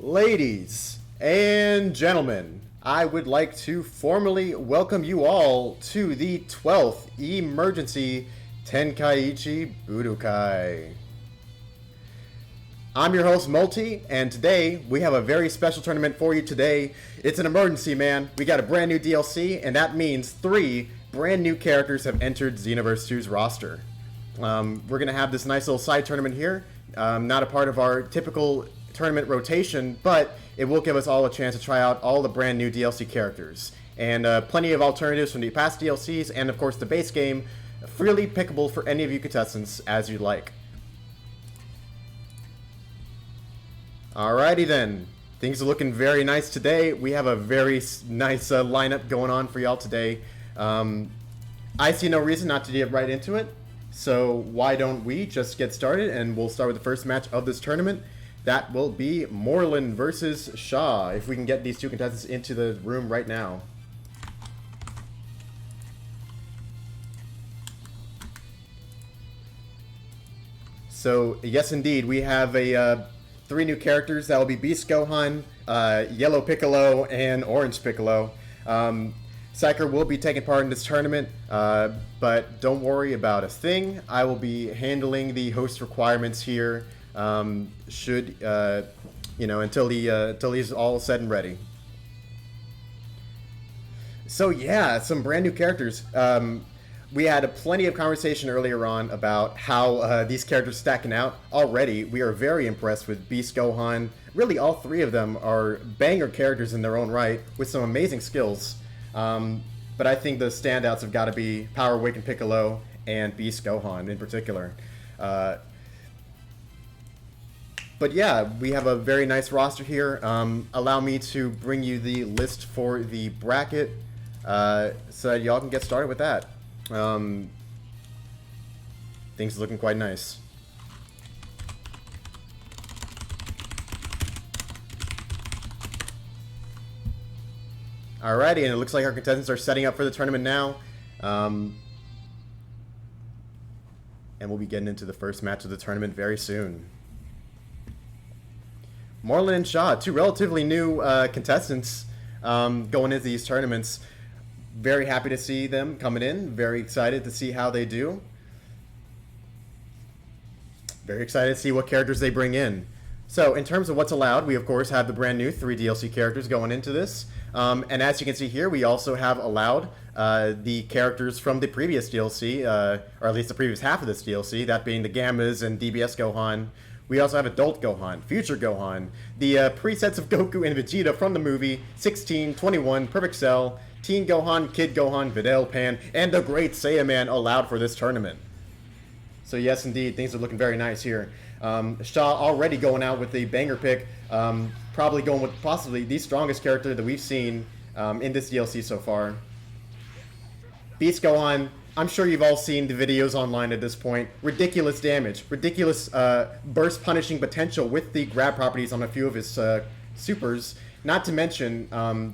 Ladies and gentlemen, I would like to formally welcome you all to the 12th Emergency Tenkaichi Budokai. I'm your host, Multi, and today we have a very special tournament for you today. It's an emergency, man. We got a brand new DLC, and that means 3 brand new characters have entered Xenoverse 2's roster. We're going to have this nice little side tournament here, not a part of our typical tournament rotation, but it will give us all a chance to try out all the brand new DLC characters. And plenty of alternatives from the past DLCs, and of course the base game, freely pickable for any of you contestants as you like. Alrighty then, things are looking very nice today. We have a very nice lineup going on for y'all today. I see no reason not to get right into it, so why don't we just get started, and we'll start with the first match of this tournament. That will be Moreland versus Shaw, if we can get these two contestants into the room right now. So, yes indeed, we have 3 new characters. That will be Beast Gohan, Yellow Piccolo, and Orange Piccolo. Psyker will be taking part in this tournament, but don't worry about a thing. I will be handling the host requirements here. Until he's all said and ready. So yeah, some brand new characters. We had plenty of conversation earlier on about how these characters stacking out. Already, we are very impressed with Beast Gohan. Really, all 3 of them are banger characters in their own right, with some amazing skills. But I think the standouts have got to be Power Awakened Piccolo and Beast Gohan in particular. But yeah, we have a very nice roster here. Allow me to bring you the list for the bracket so that y'all can get started with that. Things are looking quite nice. Alrighty, and it looks like our contestants are setting up for the tournament now. And we'll be getting into the first match of the tournament very soon. Moreland and Shaw, 2 relatively new contestants going into these tournaments. Very happy to see them coming in. Very excited to see how they do. Very excited to see what characters they bring in. So, in terms of what's allowed, we of course have the brand new 3 DLC characters going into this. And as you can see here, we also have allowed the characters from the previous DLC, or at least the previous half of this DLC, that being the Gammas and DBS Gohan. We also have Adult Gohan, Future Gohan, the presets of Goku and Vegeta from the movie, 16, 21, Perfect Cell, Teen Gohan, Kid Gohan, Videl Pan, and the Great Saiyaman allowed for this tournament. So yes, indeed, things are looking very nice here. Shaw already going out with a banger pick, probably going with possibly the strongest character that we've seen in this DLC so far. Beast Gohan, I'm sure you've all seen the videos online at this point. Ridiculous damage, ridiculous burst punishing potential with the grab properties on a few of his supers, not to mention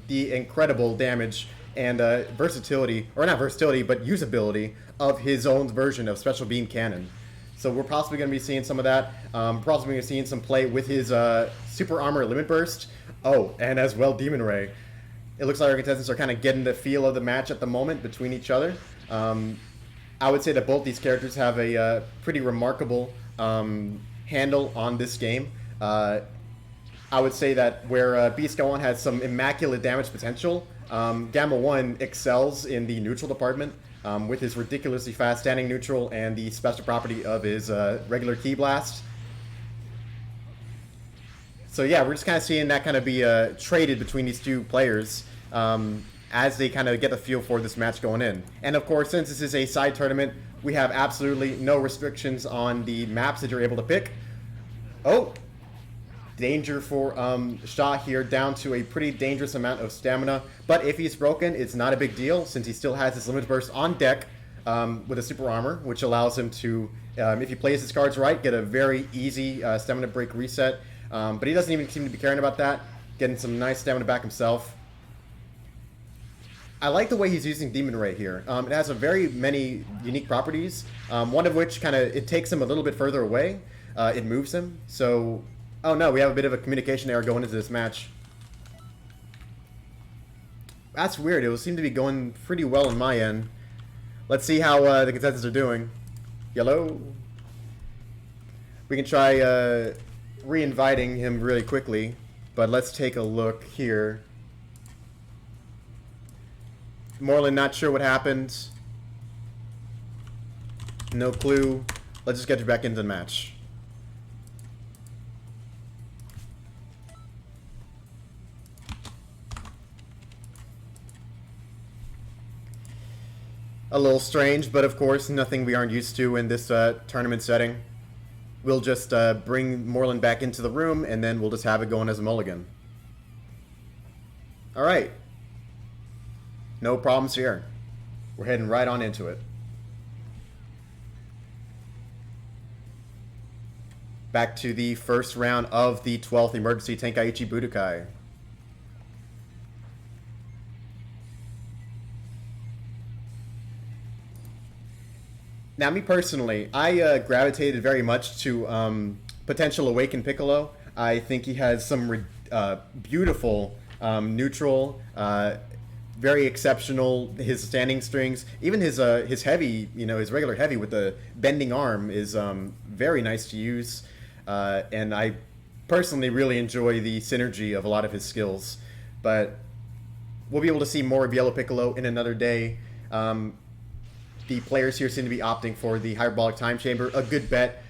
the incredible damage and versatility, or not versatility, but usability of his own version of Special Beam Cannon. So we're possibly going to be seeing some of that. Possibly going to be seeing some play with his Super Armor Limit Burst. Oh, and as well Demon Ray. It looks like our contestants are kind of getting the feel of the match at the moment between each other. I would say that both these characters have a pretty remarkable handle on this game. I would say that where Beast Gohan has some immaculate damage potential, Gamma 1 excels in the neutral department with his ridiculously fast standing neutral and the special property of his regular Ki Blast. So yeah, we're just kind of seeing that kind of be traded between these 2 players as they kind of get the feel for this match going in. And of course, since this is a side tournament, we have absolutely no restrictions on the maps that you're able to pick. Oh, danger for Shaw here, down to a pretty dangerous amount of stamina. But if he's broken, it's not a big deal, since he still has his Limit Burst on deck with a Super Armor, which allows him to, if he plays his cards right, get a very easy stamina break reset. But he doesn't even seem to be caring about that, getting some nice stamina back himself. I like the way he's using Demon Ray here. It has a very many unique properties, one of which it takes him a little bit further away. It moves him, so Oh no, we have a bit of a communication error going into this match. That's weird. It will seem to be going pretty well on my end. Let's see how the contestants are doing. Yellow. We can try re-inviting him really quickly, but let's take a look here. Moreland not sure what happened. No clue. Let's just get you back into the match. A little strange, but of course nothing we aren't used to in this tournament setting. We'll just bring Moreland back into the room, and then we'll just have it going as a mulligan. Alright. No problems here. We're heading right on into it. Back to the first round of the 12th Emergency Tenkaichi Budokai. Now, me personally, I gravitated very much to Potential Awaken Piccolo. I think he has some beautiful neutral, very exceptional. His standing strings, even his heavy, his regular heavy with the bending arm is very nice to use. And I personally really enjoy the synergy of a lot of his skills. But we'll be able to see more of Yellow Piccolo in another day. The players here seem to be opting for the Hyperbolic Time Chamber. A good bet,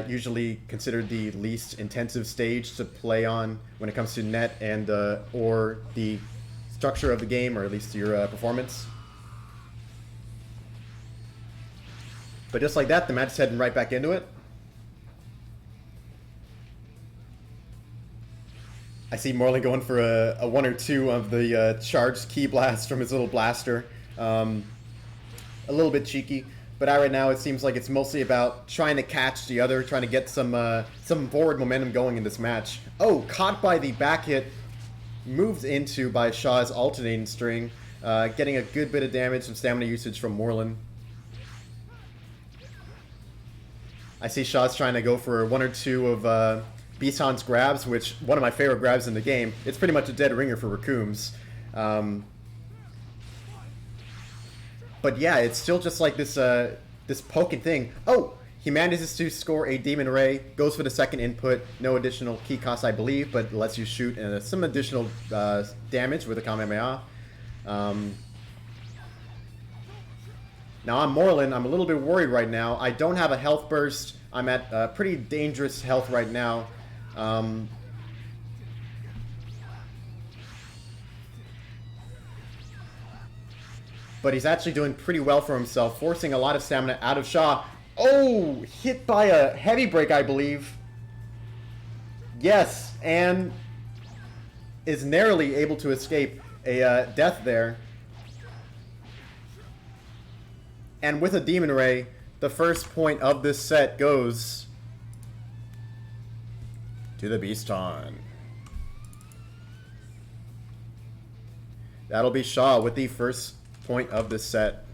usually considered the least intensive stage to play on when it comes to net and or the structure of the game, or at least your performance. But just like that, the match is heading right back into it. I see Morley going for a 1 or 2 of the charged Ki Blast from his little blaster. A little bit cheeky, but right now it seems like it's mostly about trying to catch the other, trying to get some forward momentum going in this match. Oh, caught by the back hit, moved into by Shaw's alternating string, getting a good bit of damage, some stamina usage from Moreland. I see Shaw's trying to go for 1 or 2 of Bison's grabs, which one of my favorite grabs in the game. It's pretty much a dead ringer for Raccoons. But yeah, it's still just like this this poking thing. Oh, he manages to score a Demon Ray, goes for the second input, no additional key cost, I believe, but lets you shoot some additional damage with a Kamehameha. Now I'm Moreland, I'm a little bit worried right now. I don't have a health burst. I'm at pretty dangerous health right now. But he's actually doing pretty well for himself, forcing a lot of stamina out of Shaw. Oh, hit by a heavy break, I believe. Yes, and is narrowly able to escape a death there. And with a Demon Ray, the first point of this set goes to the Beaston. That'll be Shaw with the first point of this set.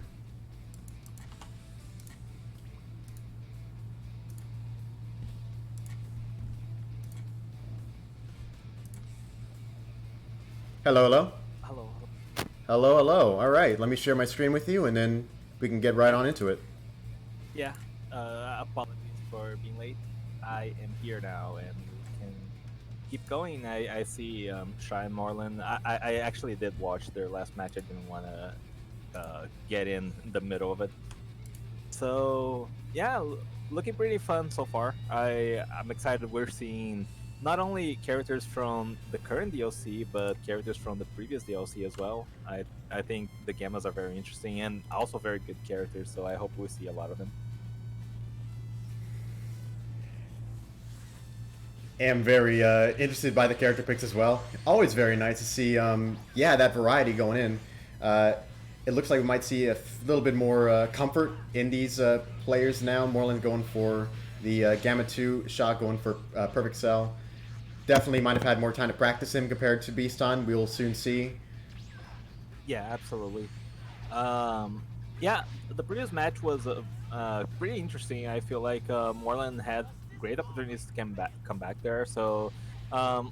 Hello, hello. Hello. Hello, hello. All right, let me share my screen with you, and then we can get right on into it. Yeah. Apologies for being late. I am here now, and we can keep going. I see Shy and Moreland. I actually did watch their last match. I didn't want to get in the middle of it. So yeah, looking pretty fun so far. I'm excited. We're seeing not only characters from the current DLC, but characters from the previous DLC as well. I think the Gammas are very interesting and also very good characters. So I hope we see a lot of them. Am very interested by the character picks as well. Always very nice to see, yeah, that variety going in. It looks like we might see a little bit more comfort in these players now. Moreland going for the Gamma 2, Shaw going for Perfect Cell. Definitely might have had more time to practice him compared to Beaston. We will soon see. Yeah, absolutely. Yeah, the previous match was pretty interesting. I feel like Moreland had great opportunities to come back there. So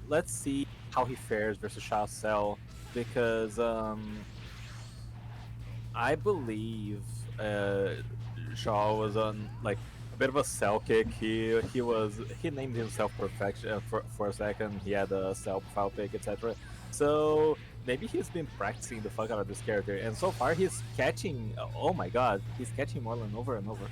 let's see how he fares versus Shao Cell because I believe uh, Shaw was on like a bit of a cell kick. He named himself Perfection for a second. He had a cell profile pick, etc. So maybe he's been practicing the fuck out of this character, and so far he's catching. Oh my god, he's catching Marlon over and over.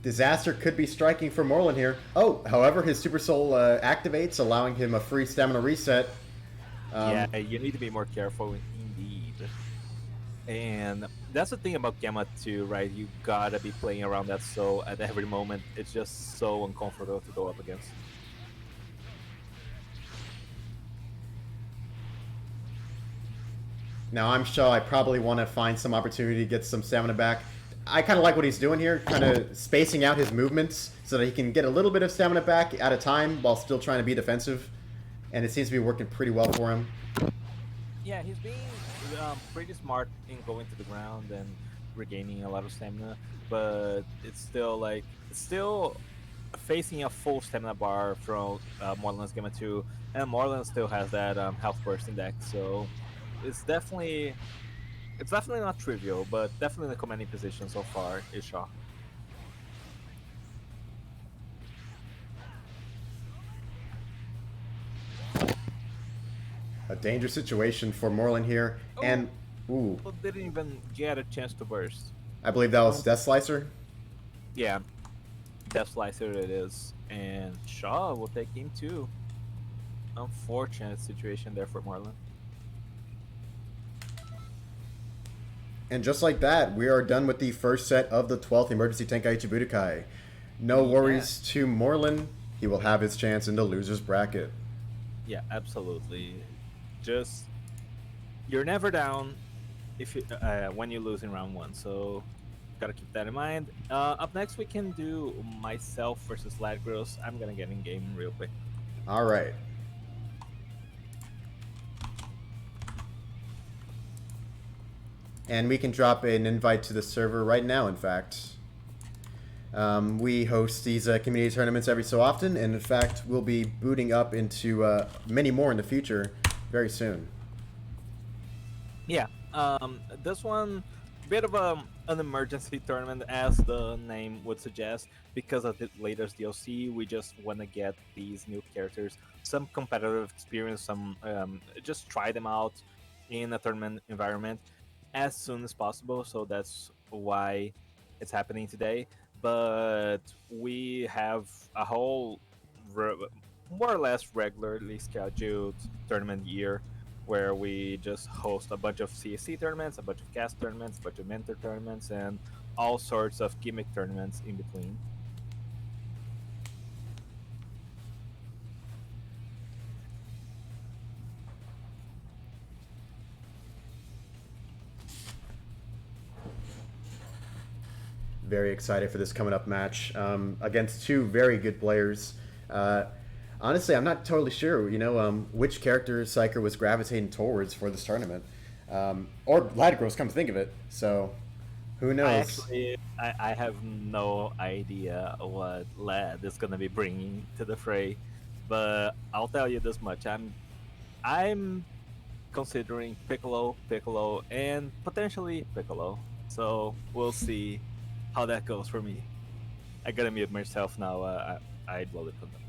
Disaster could be striking for Moreland here. Oh, however, his Super Soul activates, allowing him a free stamina reset. Yeah, you need to be more careful indeed. And that's the thing about Gamma 2, right? You gotta be playing around that soul at every moment. It's just so uncomfortable to go up against. Now, I'm sure I probably want to find some opportunity to get some stamina back. I kind of like what he's doing here, kind of spacing out his movements so that he can get a little bit of stamina back at a time while still trying to be defensive. And it seems to be working pretty well for him. Yeah, he's being pretty smart in going to the ground and regaining a lot of stamina, but it's still facing a full stamina bar from Morland's Gamma 2, and Morland still has that health burst index, so it's definitely not trivial, but definitely in the commanding position so far is Shaw. A dangerous situation for Moreland here. Oh, and, ooh, didn't even get a chance to burst. I believe that was Death Slicer. Yeah, Death Slicer it is, and Shaw will take game 2. Unfortunate situation there for Marlon. And just like that, we are done with the first set of the 12th Emergency Tenkaichi Budokai. No worries to Moreland. He will have his chance in the loser's bracket. Yeah, absolutely. Just you're never down if you when you lose in round 1, so gotta keep that in mind. Up next, we can do myself versus Ladgros. I'm gonna get in game real quick. All right. And we can drop an invite to the server right now, in fact. We host these community tournaments every so often, and in fact, we'll be booting up into many more in the future very soon. Yeah, this one, bit of an emergency tournament, as the name would suggest, because of the latest DLC. We just want to get these new characters some competitive experience, some just try them out in a tournament environment as soon as possible. So that's why it's happening today. But we have a whole more or less regularly scheduled tournament year where we just host a bunch of CSC tournaments, a bunch of cast tournaments, a bunch of mentor tournaments, and all sorts of gimmick tournaments in between. Very excited for this coming up match against two very good players. Honestly, I'm not totally sure, which character Psyker was gravitating towards for this tournament. Or Ladgros, come to think of it. So, who knows? I have no idea what Lad is going to be bringing to the fray. But I'll tell you this much. I'm considering Piccolo, and potentially Piccolo. So, we'll see how that goes for me. I gotta mute myself now. I dwell it on them.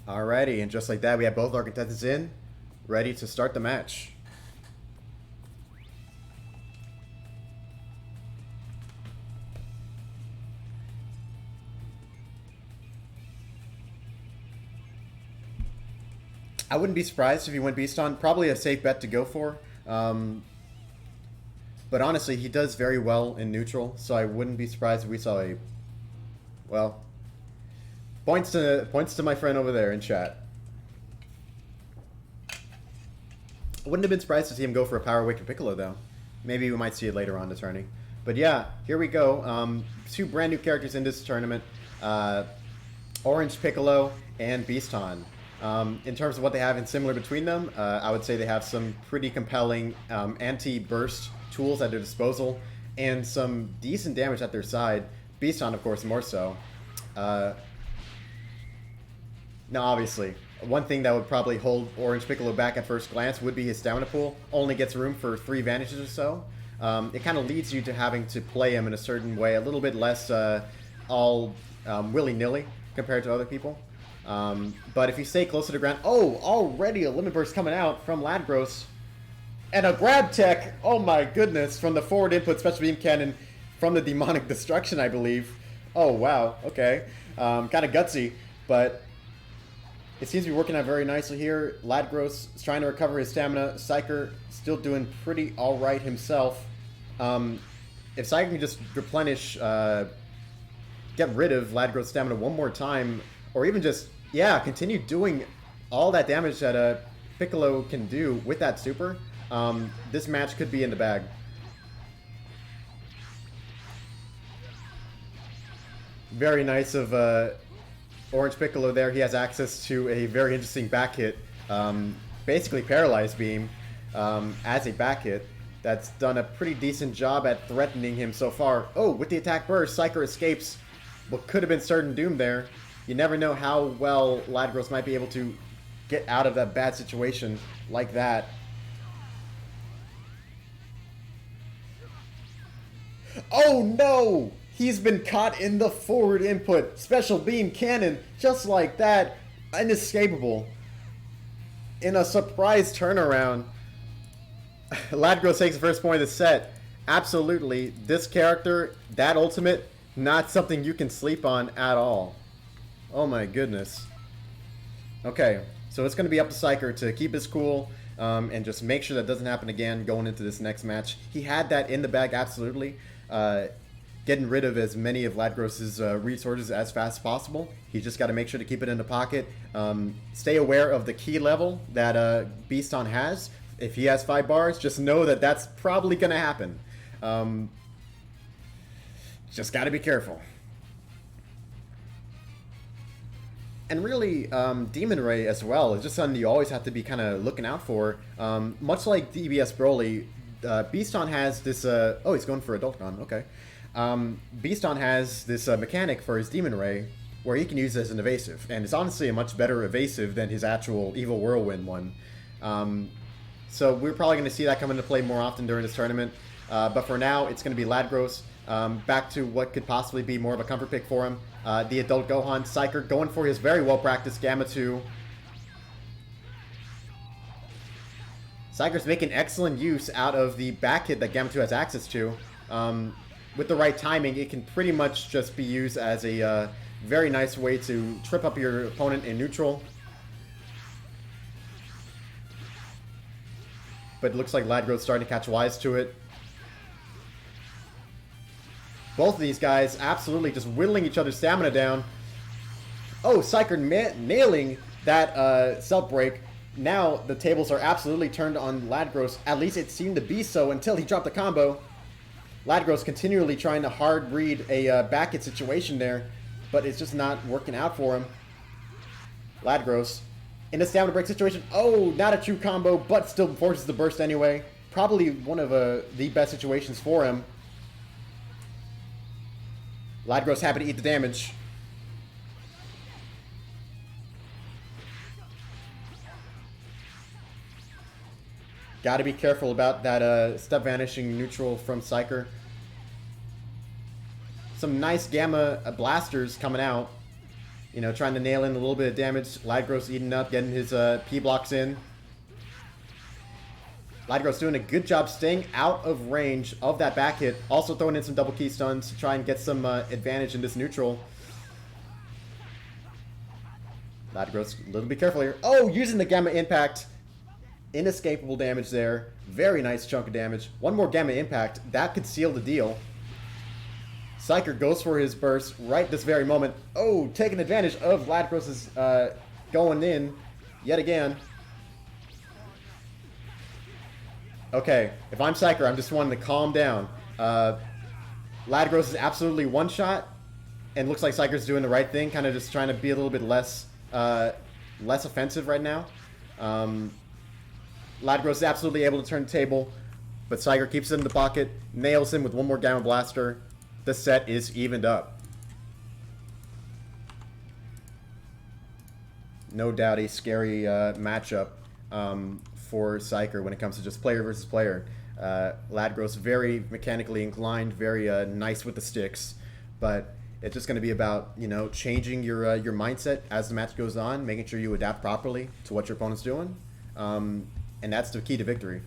Alrighty, and just like that, we have both our contestants in, ready to start the match. I wouldn't be surprised if he went Beast on. Probably a safe bet to go for. But honestly, he does very well in neutral, so I wouldn't be surprised if we saw a... Well, points to my friend over there in chat. I wouldn't have been surprised to see him go for a Power Awaken Piccolo, though. Maybe we might see it later on the tourney. But yeah, here we go. Two brand new characters in this tournament. Orange Piccolo and Beaston. In terms of what they have in similar between them, I would say they have some pretty compelling anti-burst tools at their disposal and some decent damage at their side. Beaston, of course, more so. Now, obviously, one thing that would probably hold Orange Piccolo back at first glance would be his stamina pool. Only gets room for 3 Vanishes or so. It kind of leads you to having to play him in a certain way, a little bit less all willy-nilly compared to other people. But if you stay close to the ground... Oh, already a Limit Burst coming out from Ladgros. And a Grab Tech! Oh my goodness, from the forward input Special Beam Cannon from the Demonic Destruction, I believe. Oh, wow, okay. Kind of gutsy, but it seems to be working out very nicely here. Ladgros is trying to recover his stamina. Psyker still doing pretty alright himself. If Psyker can just replenish, get rid of Ladgros' stamina one more time, or even just, yeah, continue doing all that damage that Piccolo can do with that super, this match could be in the bag. Very nice of Orange Piccolo there. He has access to a very interesting back hit, basically Paralyzed Beam as a back hit. That's done a pretty decent job at threatening him so far. Oh, with the attack burst, Psyker escapes what could have been certain doom there. You never know how well Ladgros might be able to get out of that bad situation like that. Oh no! He's been caught in the forward input. Special Beam Cannon, just like that. Inescapable. In a surprise turnaround. Ladgros takes the first point of the set. Absolutely. This character, that ultimate, not something you can sleep on at all. Oh my goodness. Okay, so it's going to be up to Psyker to keep his cool and just make sure that doesn't happen again going into this next match. He had that in the bag, absolutely. Getting rid of as many of Ladgros' resources as fast as possible. He's just got to make sure to keep it in the pocket. Stay aware of the key level that Beaston has. If he has 5 bars, just know that that's probably going to happen. Just got to be careful. And really, Demon Ray as well is just something you always have to be kind of looking out for. Much like DBS Broly, Beaston has this... oh, he's going for Adult Gun, okay. Beaston has this mechanic for his Demon Ray where he can use it as an evasive. And it's honestly a much better evasive than his actual Evil Whirlwind one. So we're probably going to see that come into play more often during this tournament. But for now, it's going to be Ladgros. Back to what could possibly be more of a comfort pick for him. The Adult Gohan. Psyker going for his very well-practiced Gamma 2. Psyker's making excellent use out of the back hit that Gamma 2 has access to. With the right timing, it can pretty much just be used as a very nice way to trip up your opponent in neutral. But it looks like Ladgros starting to catch wise to it. Both of these guys absolutely just whittling each other's stamina down. Oh, Psyker nailing that self break. Now the tables are absolutely turned on Ladgros. At least it seemed to be so until he dropped the combo. Ladgros continually trying to hard read a back hit situation there, but it's just not working out for him. Ladgros in a stamina break situation. Oh, not a true combo, but still forces the burst anyway. Probably one of the best situations for him. Ladgros happy to eat the damage. Got to be careful about that step vanishing neutral from Psyker. Some nice Gamma blasters coming out. You know, trying to nail in a little bit of damage. Ladgros eating up, getting his P-blocks in. Ladgros doing a good job staying out of range of that back hit. Also throwing in some double key stuns to try and get some advantage in this neutral. Ladgros, a little bit careful here. Oh, using the Gamma Impact. Inescapable damage there. Very nice chunk of damage. One more Gamma Impact. That could seal the deal. Psyker goes for his burst right this very moment. Oh, taking advantage of Ladgros' going in yet again. Okay, if I'm Psyker, I'm just wanting to calm down. Ladgros is absolutely one-shot. And looks like Psyker's doing the right thing, kind of just trying to be a little bit less offensive right now. Ladgros is absolutely able to turn the table, but Psyker keeps it in the pocket, nails him with one more Gamma Blaster. The set is evened up. No doubt a scary matchup for Psyker when it comes to just player versus player. Ladgros very mechanically inclined, very nice with the sticks, but it's just going to be about, you know, changing your mindset as the match goes on, making sure you adapt properly to what your opponent's doing, and that's the key to victory.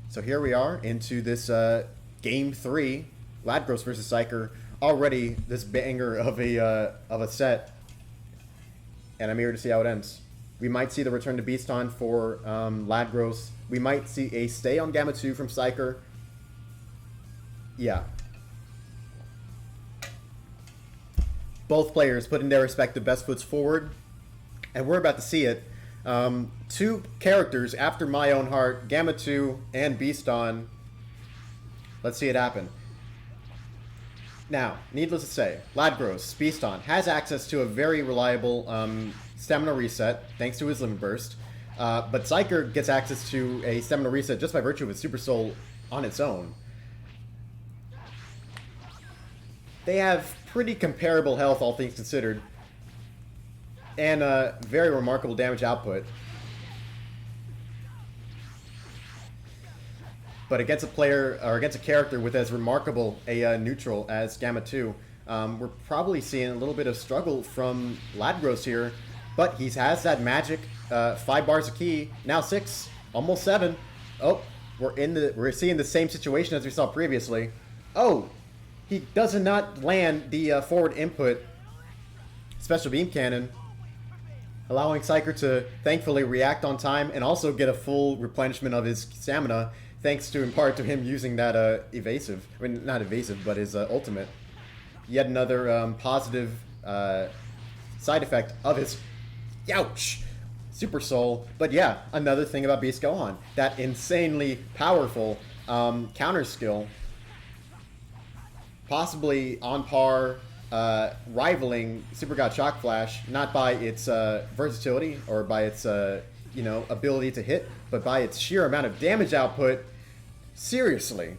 So here we are into this game 3, Ladgros versus Psyker. Already this banger of a set, and I'm here to see how it ends. We might see the return to Beaston for Ladgros. We might see a stay on Gamma 2 from Psyker. Yeah. Both players putting their respective best foots forward, and we're about to see it. Two characters after my own heart, Gamma 2 and Beaston. Let's see it happen. Now, needless to say, Ladgros, Beaston, has access to a very reliable stamina reset, thanks to his Limit Burst. But Psyker gets access to a stamina reset just by virtue of his Super Soul on its own. They have pretty comparable health, all things considered, and very remarkable damage output. But against a player, or against a character with as remarkable a neutral as Gamma 2, we're probably seeing a little bit of struggle from Ladgros here. But he has that magic 5 bars of ki, now 6, almost 7. Oh, we're seeing the same situation as we saw previously. Oh, he does not land the forward input special beam cannon, allowing Psyker to thankfully react on time and also get a full replenishment of his stamina, thanks to in part to him using that evasive, I mean not evasive, but his ultimate. Yet another positive side effect of his ouch Super Soul. But yeah, another thing about Beast Gohan, that insanely powerful counter skill, possibly on par, rivaling Super God Shock Flash, not by its versatility or by its you know, ability to hit, but by its sheer amount of damage output. Seriously,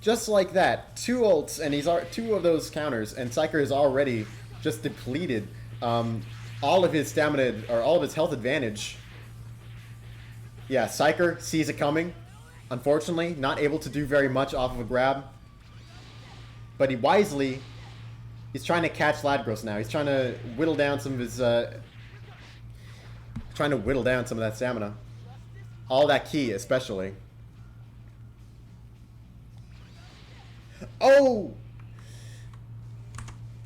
just like that, 2 ults and he's 2 of those counters, and Psyker is already just depleted all of his stamina, or all of his health advantage. Yeah, Psyker sees it coming. Unfortunately, not able to do very much off of a grab. But he wisely, he's trying to catch Ladgros now. He's trying to whittle down some of his, trying to whittle down some of that stamina. All that ki, especially. Oh!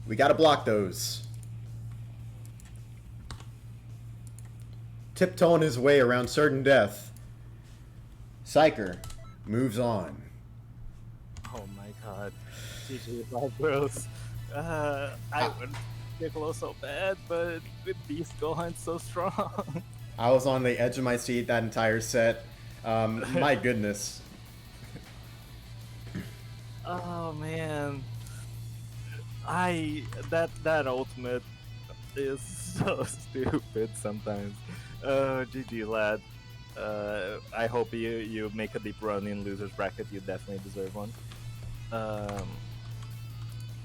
We gotta block those. Tiptoeing his way around certain death, Psyker moves on. Oh my god. GG Ladgros. I want Piccolo so bad, but Beast Gohan's so strong. I was on the edge of my seat that entire set. My goodness. Oh man. That ultimate is so stupid sometimes. GG lad. I hope you make a deep run in losers bracket. You definitely deserve one.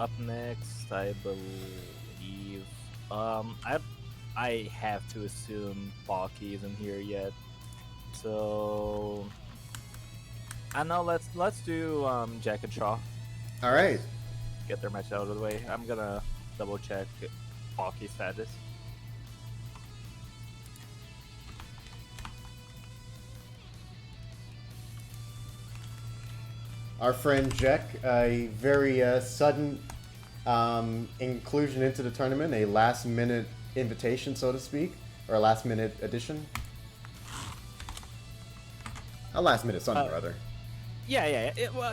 Up next, I believe. I have to assume Baki isn't here yet. So I know. Let's do Jack and Shaw. All right. Get their match out of the way. I'm gonna double check Baki's status. Our friend Jack, a very sudden inclusion into the tournament, a last-minute invitation, so to speak, or a last-minute addition. A last-minute something or other. Yeah. Well,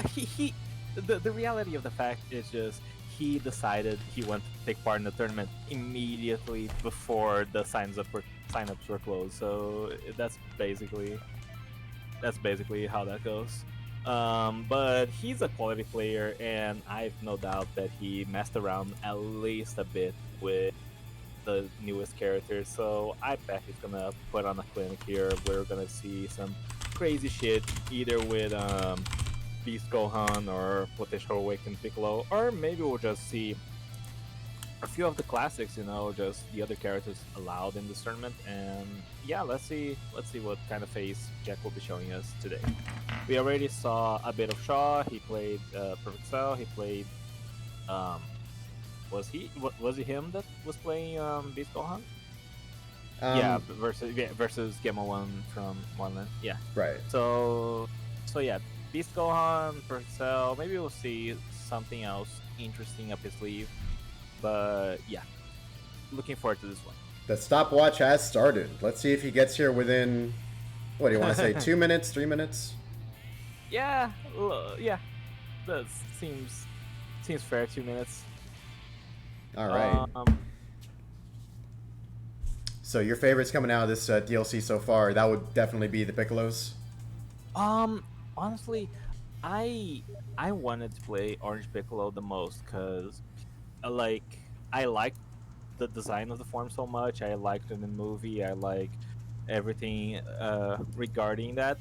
the reality of the fact is just he decided he wanted to take part in the tournament immediately before the signups were closed. So that's basically how that goes. But he's a quality player, and I've no doubt that he messed around at least a bit with the newest characters. So I bet he's gonna put on a clinic here. We're gonna see some crazy shit either with Beast Gohan or Potential Awakened Piccolo, or maybe we'll just see a few of the classics, just the other characters allowed in this tournament. And yeah, let's see what kind of face Jack will be showing us today. We already saw a bit of Shaw. He played Perfect Cell. He played was he him that was playing Beast Gohan? Yeah, Um, versus Gamma One from One. Yeah. right. So yeah, Beast Gohan, Perfect Cell. Maybe we'll see something else interesting up his sleeve. But yeah, looking forward to this one. The stopwatch has started. Let's see if he gets here within, what do you want to say, 2 minutes, 3 minutes? Yeah, yeah, that seems fair. 2 minutes. All right. So your favorites coming out of this DLC so far, that would definitely be the Piccolos? Honestly, I wanted to play Orange Piccolo the most because, like, I like the design of the form so much. I liked it in the movie. I like everything regarding that.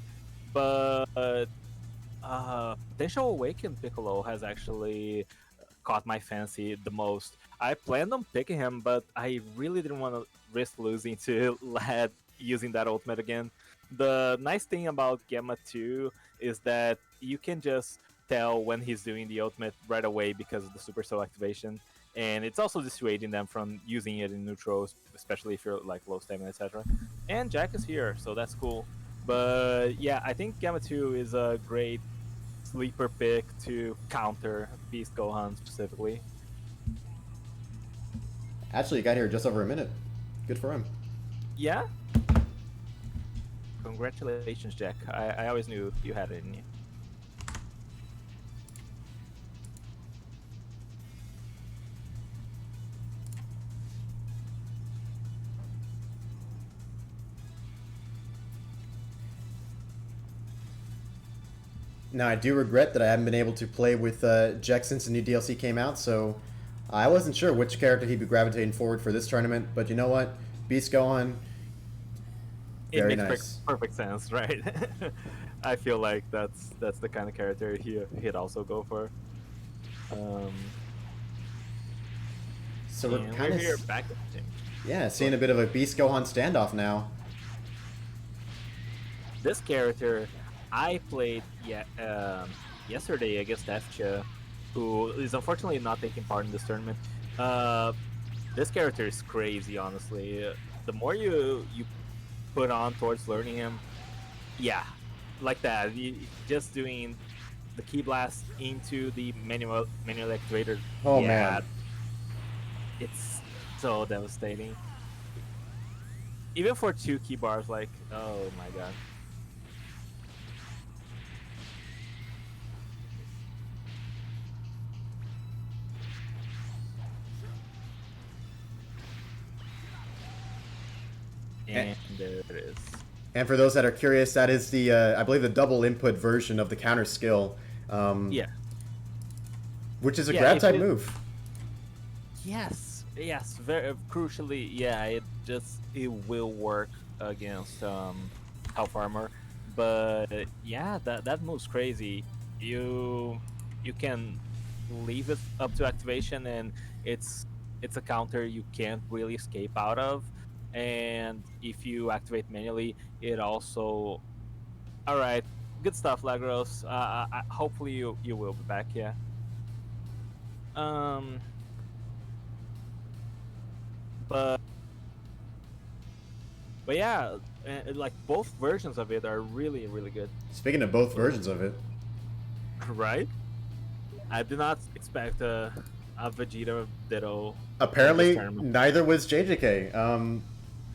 But Potential Awakened Piccolo has actually caught my fancy the most. I planned on picking him, but I really didn't want to risk losing to Lad using that ultimate again. The nice thing about Gamma 2 is that you can just tell when he's doing the ultimate right away because of the Super Soul activation. And it's also dissuading them from using it in neutrals, especially if you're like low stamina, etc. And Jack is here, so that's cool. But yeah, I think Gamma 2 is a great sleeper pick to counter Beast Gohan specifically. Actually, he got here just over a minute. Good for him. Yeah. Congratulations, Jack. I always knew you had it in you. Now, I do regret that I haven't been able to play with Jack since the new DLC came out, so I wasn't sure which character he'd be gravitating forward for this tournament, but you know what? Beast Gohan, It very makes nice. perfect sense, right? I feel like that's the kind of character he'd also go for. So we're And kind we're of, here back at the team. yeah, seeing a bit of a Beast Gohan standoff now. This character I played yesterday against Efcha, who is unfortunately not taking part in this tournament. This character is crazy, honestly. The more you put on towards learning him, yeah, like that, just doing the key blast into the manual activator. Oh, Yeah, man. it's so devastating. Even for 2 key bars, like, oh my god. And there it is. And for those that are curious, that is the, I believe, the double input version of the counter skill, Yeah. which is a Yeah, grab if type it- move. Yes, very crucially, yeah, it will work against health armor, but yeah, that move's crazy. You can leave it up to activation, and it's a counter you can't really escape out of. And if you activate manually, it also all right. Good stuff, Lagros. Hopefully you will be back. Yeah. Um, but But yeah, like both versions of it are really, really good. Speaking of both versions of it, Right? I did not expect a Vegeta Ditto. apparently tournament. neither was JJK.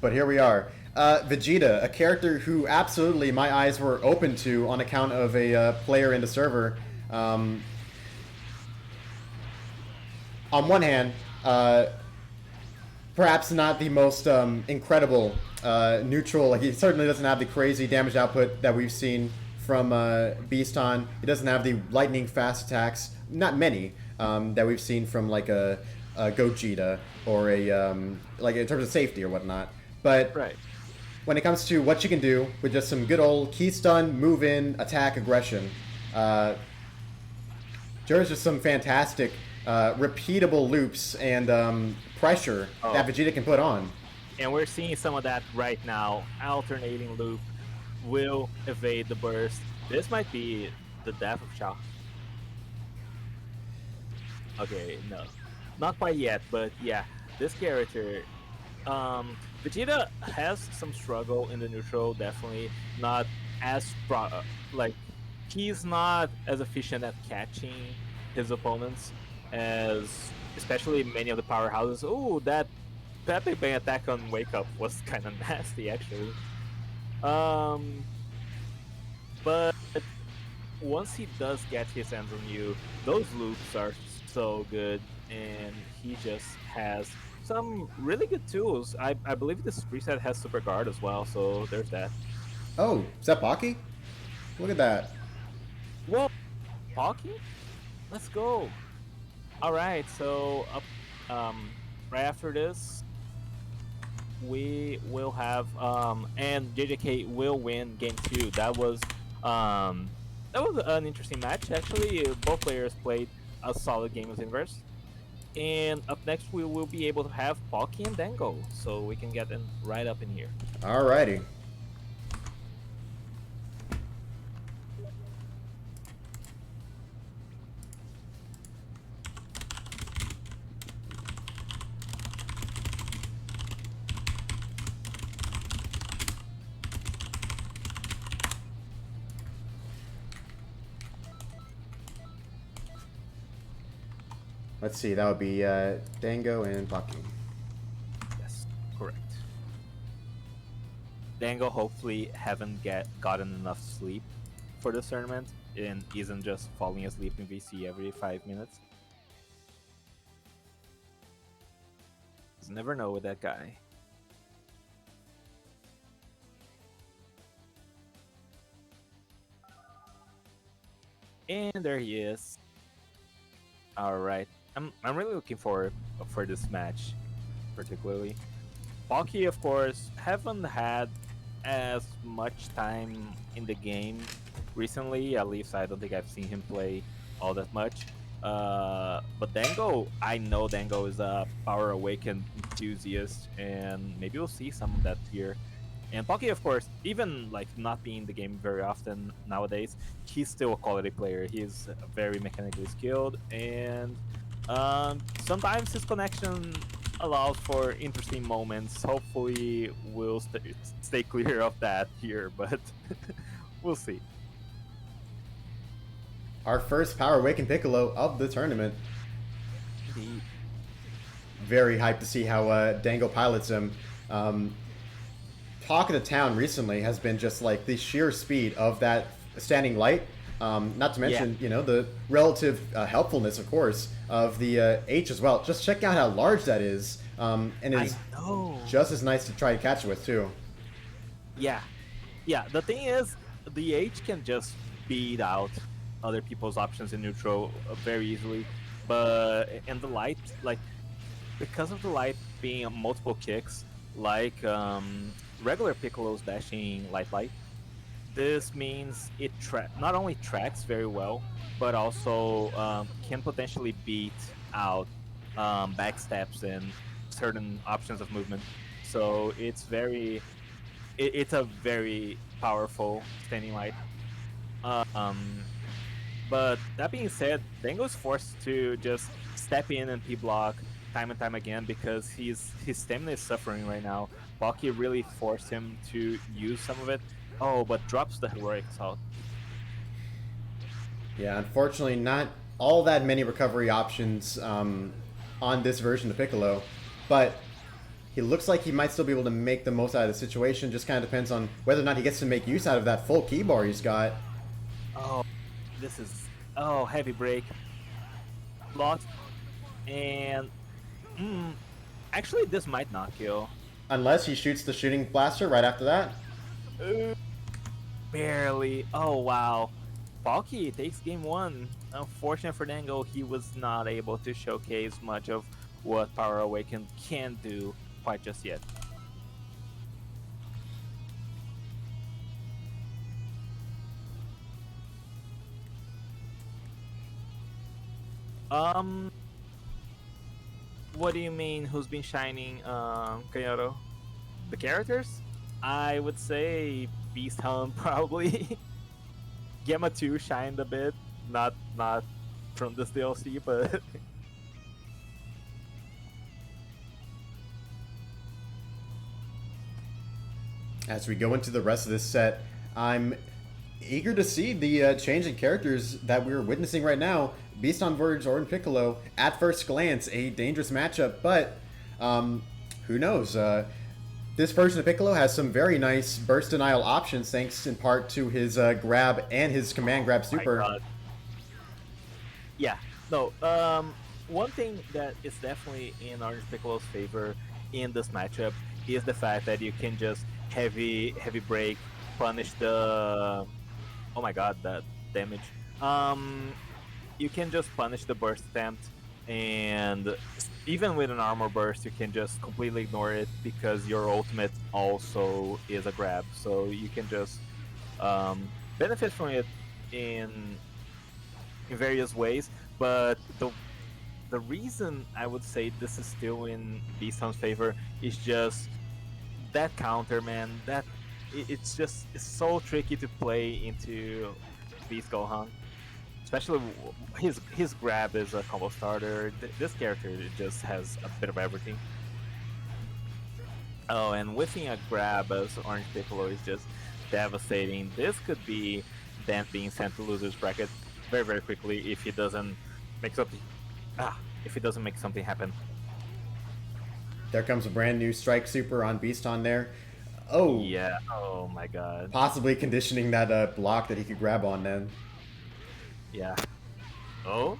But here we are. Vegeta, a character who absolutely my eyes were open to on account of a player in the server. On one hand, perhaps not the most incredible neutral. Like he certainly doesn't have the crazy damage output that we've seen from Beaston. He doesn't have the lightning fast attacks, not many, that we've seen from like a Gogeta or like in terms of safety or whatnot. But Right. when it comes to what you can do with just some good old key stun, move in, attack, aggression, there's just some fantastic repeatable loops and pressure that Vegeta can put on. And we're seeing some of that right now. Alternating loop will evade the burst. This might be the death of Shao. Okay, no. Not quite yet, but yeah, this character, Vegeta has some struggle in the neutral, definitely not as like he's not as efficient at catching his opponents as especially many of the powerhouses. Oh, that Big Bang attack on Wake Up was kind of nasty actually. But once he does get his hands on you, those loops are so good, and he just has some really good tools. I believe this preset has Super Guard as well, so there's that. Oh, is that Baki? Look at that. Whoa, Pocky? Let's go. All right, so up, right after this, we will have and JJK will win game 2. That was an interesting match actually. Both players played a solid game of Inverse. And up next we will be able to have Pocky and Dango, so we can get them right up in here. Alrighty. Let's see, that would be Dango and Baki. Yes, correct. Dango hopefully haven't gotten enough sleep for this tournament and isn't just falling asleep in VC every 5 minutes. Just never know with that guy. And there he is. All right, I'm really looking forward for this match, particularly. Pocky, of course, haven't had as much time in the game recently. At least I don't think I've seen him play all that much. But Dango, I know Dango is a Power Awakened enthusiast, and maybe we'll see some of that here. And Pocky, of course, even like not being in the game very often nowadays, he's still a quality player. He's very mechanically skilled, and sometimes his connection allows for interesting moments. Hopefully, we'll stay clear of that here, but we'll see. Our first Power Awakened Piccolo of the tournament. Indeed. Very hyped to see how Dango pilots him. Talk of the town recently has been just like the sheer speed of that standing light. Not to mention, you know, the relative helpfulness, of course, of the H as well. Just check out how large that is, and it's just as nice to try to catch it with too. Yeah, yeah. The thing is, the H can just beat out other people's options in neutral very easily, but and the light, like because of the light being multiple kicks, like regular Piccolo's dashing light. This means it not only tracks very well, but also can potentially beat out backsteps and certain options of movement. So it's it's a very powerful standing light. But that being said, Dango's forced to just step in and P-block time and time again because his stamina is suffering right now. Baki really forced him to use some of it. Oh, but drops the heroic assault. Yeah, unfortunately, not all that many recovery options on this version of Piccolo, but he looks like he might still be able to make the most out of the situation. Just kind of depends on whether or not he gets to make use out of that full key bar he's got. Oh, this is heavy break. Blocked, and actually this might not kill. Unless he shoots the shooting blaster right after that. Barely. Oh, wow. Falky takes game one. Unfortunate for Dango, he was not able to showcase much of what Power Awakened can do quite just yet. Um, what do you mean? Who's been shining, Kayoro? The characters? I would say Beast Hound probably. Gamma 2 shined a bit, not from this DLC, but As we go into the rest of this set, I'm eager to see the change in characters that we're witnessing right now. Beast on Verge, Orin Piccolo, at first glance, a dangerous matchup, but who knows? This version of Piccolo has some very nice burst denial options, thanks in part to his grab and his command grab super. my God. Yeah, no. One thing that is definitely in Orange Piccolo's favor in this matchup is the fact that you can just heavy break, punish the. Oh my God, that damage. You can just punish the burst attempt, and even with an armor burst, you can just completely ignore it because your ultimate also is a grab. So you can just benefit from it in various ways. But the reason I would say this is still in Beasthound's favor is just that counter, man. It's so tricky to play into Beast Gohan. Especially his grab is a combo starter. This character just has a bit of everything. Oh, and whiffing a grab as Orange Piccolo is just devastating. This could be Dan being sent to losers bracket very quickly if he doesn't make something. If he doesn't make something happen. There comes a brand new strike super on Beast on there. Oh Yeah. Oh my God. Possibly conditioning that block that he could grab on then. Yeah. Oh.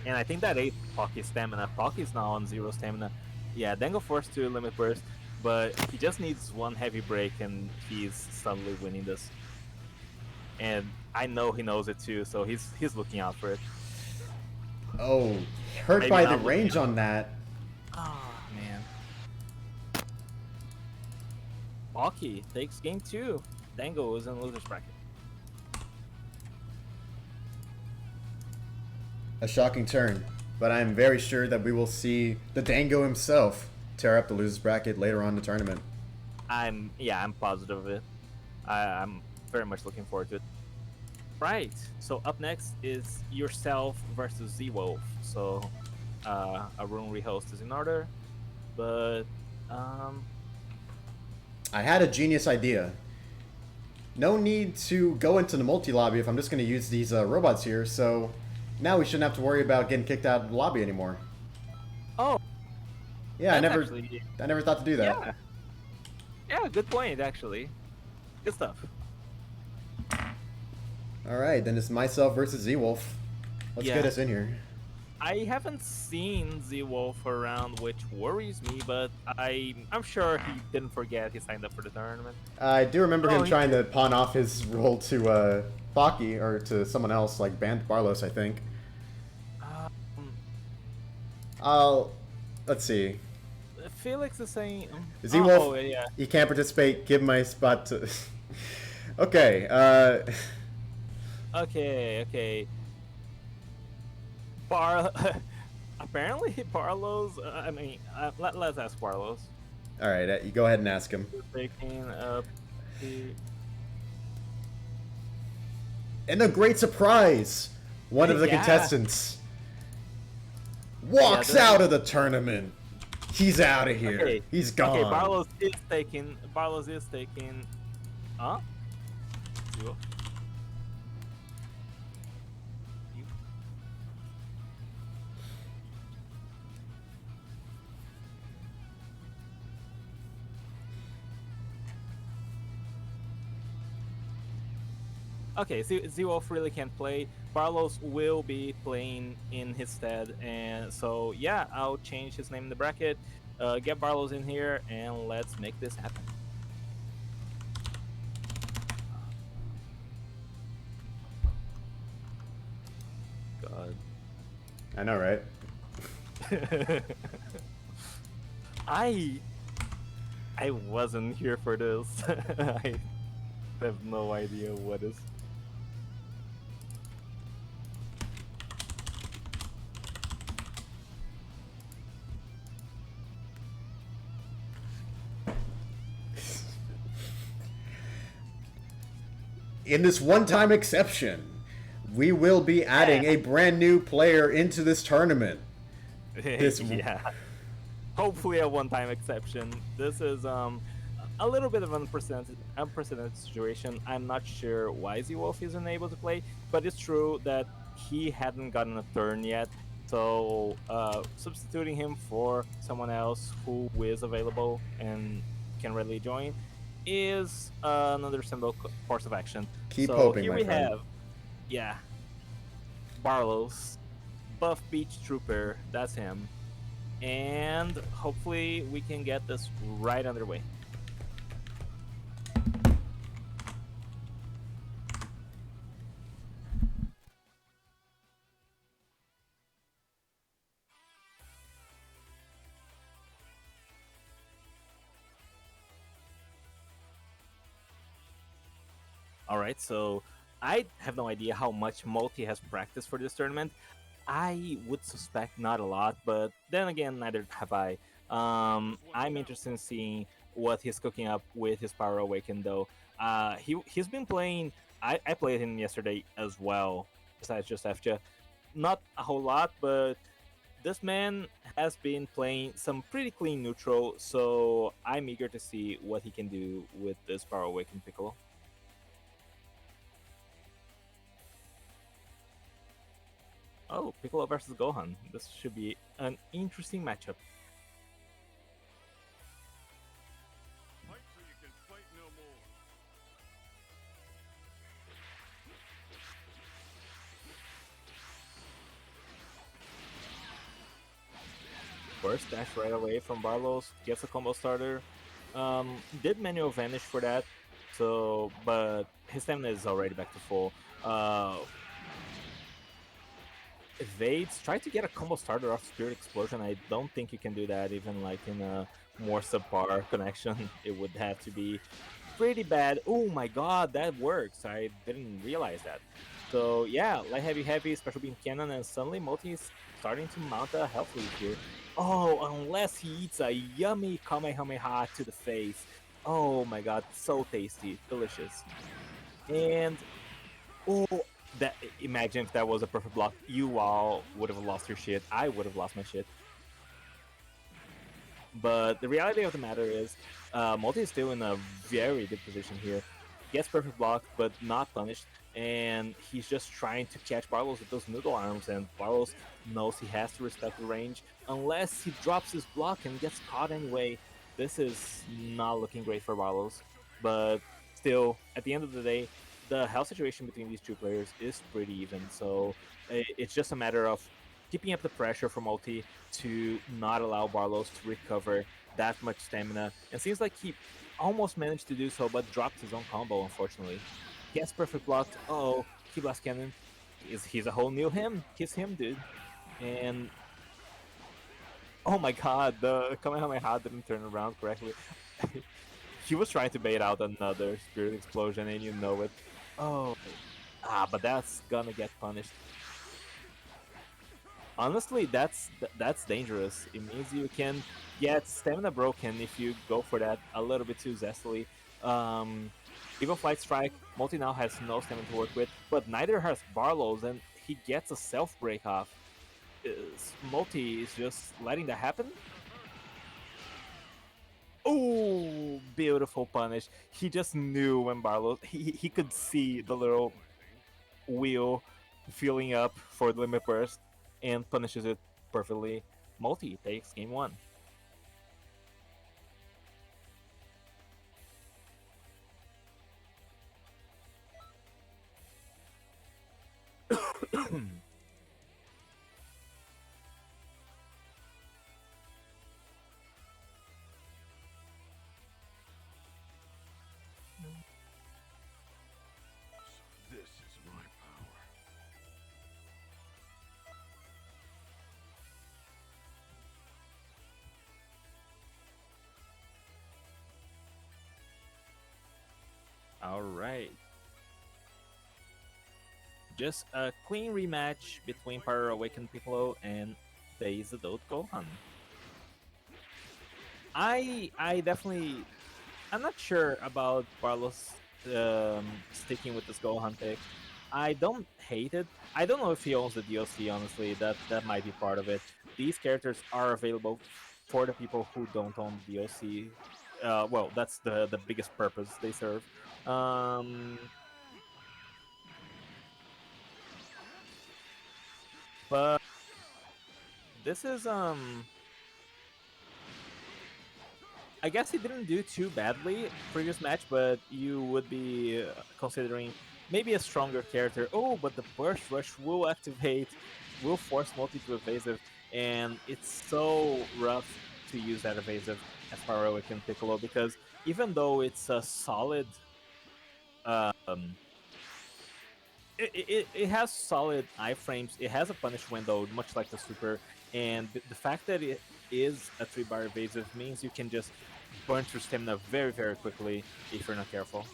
And I think that ate Pocky's stamina. Pocky's now on 0 stamina. Yeah, Dango forced to limit burst, but he just needs one heavy break and he's suddenly winning this. And I know he knows it too, so he's looking out for it. Oh, hurt Maybe by the not range looking on that. Oh man. Pocky takes game 2. Dango is in losers bracket. A shocking turn, but I'm very sure that we will see the Dango himself tear up the losers bracket later on in the tournament. I'm positive of it. I'm very much looking forward to it. Right. So up next is yourself versus Z-Wolf. So a room rehost is in order, but I had a genius idea. No need to go into the multi-lobby if I'm just going to use these robots here, so now we shouldn't have to worry about getting kicked out of the lobby anymore. Oh. Yeah, I never thought to do that. Yeah. Yeah, good point actually. Good stuff. Alright, then it's myself versus Z-Wolf. Let's get us in here. I haven't seen Z-Wolf around, which worries me, but I'm sure he didn't forget he signed up for the tournament. I do remember him trying to pawn off his role to Baki, or to someone else, like Barlos, I think. Let's see. Felix is saying... Z-Wolf, he can't participate, give my spot to... Okay, Okay. Apparently Barlow's. Let's ask Barlow's. All right, you go ahead and ask him. Taking up And a great surprise, one of the contestants walks out of the tournament. He's out of here. Okay. He's gone. Okay, Barlow's is taking. Huh? Okay, Z-Wolf really can't play. Barlos will be playing in his stead, and so yeah, I'll change his name in the bracket, get Barlos in here, and let's make this happen. I know, right? I I wasn't here for this. I have no idea what is. In this one-time exception, we will be adding a brand new player into this tournament. This Yeah. Hopefully a one-time exception. This is a little bit of an unprecedented situation. I'm not sure why Z-Wolf isn't able to play, but it's true that he hadn't gotten a turn yet. So substituting him for someone else who is available and can readily join is another simple course of action. Keep So hoping, here my we friend. have, yeah, Barlow's Buff Beach Trooper. That's him. And hopefully we can get this right underway. All right, so I have no idea how much Multi has practiced for this tournament. I would suspect not a lot, but then again, neither have I. I'm interested in seeing what he's cooking up with his Power Awaken, though. He's been playing. I played him yesterday as well, besides just FJ. Not a whole lot, but this man has been playing some pretty clean neutral, so I'm eager to see what he can do with this Power Awaken Piccolo. Oh, Piccolo versus Gohan. This should be an interesting matchup. Fight so you can fight no more. First dash right away from Barlos, gets a combo starter. Did manual vanish for that, so but his stamina is already back to full. Evades, try to get a combo starter off Spirit Explosion. I don't think you can do that even like in a more subpar connection. It would have to be pretty bad. Oh my god, that works. I didn't realize that. So yeah, light heavy, special beam cannon, and suddenly Multi is starting to mount a health lead here. Oh, unless he eats a yummy Kamehameha to the face. Oh my god, so tasty, delicious. And oh, that imagine if that was a perfect block. You all would have lost your shit. I would have lost my shit. But the reality of the matter is, Multi is still in a very good position here. Gets perfect block, but not punished. And he's just trying to catch Barlos with those noodle arms. And Barlos knows he has to respect the range. Unless he drops his block and gets caught anyway. This is not looking great for Barlos. But still, at the end of the day, the health situation between these two players is pretty even. So it's just a matter of keeping up the pressure for Multi to not allow Barlos to recover that much stamina. And seems like he almost managed to do so, but dropped his own combo, unfortunately. Gets perfect blocked. Uh-oh, Key Blast Cannon. He's a whole new him. He's him, dude. And oh my god, the Kamehameha didn't turn around correctly. He was trying to bait out another Spirit Explosion, and you know it. Oh, but that's gonna get punished. Honestly, that's dangerous. It means you can get stamina broken if you go for that a little bit too zestily. Eagle Flight Strike, Multi now has no stamina to work with, but neither has Barlow's, and he gets a self break off. Multi is just letting that happen. Oh, beautiful punish. He just knew when Barlow, he could see the little wheel filling up for the limit burst and punishes it perfectly. Multi takes game one. This is my power. All right. Just a clean rematch between Power Awakened Piccolo and Phase Adult Gohan. I definitely I'm not sure about Barlos sticking with this Gohan pick. I don't hate it. I don't know if he owns the DLC. Honestly, that might be part of it. These characters are available for the people who don't own the DLC. Well, that's the biggest purpose they serve. Um, but this is I guess he didn't do too badly previous match, but you would be considering maybe a stronger character. Oh, but the burst rush will activate, will force multi to evasive, and it's so rough to use that evasive as Heroic and Piccolo because even though it's a solid, um, it has solid iframes. It has a punish window, much like the super, and the fact that it is a 3-bar evasive means you can just burn through stamina very, very quickly if you're not careful.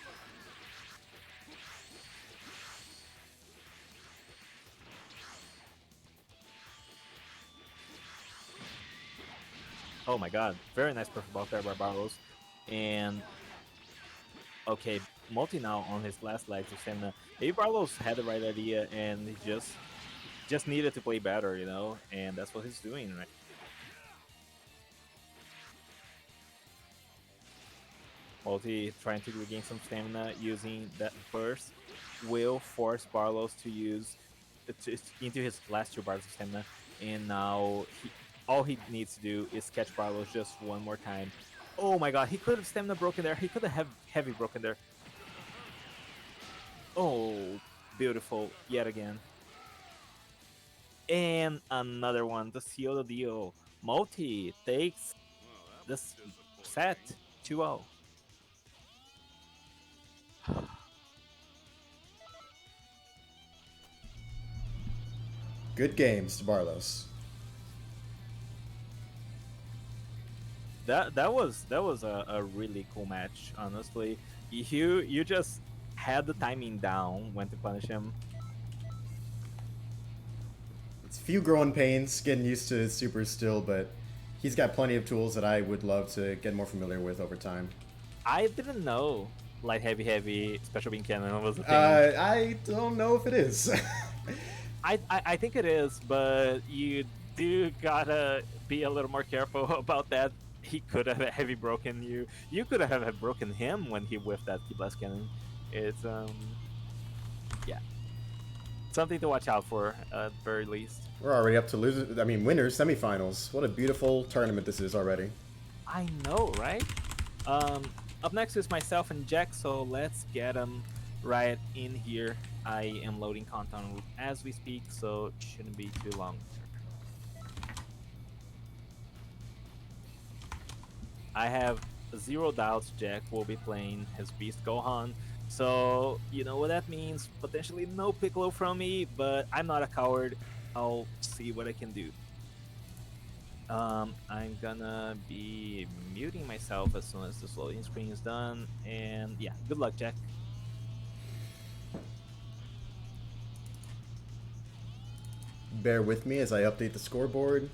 Oh my god, very nice perfect block there by Barlos. And okay, multi now on his last legs of stamina. Maybe Barlos had the right idea and he just needed to play better, you know, and that's what he's doing right. Multi trying to regain some stamina using that burst will force Barlos to use into his last 2 bars of stamina, and now all he needs to do is catch Barlos just one more time. Oh my god, he could have stamina broken there. He could have heavy broken there. Oh, beautiful yet again. And another one, the seal the deal. Multi takes this set 2-0. Good games to Barlos. That was a really cool match, honestly. You just had the timing down when to punish him. It's few growing pains getting used to his super still, but he's got plenty of tools that I would love to get more familiar with over time. I didn't know light heavy special beam cannon was a thing. I don't know if it is. I think it is, but you do gotta be a little more careful about that. He could have heavy broken you. You could have broken him when he whiffed that Key Blast Cannon. It's yeah, something to watch out for at the very least. We're already up to winners, semifinals. What a beautiful tournament this is already. I know, right? Up next is myself and Jack, so let's get them right in here. I am loading content as we speak, so it shouldn't be too long. I have zero doubts Jack will be playing his Beast Gohan, so you know what that means. Potentially no Piccolo from me, but I'm not a coward. I'll see what I can do. I'm gonna be muting myself as soon as this loading screen is done, and yeah, good luck, Jack. Bear with me as I update the scoreboard.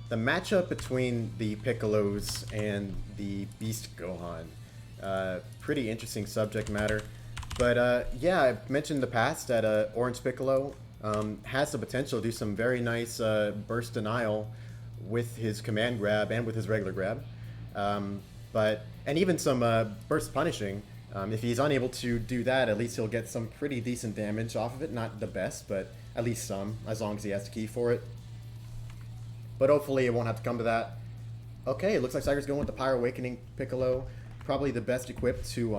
The matchup between the Piccolos and the Beast Gohan. Pretty interesting subject matter. But yeah, I mentioned in the past that Orange Piccolo has the potential to do some very nice burst denial with his command grab and with his regular grab. And even some burst punishing. If he's unable to do that, at least he'll get some pretty decent damage off of it. Not the best, but at least some, as long as he has the key for it. But hopefully it won't have to come to that. Okay, it looks like Cyger's going with the Pyro Awakening Piccolo. Probably the best equipped to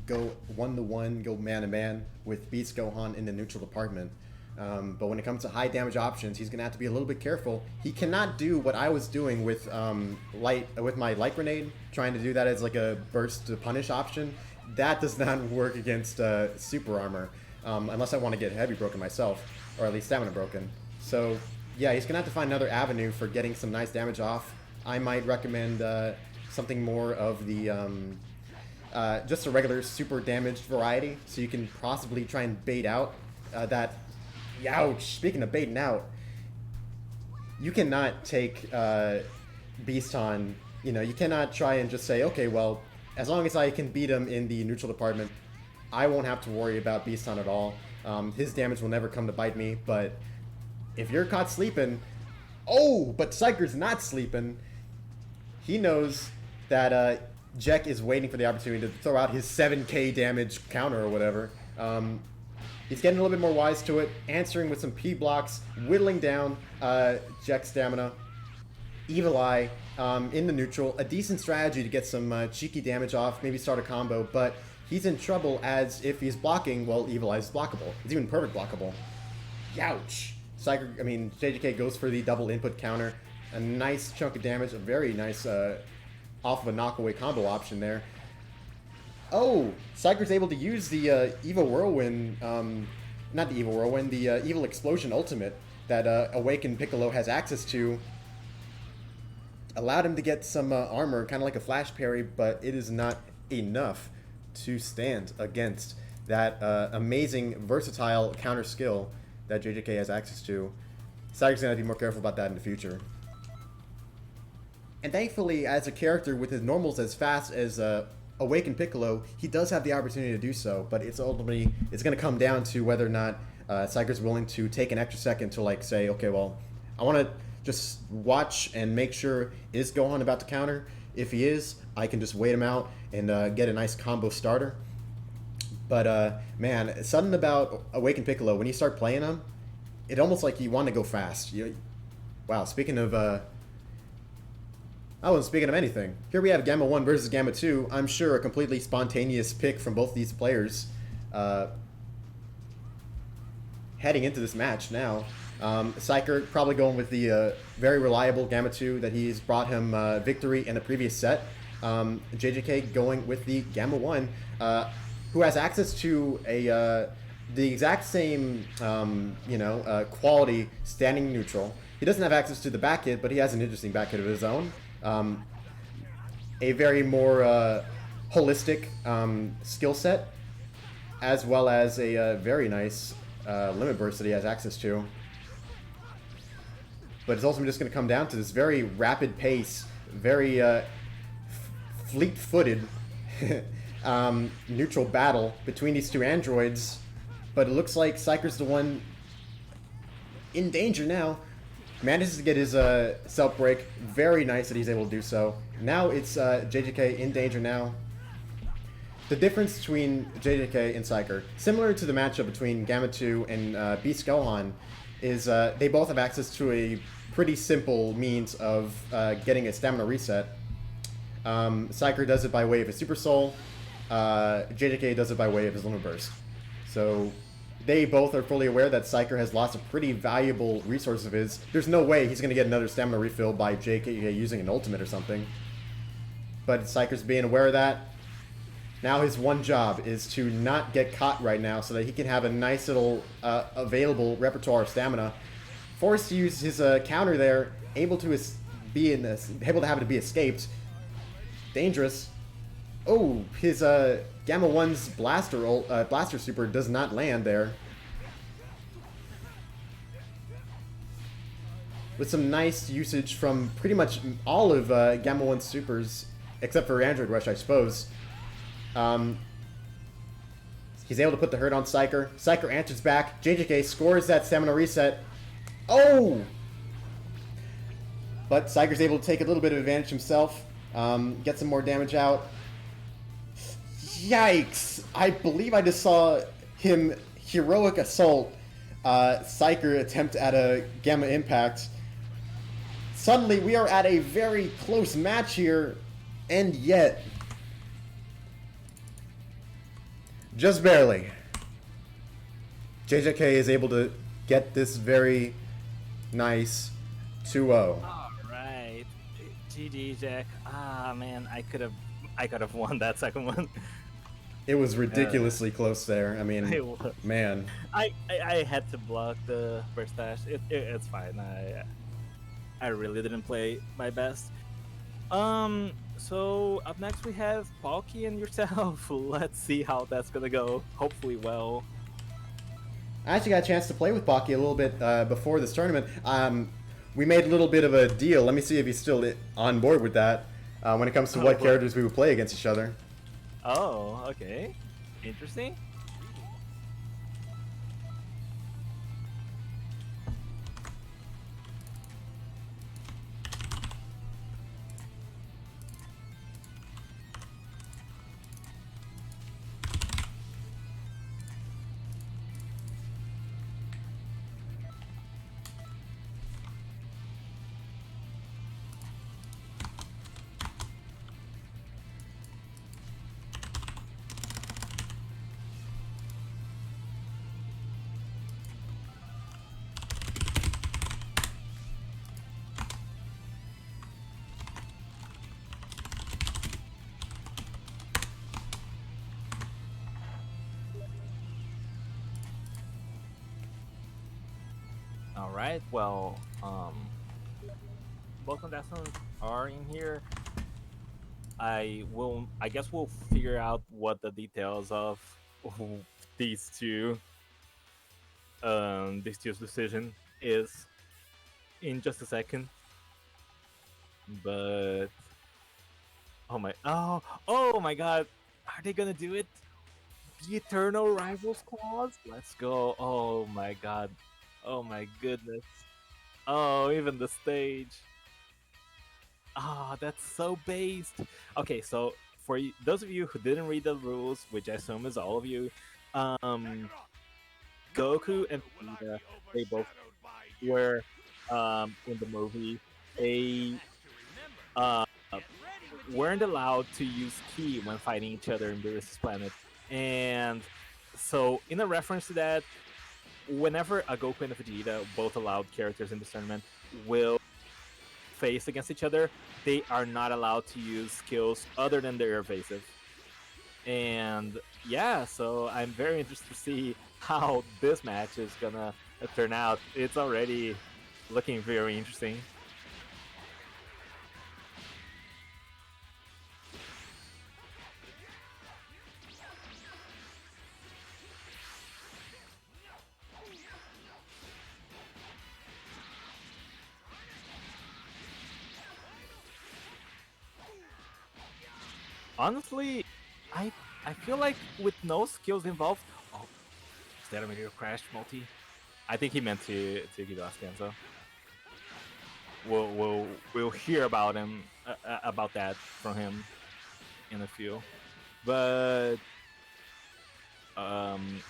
go 1-to-1, go man-to-man with Beast Gohan in the neutral department. But when it comes to high damage options, he's going to have to be a little bit careful. He cannot do what I was doing with my Light Grenade, trying to do that as like a burst to punish option. That does not work against Super Armor, unless I want to get Heavy broken myself, or at least Stamina broken. So yeah, he's going to have to find another avenue for getting some nice damage off. I might recommend something more of the just a regular super damaged variety, so you can possibly try and bait out that. Ouch! Speaking of baiting out, you cannot take Beast on. You know, you cannot try and just say, okay, well, as long as I can beat him in the neutral department, I won't have to worry about Beast on at all. His damage will never come to bite me, but if you're caught sleeping, oh, but Psyker's not sleeping. He knows that Jack is waiting for the opportunity to throw out his 7k damage counter or whatever. He's getting a little bit more wise to it, answering with some P blocks, whittling down Jack's stamina. Evil Eye in the neutral, a decent strategy to get some cheeky damage off, maybe start a combo, but he's in trouble as if he's blocking, well, Evil Eye is blockable. It's even perfect blockable. Youch! JJK goes for the double input counter. A nice chunk of damage, a very nice off of a knockaway combo option there. Oh, Psyker's able to use the Evil Whirlwind, not the Evil Whirlwind, the Evil Explosion ultimate that Awakened Piccolo has access to. Allowed him to get some armor, kind of like a flash parry, but it is not enough to stand against that amazing, versatile counter skill that JJK has access to. Psyker's going to be more careful about that in the future. And thankfully, as a character with his normals as fast as Awakened Piccolo, he does have the opportunity to do so, but it's ultimately, it's going to come down to whether or not Psyker's willing to take an extra second to, like, say, okay, well, I want to just watch and make sure, is Gohan about to counter? If he is, I can just wait him out and get a nice combo starter. But, man, something about Awakened Piccolo, when you start playing him, it almost like you want to go fast. Wow, speaking of... I wasn't speaking of anything. Here we have Gamma 1 versus Gamma 2. I'm sure a completely spontaneous pick from both these players. Heading into this match now. Psyker probably going with the very reliable Gamma 2 that he's brought him victory in the previous set. JJK going with the Gamma 1, who has access to a the exact same quality standing neutral. He doesn't have access to the back hit, but he has an interesting back hit of his own. A very more holistic skill set, as well as a very nice limit burst that he has access to. But it's also just going to come down to this very rapid pace, very fleet-footed neutral battle between these two androids. But it looks like Psyker's the one in danger now. Manages to get his self break. Very nice that he's able to do so. Now it's JJK in danger now. The difference between JJK and Psyker, similar to the matchup between Gamma 2 and Beast Gohan, is they both have access to a pretty simple means of getting a stamina reset. Psyker does it by way of his Super Soul. JJK does it by way of his Limit Burst. So they both are fully aware that Psyker has lost a pretty valuable resource of his. There's no way he's going to get another stamina refill by JJK using an ultimate or something. But Psyker's being aware of that. Now his one job is to not get caught right now so that he can have a nice little available repertoire of stamina. Forced to use his counter there, able to have it to be escaped. Dangerous. Oh, his Gamma 1's blaster super does not land there. With some nice usage from pretty much all of Gamma 1's supers, except for Android Rush, I suppose. He's able to put the hurt on Psyker. Psyker answers back. JJK scores that stamina reset. Oh! But Psyker's able to take a little bit of advantage himself. Get some more damage out. Yikes! I believe I just saw him heroic assault Psyker attempt at a Gamma Impact. Suddenly we are at a very close match here, and yet... just barely. JJK is able to get this very nice 2-0. Alright. GG, Jack. Ah, man, I could have won that second one. It was ridiculously close there. I mean, It was. man. I had to block the first dash. It's fine. I really didn't play my best. So up next we have Palki and yourself. Let's see how that's gonna go. Hopefully well. I actually got a chance to play with Baki a little bit before this tournament. We made a little bit of a deal. Let me see if he's still on board with that when it comes to Oh what boy. characters we would play against each other. Oh, okay. Interesting. All right. Well, both contestants are in here. I guess we'll figure out what the details of these two these two's decision is in just a second. But oh my god, are they gonna do it? The Eternal Rivals clause? Let's go. Oh my god. Oh my goodness. Oh, even the stage. Ah, that's so based. Okay, so for those of you who didn't read the rules, which I assume is all of you, um, Goku and Vegeta, they both were in the movie. They uh, weren't allowed to use ki when fighting each other in Beerus' planet, and so in a reference to that, whenever a Goku and a Vegeta, both allowed characters in this tournament, will face against each other, they are not allowed to use skills other than their evasive. And yeah, so I'm very interested to see how this match is gonna turn out. It's already looking very interesting. Honestly, I I feel like with no skills involved. Oh, is that a meteor crash, multi? I think he meant to give us Genzo. We'll hear about him about that from him in a few. But um,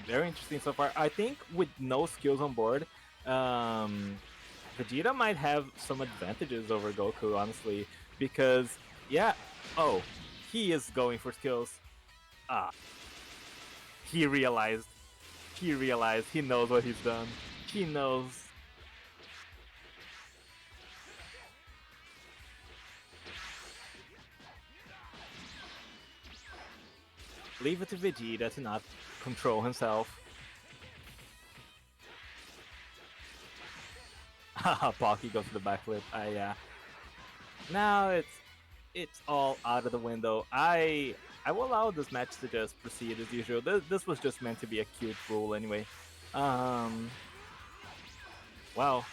very interesting so far. I think with no skills on board, um, Vegeta might have some advantages over Goku, honestly, because yeah, oh, he is going for skills. Ah, he realized. He realized. He knows what he's done. He knows. Leave it to Vegeta to not control himself. Haha, Pocky goes to the backflip. Yeah. Now it's all out of the window. I will allow this match to just proceed as usual. This was just meant to be a cute rule anyway. Um, well,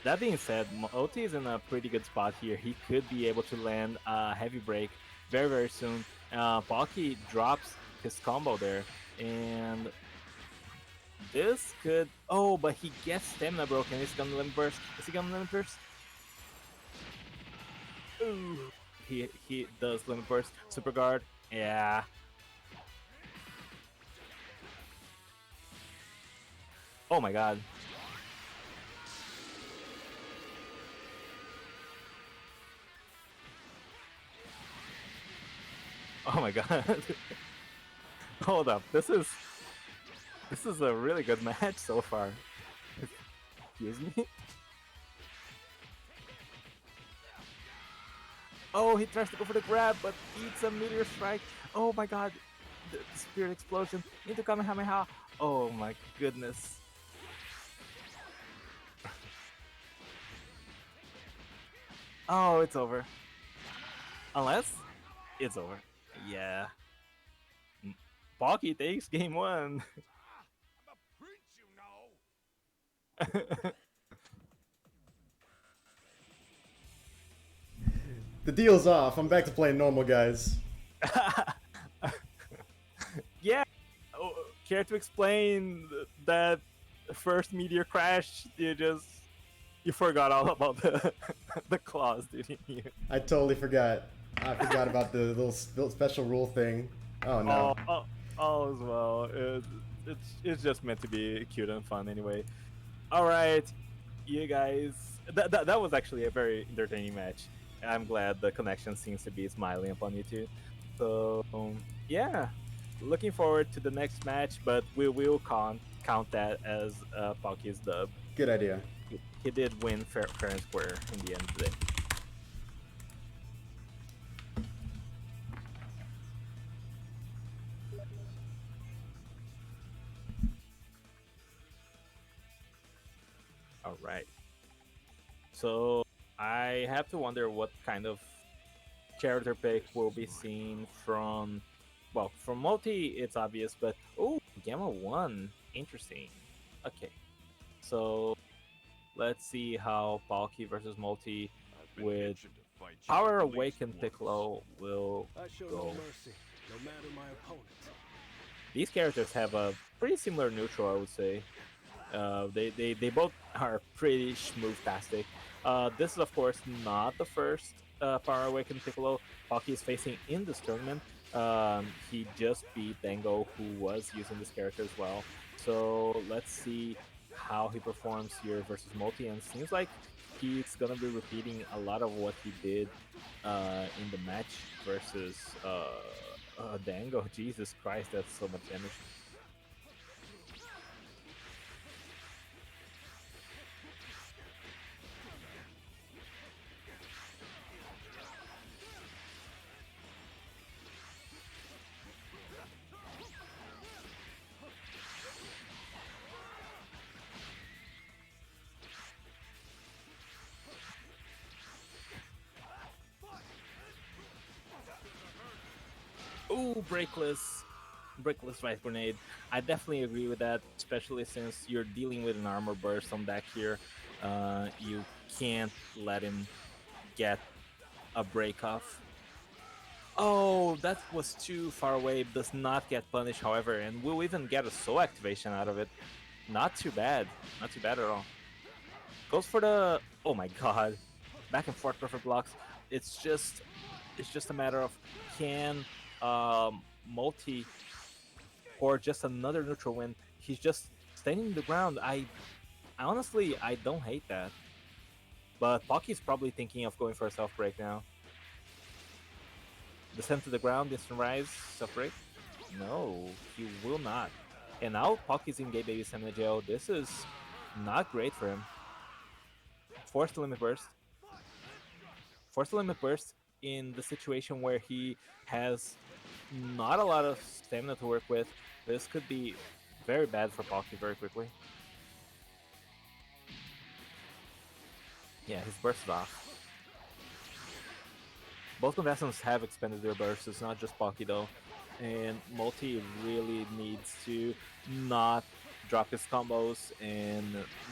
that being said, Oti is in a pretty good spot here. He could be able to land a heavy break very soon. Pocky drops his combo there, and this could. Oh, but he gets stamina broken. Is he gonna limit burst? Is he gonna limit burst? Ooh. He does limit burst. Super guard. Yeah. Oh my god. Oh my god. Hold up. This is a really good match so far. Excuse me. Oh, he tries to go for the grab, but eats a meteor strike. Oh my god. The spirit explosion into Kamehameha. Oh my goodness. Oh, it's over. Unless it's over. Yeah. Pocky takes game 1. I'm a prince, you know. The deal's off. I'm back to playing normal, guys. Yeah. Oh, care to explain that first meteor crash? You forgot all about the the claws, didn't you? I totally forgot. I forgot about the little special rule thing. Oh no. All as well. It's just meant to be cute and fun anyway. All right, you guys. That was actually a very entertaining match. I'm glad the connection seems to be smiling upon you too. So yeah, looking forward to the next match, but we will count that as Pocky's dub. Good idea. He did win fair and square in the end of the day. All right. So I have to wonder what kind of character pick will be seen from. Well, from Multi, it's obvious, but oh, Gamma 1, interesting. Okay, so let's see how Palki versus Multi I've been with itching to fight you Power at least Awakened once. Piccolo will I show go. no mercy, no matter my opponent. These characters have a pretty similar neutral, I would say. They both are pretty schmoove-tastic. This is, of course, not the first Power Awakened Piccolo Palki is facing in this tournament. He just beat Dango, who was using this character as well. So let's see how he performs here versus Multi. And seems like he's gonna be repeating a lot of what he did in the match versus Dango. Jesus Christ, that's so much damage. Ooh, Breakless Vice Grenade. I definitely agree with that, especially since you're dealing with an armor burst on deck here. You can't let him get a break off. Oh, that was too far away. Does not get punished, however, and will even get a soul activation out of it. Not too bad. Not too bad at all. Goes for the. Oh my god. Back and forth perfect blocks. It's just a matter of can Multi or just another neutral win. He's just standing the ground. Honestly I don't hate that. But Pocky's probably thinking of going for a self break now. Descend to the ground, instant rise, self break. No, he will not. And now Pocky's in Gay Baby Semi-Jail. This is not great for him. Force the limit burst. Force the limit burst in the situation where he has not a lot of stamina to work with. This could be very bad for Palki very quickly. Yeah, his burst is off. Both contestants have expended their bursts, it's not just Palki though. And Multi really needs to not drop his combos and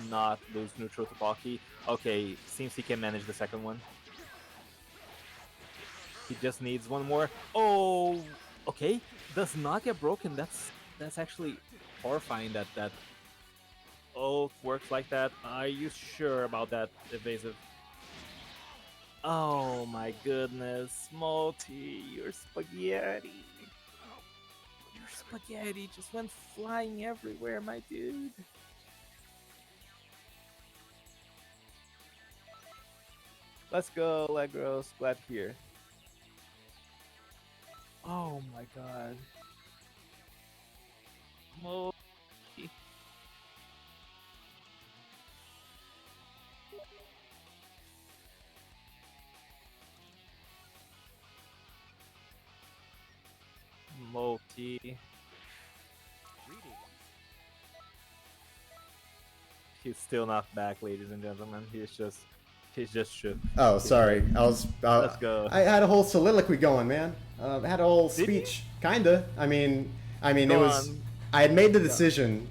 not lose neutral to Palki. Okay, seems he can manage the second one. He just needs one more. Oh, okay. Does not get broken. That's actually horrifying that ult works like that. Are you sure about that, Evasive? Oh my goodness, Multi, your spaghetti. Your spaghetti just went flying everywhere, my dude. Let's go, Legros. Glad to hear. Oh my god. Multi. Multi. He's still not back, ladies and gentlemen. He's just He's just shook. Oh, He's sorry. like, I was. Let's go. I had a whole soliloquy going, man. I had a whole Did you? speech, kinda. I mean, it Go was. on. I had made the decision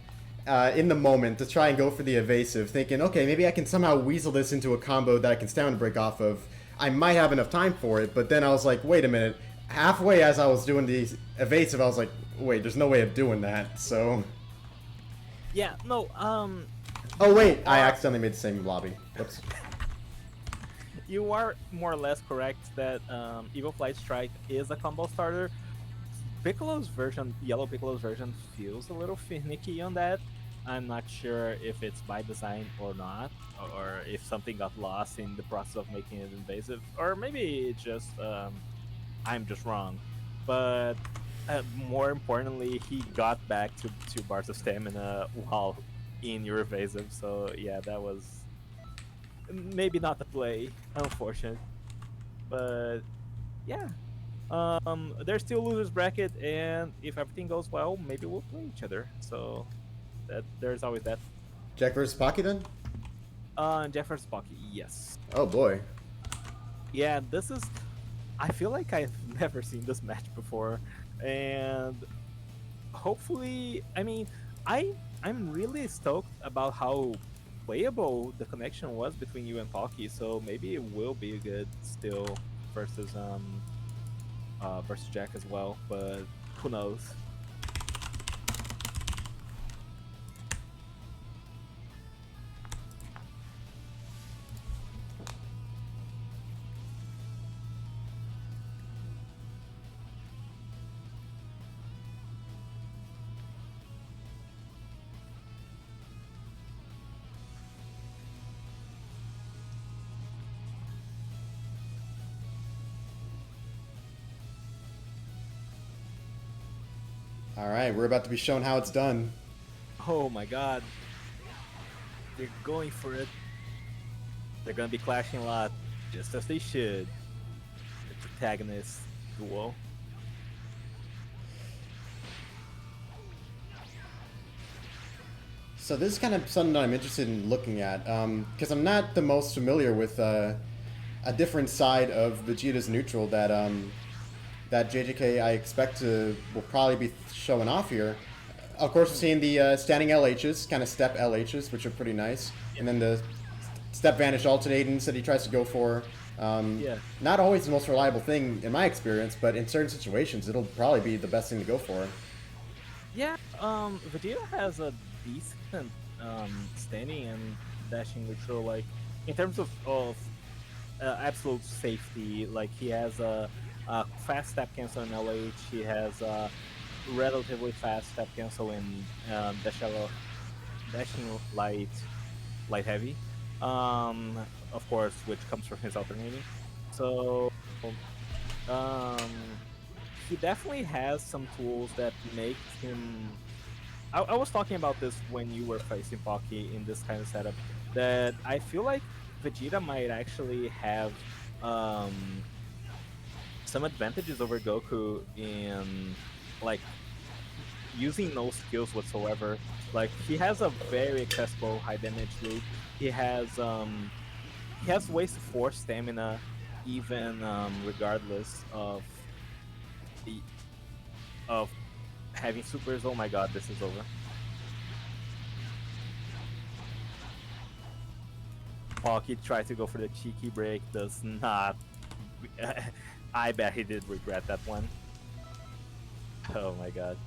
in the moment to try and go for the evasive, thinking, okay, maybe I can somehow weasel this into a combo that I can stand and break off of. I might have enough time for it, but then I was like, wait a minute. Halfway as I was doing the evasive, I was like, wait, there's no way of doing that. So. Yeah, no, Oh wait, I accidentally made the same lobby. Whoops. you are more or less correct that Evil Flight Strike is a combo starter. Piccolo's version, Yellow Piccolo's version, feels a little finicky on that. I'm not sure if it's by design or not, or if something got lost in the process of making it invasive, or maybe it's just I'm just wrong. But more importantly, he got back to 2 bars of stamina while in your evasive. So yeah, that was maybe not the play, unfortunate. But yeah, there's still losers bracket, and if everything goes well, maybe we'll play each other. So that there's always that. Jack versus Pocky then? Jefferson Pocky, yes. Oh boy. Yeah, this is. I feel like I've never seen this match before, and hopefully, I mean, I'm really stoked about how playable the connection was between you and Pocky. So maybe it will be good still versus versus Jack as well. But who knows? All right, we're about to be shown how it's done. Oh my God, they're going for it. They're gonna be clashing a lot, just as they should. The protagonist duo. So this is kind of something that I'm interested in looking at, because I'm not the most familiar with a different side of Vegeta's neutral that JJK I expect will probably be showing off here. Of course, we're seeing the standing LHs, kind of step LHs, which are pretty nice, and then the step vanish alternatings that he tries to go for. Yeah. Not always the most reliable thing in my experience, but in certain situations, it'll probably be the best thing to go for. Yeah, Vegeta has a decent standing and dashing neutral, like in terms of absolute safety. Like he has a fast step cancel in LH. He has a relatively fast step cancel in dashing light heavy. Of course, which comes from his alternating. So um, he definitely has some tools that make him. I was talking about this when you were facing Pocky in this kind of setup. That I feel like Vegeta might actually have some advantages over Goku in like using no skills whatsoever. Like he has a very accessible high damage loop. He has ways to force stamina even regardless of the of having supers. Oh my god, this is over. Pocky tried to go for the cheeky break, does not. I bet he did regret that one. Oh my god.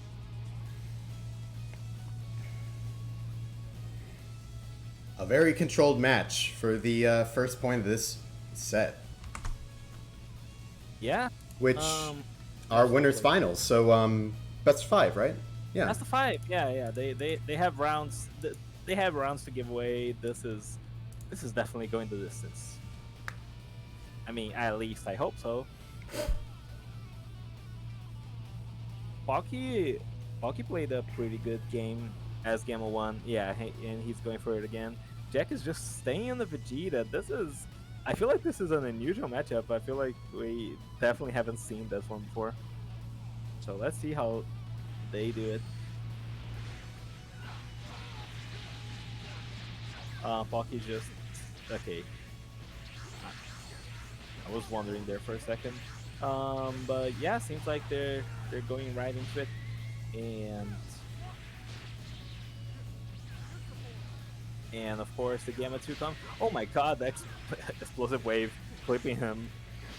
A very controlled match for the first point of this set, Yeah. which are winners absolutely. finals. So best of 5, right? Yeah. That's the 5. Yeah. They have rounds. They have rounds to give away. This is definitely going the distance. I mean, at least I hope so. Pocky played a pretty good game as Gamma 1. Yeah, and he's going for it again. Jack is just staying on the Vegeta. I feel like this is an unusual matchup. I feel like we definitely haven't seen this one before. So let's see how they do it. Pocky's just okay. I was wondering there for a second. But yeah, seems like they're going right into it, and of course the Gamma 2 comes. Oh my god, the explosive wave clipping him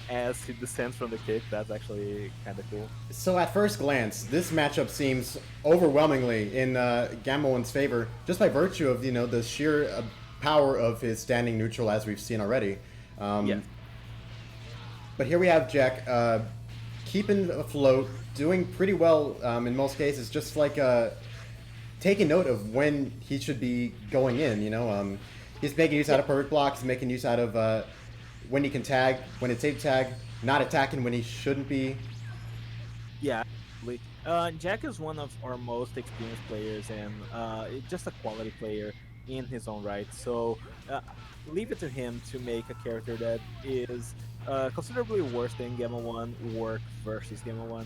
as he descends from the kick. That's actually kind of cool. So at first glance, this matchup seems overwhelmingly in Gamma 1's favor, just by virtue of the sheer power of his standing neutral, as we've seen already. Yes. But here we have Jack keeping afloat, doing pretty well in most cases, just like taking note of when he should be going in. He's making use out of perfect blocks, he's making use out of when he can tag, when it's safe to tag, not attacking when he shouldn't be. Yeah, absolutely. Jack is one of our most experienced players and just a quality player in his own right. So leave it to him to make a character that is considerably worse than Gamma 1 work versus Gamma 1.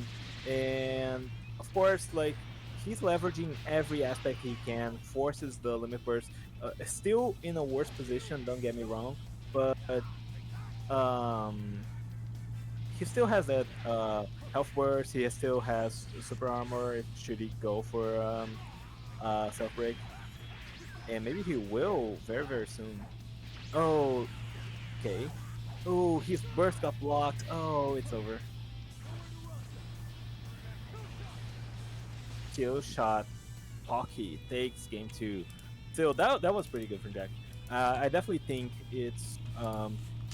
And of course, like, he's leveraging every aspect he can, forces the limit burst, still in a worse position, don't get me wrong, but he still has that health burst, he still has super armor should he go for self break. And maybe he will very, very soon. Oh, okay. Oh, his burst got blocked. Oh, it's over. Kill shot. Pocky takes game 2. So that was pretty good for Jack. I definitely think it's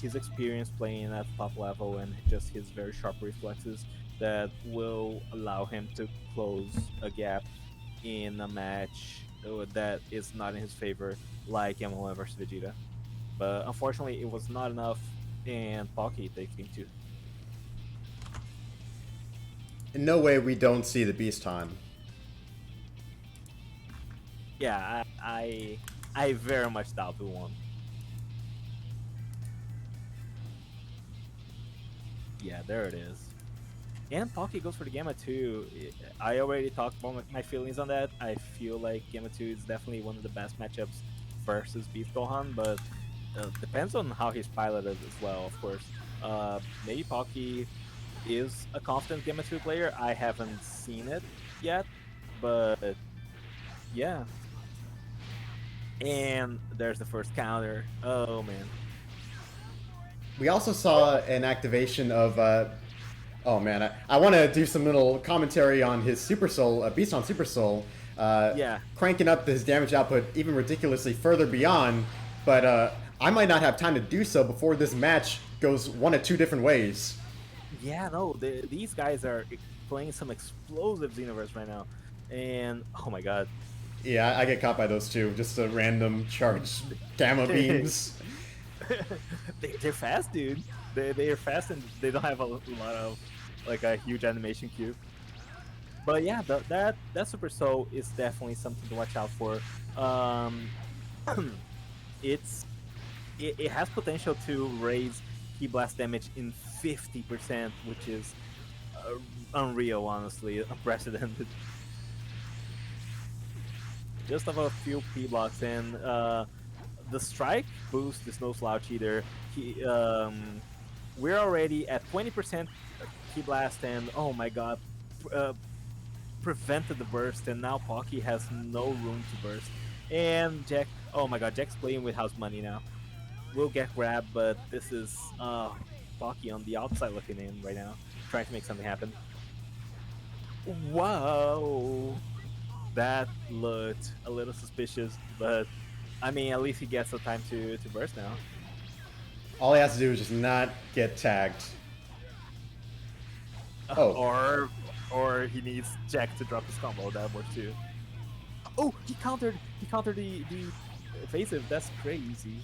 his experience playing at the top level and just his very sharp reflexes that will allow him to close a gap in a match that is not in his favor, like M1 versus Vegeta. But unfortunately, it was not enough, and Pocky takes game 2. In no way we don't see the Beast Han. Yeah, I very much doubt who won. Yeah, there it is. And Pocky goes for the Gamma 2. I already talked about my feelings on that. I feel like Gamma 2 is definitely one of the best matchups versus Beast Gohan, but depends on how he's piloted as well, of course. Maybe Pocky is a confident Gamma 2 player. I haven't seen it yet, but yeah. And there's the first counter. Oh, man. We also saw an activation of oh man, I want to do some little commentary on his Super Soul, Beast on Super Soul. Yeah. Cranking up his damage output even ridiculously further beyond, but I might not have time to do so before this match goes one of two different ways. Yeah, no, these guys are playing some explosive Xenoverse right now. And, oh my god. Yeah, I get caught by those two, just a random charge gamma beams. They're fast, dude. They're fast and they don't have a lot of, like, a huge animation queue. But yeah, that Super Soul is definitely something to watch out for. It has potential to raise Ki Blast damage in 50%, which is unreal, honestly, unprecedented. Just of a few P blocks, and the strike boost is no slouch either. We're already at 20% Ki Blast, and oh my god, prevented the burst, and now Pocky has no room to burst. And Jack, oh my god, Jack's playing with house money now. Will get grabbed, but this is Pocky on the outside looking in right now, trying to make something happen. Wow, that looked a little suspicious, but I mean, at least he gets the time to burst now. All he has to do is just not get tagged. Oh. Or he needs Jack to drop his combo. That works too. Oh, he countered the evasive. That's crazy.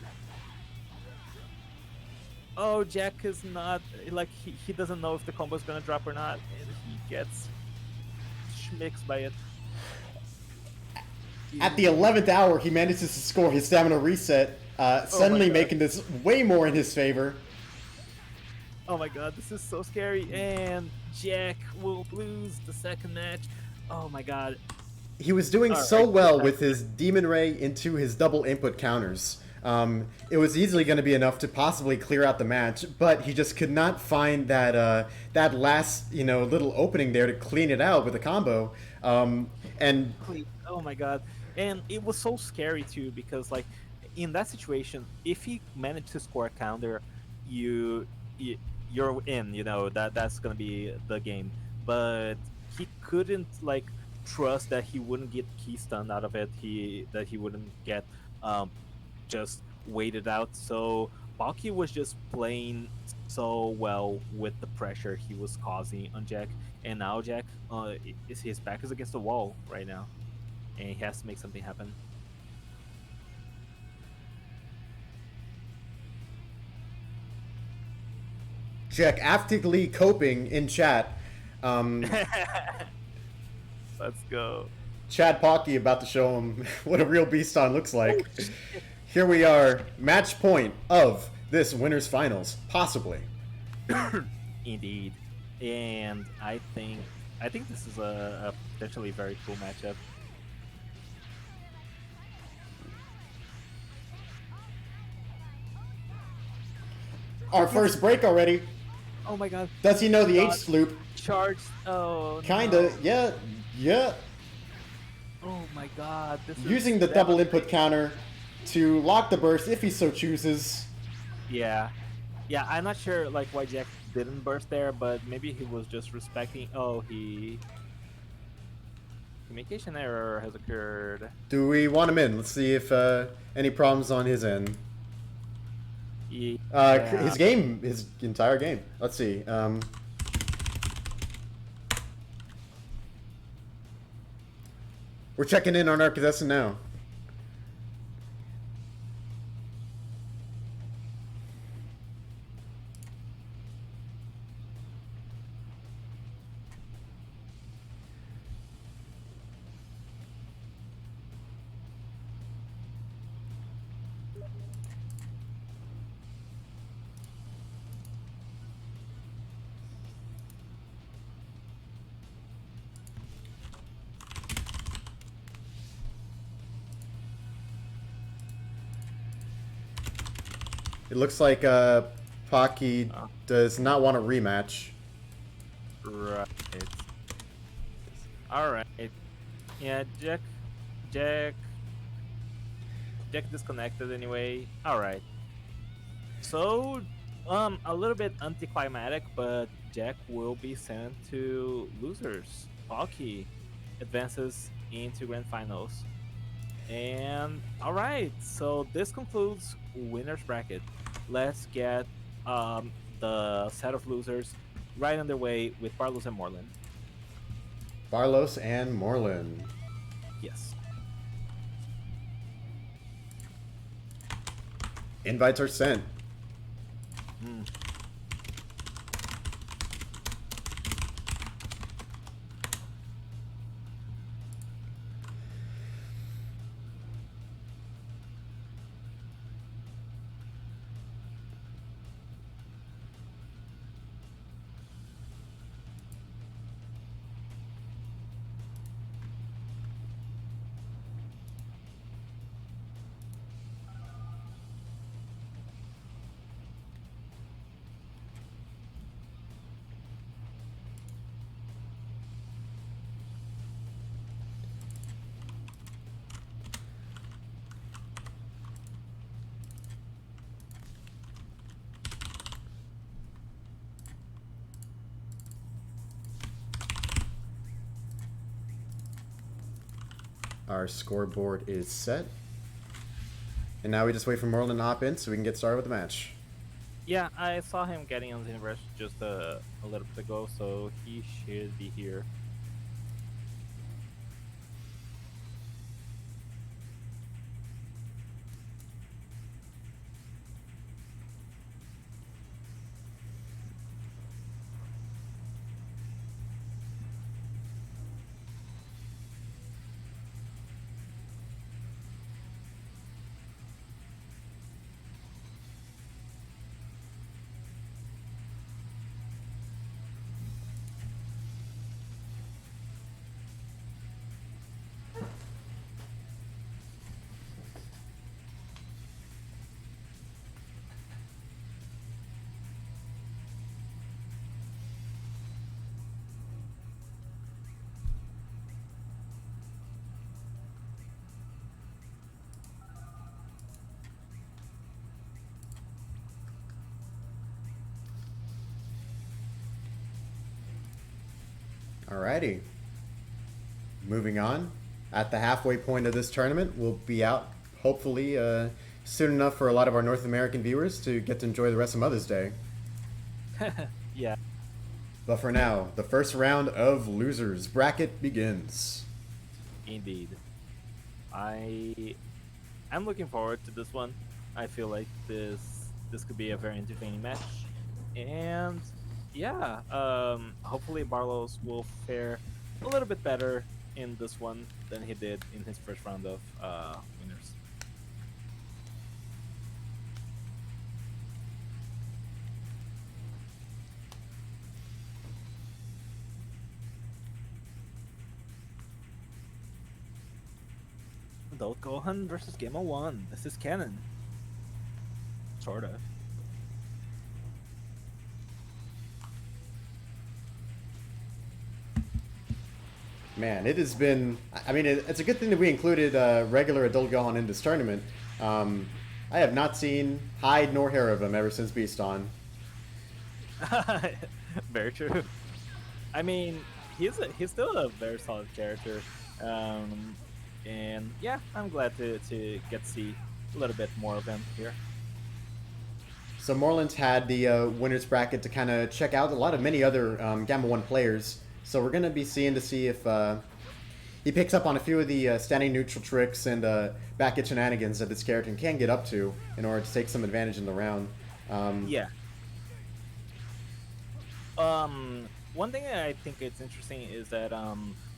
Oh, Jack is not, like, he doesn't know if the combo is gonna drop or not, and he gets schmixed by it. At the 11th hour, he manages to score his stamina reset, suddenly making this way more in his favor. Oh my god, this is so scary, and Jack will lose the second match. Oh my god. He was doing so well with his Demon Ray into his double input counters. It was easily going to be enough to possibly clear out the match, but he just could not find that last little opening there to clean it out with a combo. And Oh my god. And it was so scary too because like in that situation, if he managed to score a counter, you, you you're in, that's going to be the game. But he couldn't like trust that he wouldn't get key stunned out of it. He wouldn't get um just waited out. So Baki was just playing so well with the pressure he was causing on Jack, and now Jack is his back is against the wall right now, and he has to make something happen. Jack actively coping in chat. Let's go. Chad Pocky about to show him what a real Beaston looks like. Here we are, match point of this winners finals, possibly. Indeed, and I think this is a potentially very cool matchup. Our first break already. Oh my god. Does he know the God. H loop? Charged. Oh. Kinda, no. yeah. Oh my god. This Using is the double devastating. input counter to lock the burst if he so chooses. Yeah, I'm not sure like why Jack didn't burst there, but maybe he was just respecting. Oh, communication error has occurred. Do we want him in? Let's see if any problems on his end. Yeah. His entire game. Let's see. We're checking in on our contestant now. It looks like Pocky does not want a rematch. Right. All right. Yeah, Jack disconnected anyway. All right. So, a little bit anticlimactic, but Jack will be sent to losers. Pocky advances into grand finals. And all right, so this concludes winners bracket. Let's get the set of losers right underway with Barlos and Moreland. Barlos and Moreland. Yes. Invites are sent. Our scoreboard is set. And now we just wait for Moreland to hop in so we can get started with the match. Yeah, I saw him getting on the universe just a little bit ago, so he should be here. Alrighty. Moving on. At the halfway point of this tournament, we'll be out hopefully soon enough for a lot of our North American viewers to get to enjoy the rest of Mother's Day. Yeah. But for now, the first round of losers bracket begins. Indeed. I'm looking forward to this one. I feel like this could be a very entertaining match. And yeah, hopefully Barlow's will fare a little bit better in this one than he did in his first round of winners. Adult Gohan versus Gamma 1. This is canon. Sorta. Man, it has been. I mean, it's a good thing that we included regular adult Gohan in this tournament. I have not seen hide nor hair of him ever since Beast On. Very true. I mean, he's still a very solid character, and yeah, I'm glad to get to see a little bit more of him here. So Moreland's had the winners bracket to kind of check out a lot of many other Gamma 1 players. So we're going to be seeing to see if he picks up on a few of the standing neutral tricks and back at shenanigans that this character can get up to in order to take some advantage in the round. Yeah. One thing that I think it's interesting is that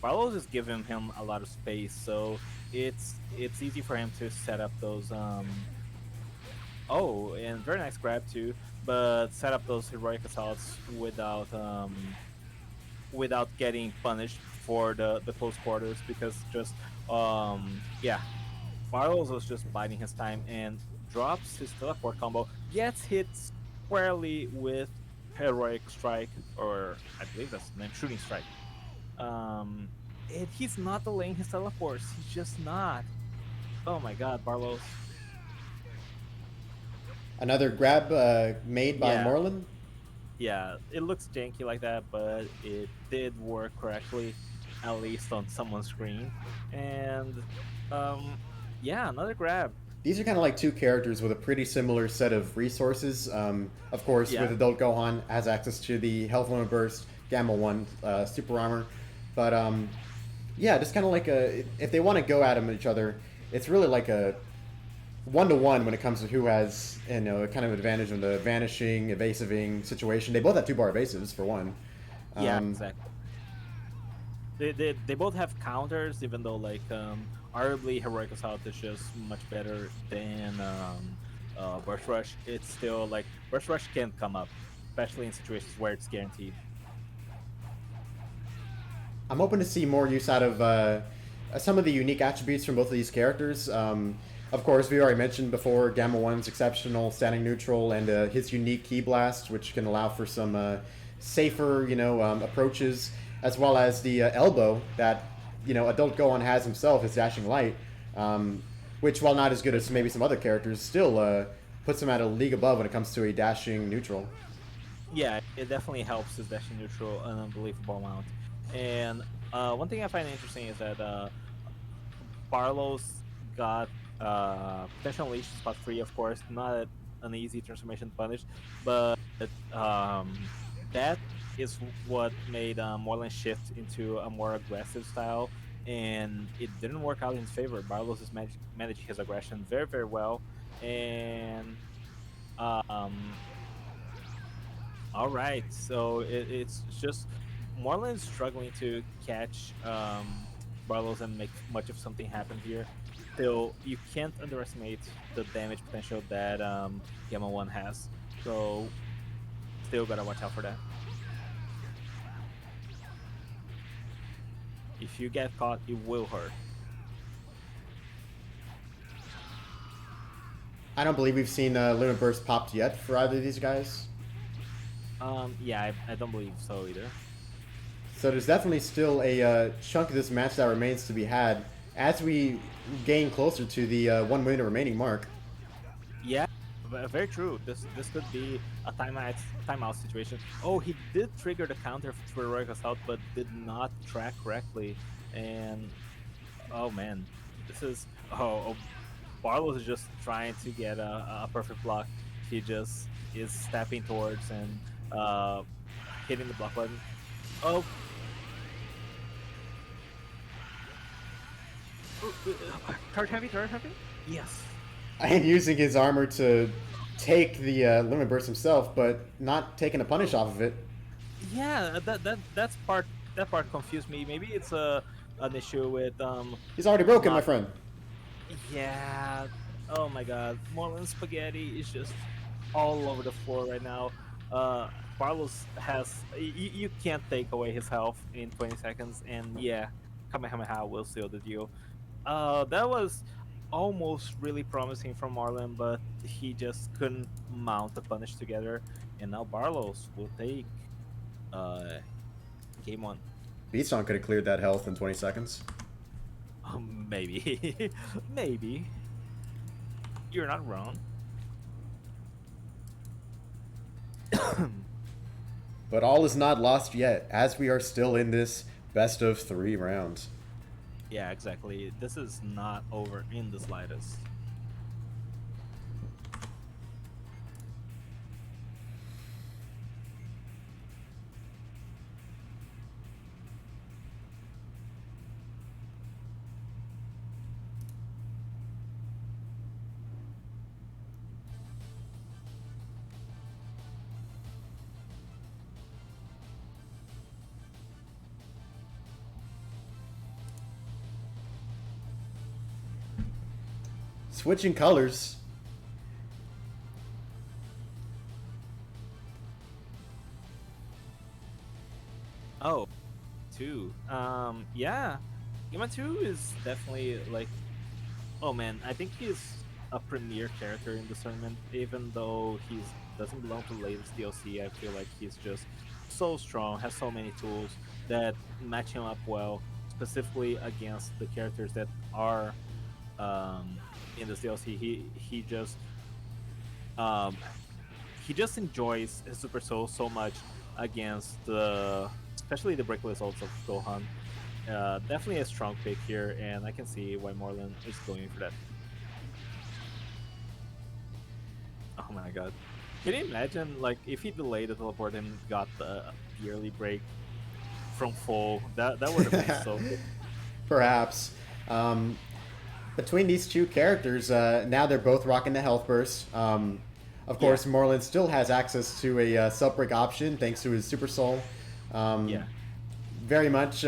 Barlow's is giving him a lot of space, so it's easy for him to set up those oh, and very nice grab too, but set up those heroic assaults without getting punished for the close quarters, because just yeah, Barlow's was just biding his time and drops his teleport combo, gets hit squarely with heroic strike, or I believe that's the name, shooting strike. He's not delaying his teleports. He's just not. Oh my God, Barlow's. Another grab made by Yeah. Moreland. Yeah, it looks janky like that, but it did work correctly, at least on someone's screen. And yeah, another grab. These are kind of like two characters with a pretty similar set of resources. Of course, Yeah. with Adult Gohan has access to the Health Limit Burst, Gamma 1, Super Armor. But yeah, just kind of like if they want to go at them each other, it's really like a 1-to-1 when it comes to who has, you know, a kind of advantage in the vanishing, evasiving situation. They both have 2-bar evasives for one. Yeah, exactly. They both have counters, even though like arguably Heroic Assault is just much better than Burst Rush. It's still like Burst Rush can come up, especially in situations where it's guaranteed. I'm hoping to see more use out of some of the unique attributes from both of these characters. Of course, we already mentioned before Gamma 1's exceptional standing neutral and his unique Key Blast, which can allow for some safer, you know, approaches, as well as the elbow that, you know, Adult Gohan has himself, his dashing light, which, while not as good as maybe some other characters, still puts him at a league above when it comes to a dashing neutral. Yeah, it definitely helps his dashing neutral an unbelievable amount. And one thing I find interesting is that Barlow's got potential unleash spot free, of course, not an easy transformation punish, but that is what made Moreland shift into a more aggressive style, and it didn't work out in his favor. Barlow's is managing his aggression very, very well, and all right, so it's just Moreland struggling to catch Barlow's and make much of something happen here. Still, you can't underestimate the damage potential that Gamma 1 has. So, still gotta watch out for that. If you get caught, it will hurt. I don't believe we've seen Limit Burst popped yet for either of these guys. Yeah, I don't believe so either. So there's definitely still a chunk of this match that remains to be had as we gain closer to the 1 minute remaining mark. Yeah, Very true. This could be a timeout situation. Oh, he did trigger the counter for Heroic Assault, but did not track correctly. And oh man, this is Barlow's is just trying to get a perfect block. He just is stepping towards and hitting the block button. Oh. Turret heavy, turret heavy. Yes. I am using his armor to take the limit burst himself, but not taking a punish off of it. Yeah, that part confused me. Maybe it's an issue with He's already broken, my friend. Yeah. Oh my God, Moreland Spaghetti is just all over the floor right now. Barlos has you can't take away his health in 20 seconds, and yeah, Kamehameha will seal the deal. That was almost really promising from Marlon, but he just couldn't mount the punish together, and now Barlos will take game one. Beatstone could have cleared that health in 20 seconds. Maybe, maybe. You're not wrong. But all is not lost yet, as we are still in this best of 3 rounds. Yeah, exactly. This is not over in the slightest. Switching colors. Oh, 2. Yeah. Yuma 2 is definitely like, oh man, I think he's a premier character in this tournament. Even though he doesn't belong to the latest DLC, I feel like he's just so strong, has so many tools that match him up well, specifically against the characters that are in this DLC. He just enjoys his Super Soul so much against especially the Breakless ults of Gohan. Definitely a strong pick here, and I can see why Moreland is going for that. Oh my God. Can you imagine, like, if he delayed the teleport and got the yearly break from full? That would have been so good. Perhaps. Between these two characters, now they're both rocking the health burst. Of course, yeah. Moreland still has access to a sub-break option thanks to his Super Soul. Yeah. Very much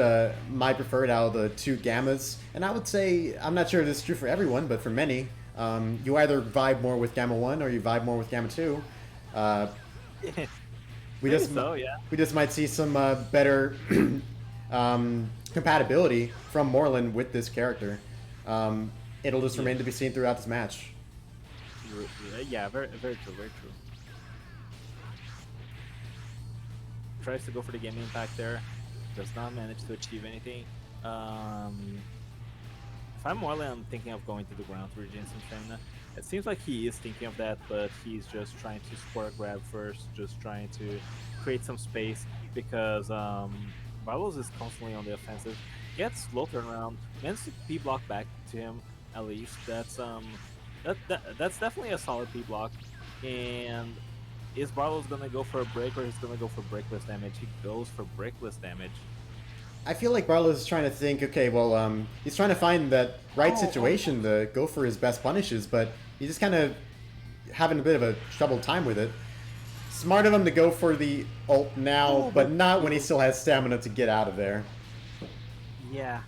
my preferred out of the 2 Gammas. And I would say, I'm not sure if this is true for everyone, but for many, you either vibe more with Gamma 1 or you vibe more with Gamma 2. We just might see some better compatibility from Moreland with this character. It'll just remain to be seen throughout this match. Yeah, very true, very true. Tries to go for the game impact there, does not manage to achieve anything. If I'm Moreland, I'm thinking of going to the ground to regain some stamina. It seems like he is thinking of that, but he's just trying to score a grab first, just trying to create some space, because Barlos is constantly on the offensive. Gets low turnaround, manages to P block back to him at least. That's definitely a solid P block. And is Barlos gonna go for a break, or he's gonna go for breakless damage? He goes for breakless damage. I feel like Barlos is trying to think, okay, well, he's trying to find that right situation to go for his best punishes, but he's just kind of having a bit of a troubled time with it. Smart of him to go for the ult now, but not when he still has stamina to get out of there. Yeah.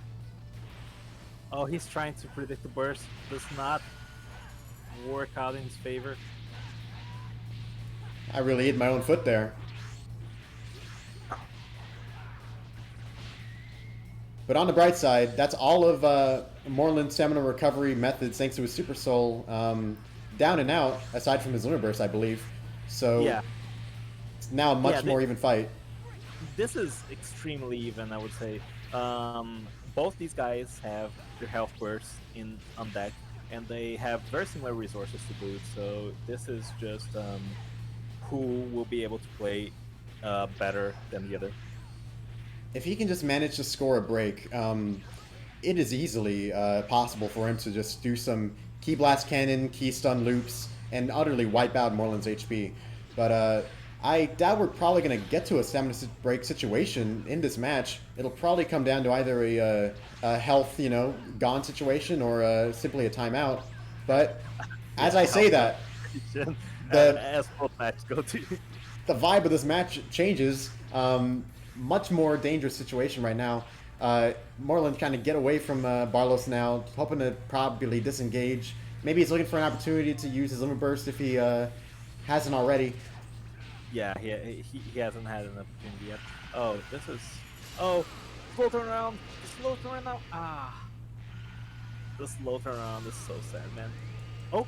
Oh, he's trying to predict the burst. Does not work out in his favor. I really hit my own foot there. But on the bright side, that's all of Moreland's stamina recovery methods thanks to his Super Soul down and out, aside from his Lunar Burst, I believe. So yeah. It's now a much more even fight. This is extremely even, I would say. Both these guys have their health bursts on deck. and they have very similar resources to boot. So this is just who will be able to play better than the other. If he can just manage to score a break, it is easily possible for him to just do some key blast cannon, key stun loops, and utterly wipe out Moreland's HP. But I doubt we're probably going to get to a stamina break situation in this match. It'll probably come down to either a health, gone situation or simply a timeout. But as I say that, as both matches go to. the vibe of this match changes. Much more dangerous situation right now. Moreland kind of get away from Barlos now, hoping to probably disengage. Maybe he's looking for an opportunity to use his limit burst if he hasn't already. Yeah, he hasn't had an opportunity yet. Oh, this is... Oh, slow turnaround! Slow turnaround! Ah. The slow turnaround is so sad, man. Oh,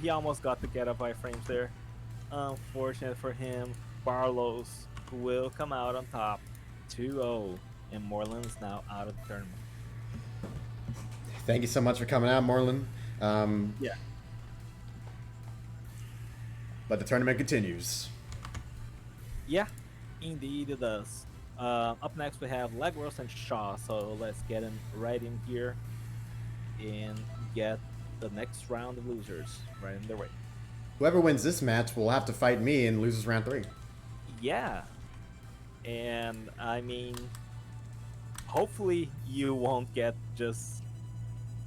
he almost got the get up by frames there. Unfortunate for him. Barlos will come out on top. 2-0. And Moreland is now out of the tournament. Thank you so much for coming out, Moreland. Yeah. But the tournament continues. Yeah, indeed it does. Up next we have Legros and Shaw, so let's get him right in here and get the next round of losers right in their way. Whoever wins this match will have to fight me and loses round 3. Yeah, and I mean, hopefully you won't get just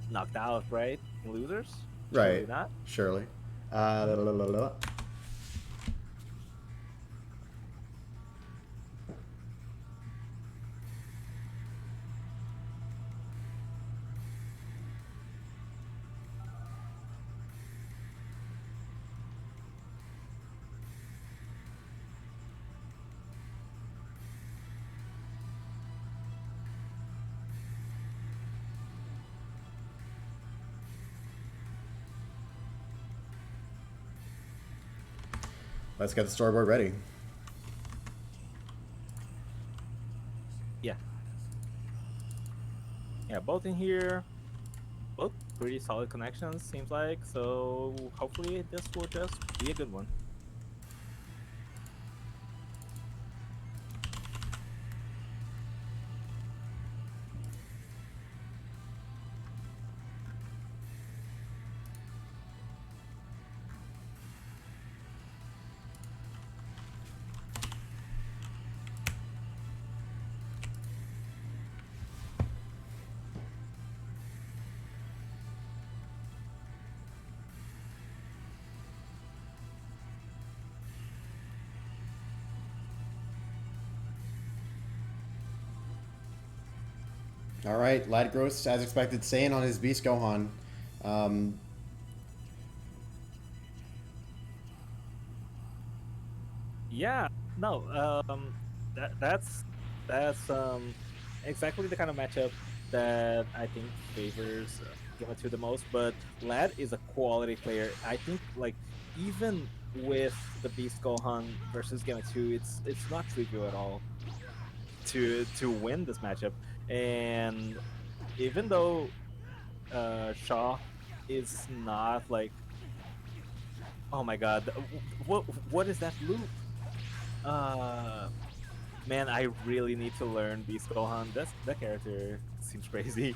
knocked out, right? Losers? Right. Surely not. Surely. Let's get the storyboard ready. Yeah. Yeah, both in here. Both pretty solid connections, seems like. So hopefully this will just be a good one. All right, Ladgros, as expected, staying on his Beast Gohan. Yeah, no, that's exactly the kind of matchup that I think favors Gamma 2 the most. But Lad is a quality player. I think like even with the Beast Gohan versus Gamma 2, it's not trivial at all to win this matchup. And even though Shaw is not like, oh my god, what is that loop? Man, I really need to learn Beast Gohan. That character seems crazy.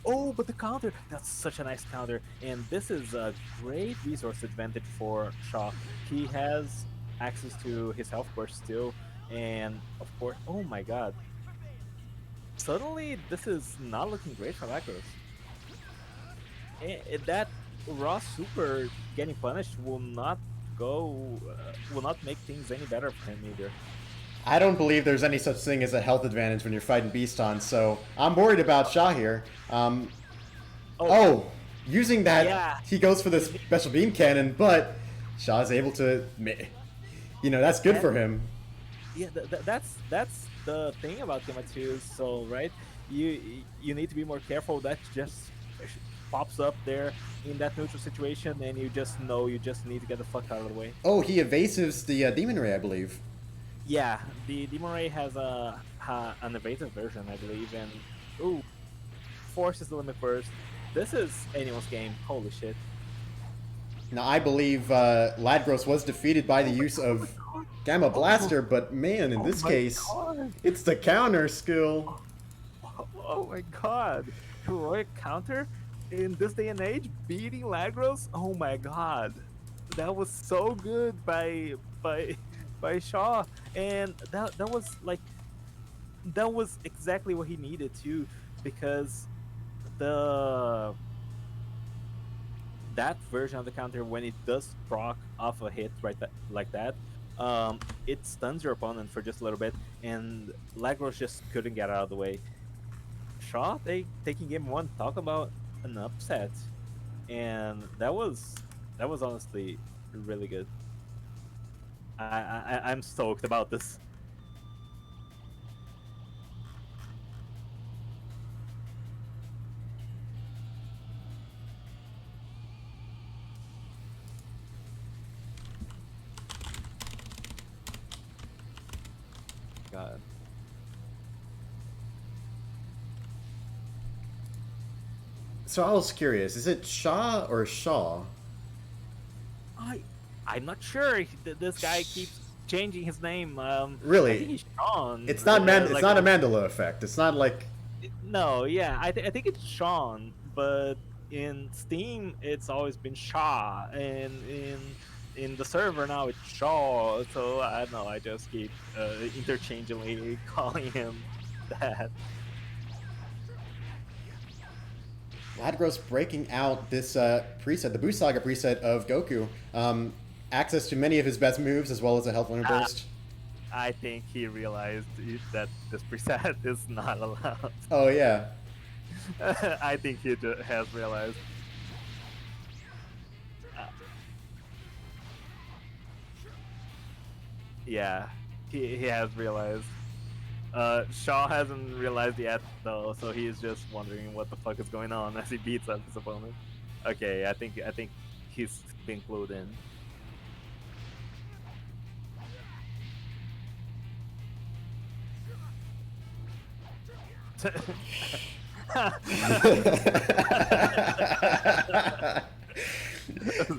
Oh, but the counter! That's such a nice counter. And this is a great resource advantage for Shaw. He has access to his health burst still. And, of course, oh my god. Suddenly, this is not looking great for Lacros. That raw super getting punished will not make things any better for him either. I don't believe there's any such thing as a health advantage when you're fighting Beaston, so I'm worried about Shaw here. Using that, Yeah. he goes for this special beam cannon, but Shaw's able to, that's good for him. Yeah, that's the thing about Gamma 2. So right, you need to be more careful. That just pops up there in that neutral situation, and you just know you just need to get the fuck out of the way. Oh, he evasives the Demon Ray, I believe. Yeah, the Demon Ray has an evasive version, I believe, and forces the limit burst. This is anyone's game. Holy shit. Now, I believe Ladgros was defeated by the use of Gamma Blaster, but man, in this case, God. it's the counter skill. Oh my god. Heroic counter in this day and age beating Lagros? Oh my god. That was so good by Shaw. And that was like that was exactly what he needed too, because the that version of the counter, when it does proc off a hit like that, it stuns your opponent for just a little bit, and Lagros just couldn't get out of the way. Shaw taking game one, talk about an upset, and that was honestly really good. I'm stoked about this. God. So I was curious, is it Shaw or Shaw? I'm not sure. This guy keeps changing his name. Really? I think he's Sean. It's not Like, not a Mandela effect. It's not like No, yeah, I think it's Sean, but in Steam it's always been Shaw, and in the server now it's Shaw. So I don't know. I just keep interchangeably calling him that. Ladgros breaking out this preset, the Boost Saga preset of Goku. Access to many of his best moves as well as a health limit burst. I think he realized that this preset is not allowed. Oh yeah. I think he has realized. Yeah, he has realized. Shaw hasn't realized yet though, so he's just wondering what the fuck is going on as he beats up his opponent. Okay, I think he's been clued in.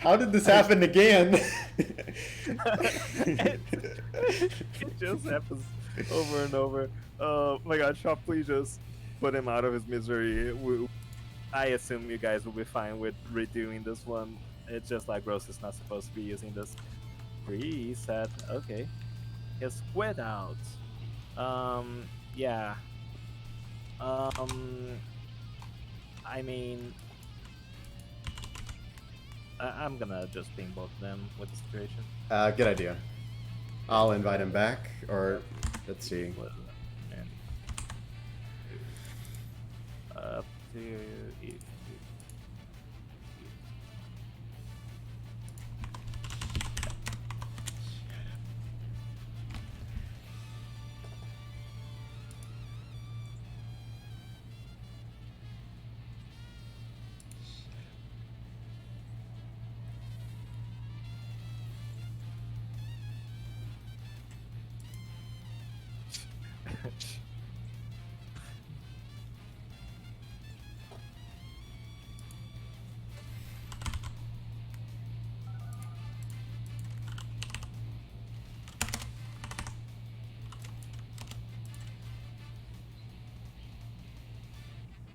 How did this happen again? it just happens over and over. Oh my god, Shaw, please just put him out of his misery. I assume you guys will be fine with redoing this one. It's just like Gross is not supposed to be using this preset. Okay. His squid out. Yeah. I mean, I'm gonna just ping both of them with the situation. Good idea. I'll invite him back, or let's see. And up to you.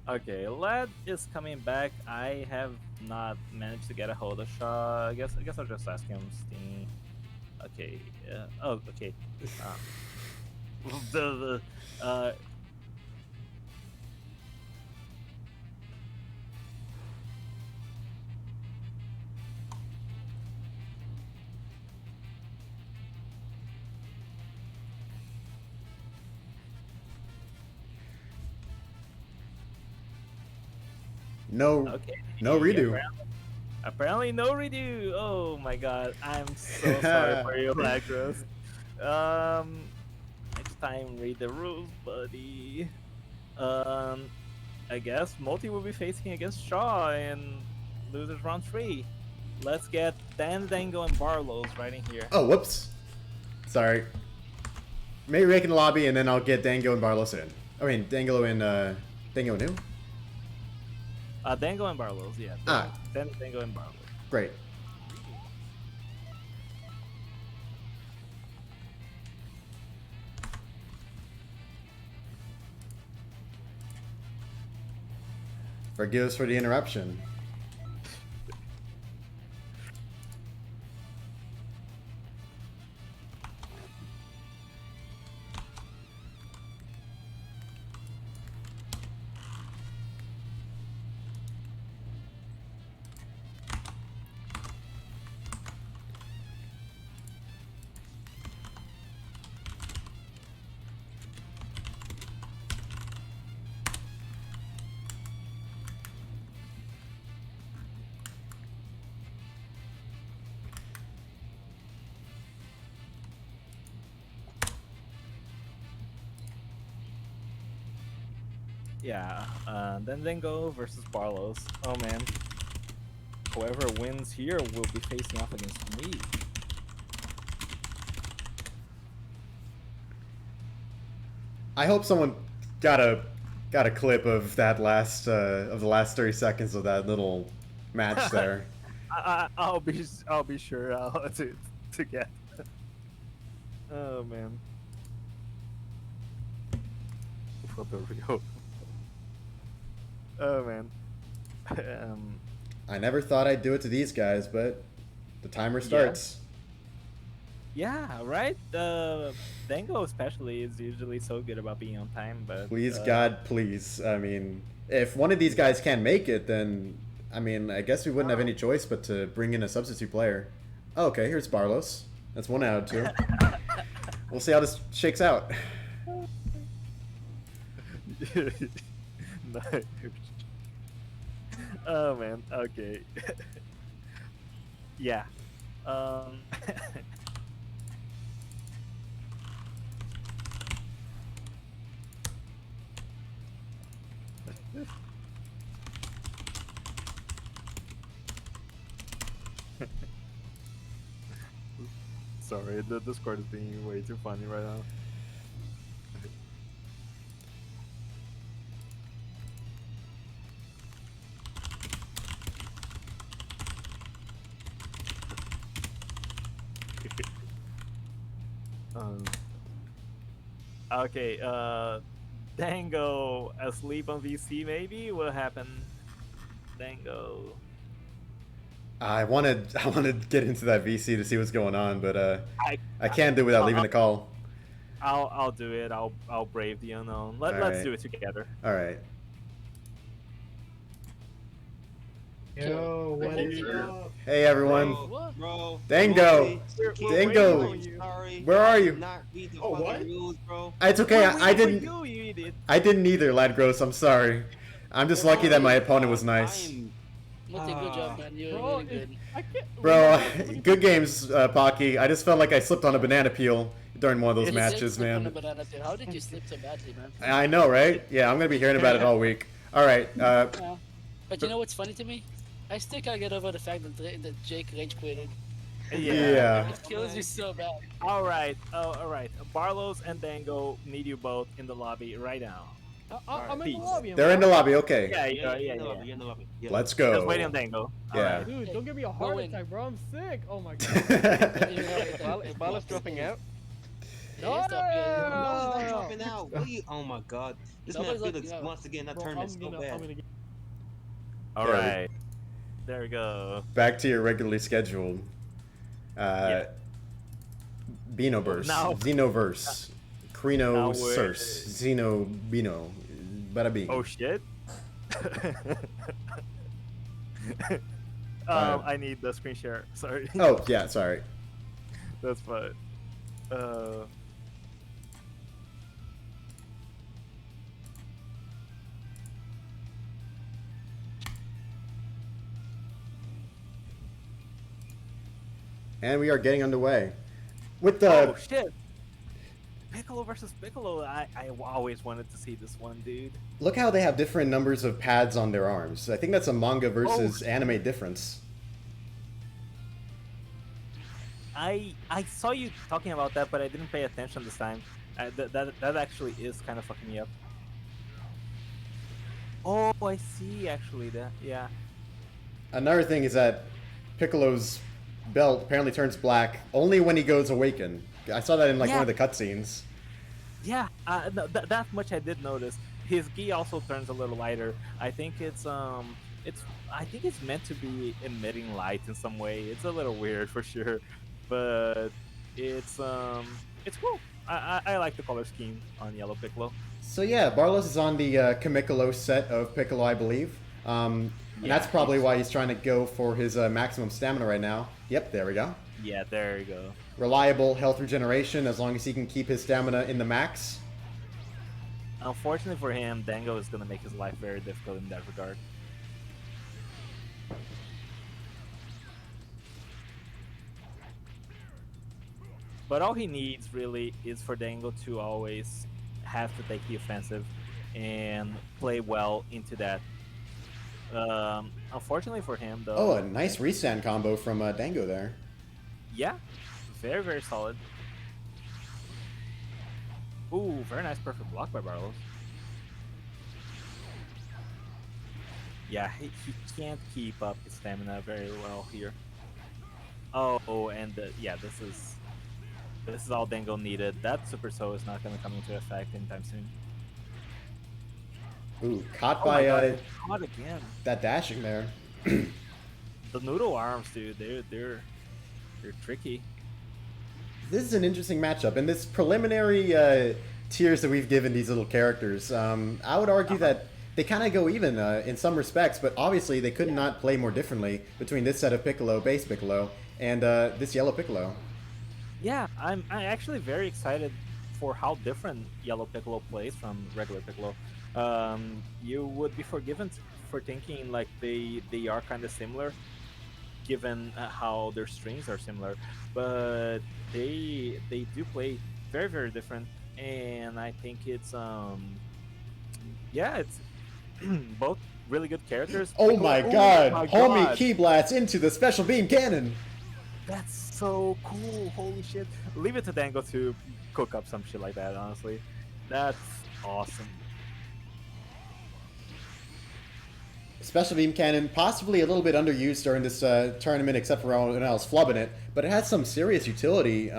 Okay, Lad is coming back. I have not managed to get a hold of Shaw. I guess I'll just ask him Steam. Okay. Oh, okay. The No, okay. no redo. Apparently no redo. Oh my god, I'm so sorry for you, Lagros. Next time read the rules, buddy. I guess Multi will be facing against Shaw in losers round 3. Let's get Dan, Dango, and Barlow's right in here. Oh, whoops. Sorry. Maybe make in the lobby, and then I'll get Dango and Barlos in. I mean, Dango and who? Dango and Barlow's, yeah. Then Dango and Barlow. Great. Forgive us for the interruption. Yeah, then Dango versus Barlow's. Oh man. Whoever wins here will be facing off against me. I hope someone got a clip of that last of the last 30 seconds of that little match there. I'll be sure to get. Oh man. For the real. Oh man. I never thought I'd do it to these guys, but the timer starts. Yeah, right? Dango especially is usually so good about being on time, but... Please, God, please. I mean, if one of these guys can't make it, then, I mean, I guess we wouldn't have any choice but to bring in a substitute player. Oh, okay, here's Barlos. That's 1 out of 2. We'll see how this shakes out. Nice. Oh, man, okay. Yeah. Sorry, the Discord is being way too funny right now. Okay, Dango asleep on VC maybe? What happened? Dango. I wanted to get into that VC to see what's going on, but I can't do it without leaving a call. I'll do it. I'll brave the unknown. Let's do it together. All right. Yo, what is up? Hey everyone. Bro, Dango. Dango. Sorry. Where are you? Not read the Oh, fucking what? rules, bro. It's okay. I didn't. You idiot. I didn't either, Ladgross. I'm sorry. I'm just lucky that my opponent was nice. Not a good job, man. You're Bro, really good. I can't. Bro, good games, Pocky. I just felt like I slipped on a banana peel during one of those You did matches, slip on a man. banana peel. How did you slip so badly, man? I know, right? Yeah, I'm gonna be hearing about it all week. All right. Yeah. But you know what's funny to me? I still can't get over the fact that Jake rage quitted. Yeah. It kills me so bad. All right. Barlow's and Dango need you both in the lobby right now. I'm in the Peace. lobby. They're in the lobby. Okay. Yeah. In the lobby. Yeah. Let's Just go. waiting on Dango. Yeah. Dude, don't give me a heart in. attack, bro. I'm sick. Oh my god. Is Bala's dropping out. No! No, he's not dropping out. What are you? Oh my god. This man Nobody's Felix looking out. once again that Bro, turned I'm it so gonna bad. get... All Yeah, right. There we go. Back to your regularly scheduled. Binoverse. Now- Xenoverse. Crino Now we're- Circe. Xeno Bino. Bada bing. Oh shit. I need the screen share. Sorry. Oh, yeah, sorry. That's fine. And we are getting underway. With the... Oh shit. Piccolo versus Piccolo. I always wanted to see this one, dude. Look how they have different numbers of pads on their arms. I think that's a manga versus Oh. anime difference. I saw you talking about that, but I didn't pay attention this time. That actually is kind of fucking me up. Oh, I see. Actually, that yeah. Another thing is that Piccolo's belt apparently turns black only when he goes awakened. I saw that in like one of the cutscenes. Yeah, that much I did notice. His gi also turns a little lighter. It's I think it's meant to be emitting light in some way. It's a little weird for sure, but it's cool. I like the color scheme on Yellow Piccolo. So yeah, Barlos is on the Kamikolo set of Piccolo, I believe. And Yeah, that's probably why he's trying to go for his maximum stamina right now. Yep, there we go. Yeah, there you go. Reliable health regeneration as long as he can keep his stamina in the max. Unfortunately for him, Dango is gonna make his life very difficult in that regard. But all he needs really is for Dango to always have to take the offensive and play well into that. Unfortunately for him, though. Oh, a nice restand combo from Dango there. Yeah, very, very solid. Ooh, very nice perfect block by Barlos. Yeah, he can't keep up his stamina very well here. Oh, and yeah, this is all Dango needed. That Super Soul is not going to come into effect anytime soon. Ooh, caught Oh my by God, caught again. that dashing there. The noodle arms, dude, they're tricky. This is an interesting matchup, and this preliminary tiers that we've given these little characters, I would argue that they kind of go even in some respects, but obviously they could not play more differently between this set of Piccolo, base Piccolo, and this Yellow Piccolo. Yeah, I'm actually very excited for how different Yellow Piccolo plays from regular Piccolo. You would be forgiven for thinking like they are kind of similar, given how their strings are similar, but they do play very, very different, and I think it's yeah, it's both really good characters. Oh my god! my Homie God. Key Blast into the special beam cannon! That's so cool! Holy shit! Leave it to Dango to cook up some shit like that. Honestly, that's awesome. Special beam cannon, possibly a little bit underused during this tournament, except for everyone else flubbing it, but it has some serious utility,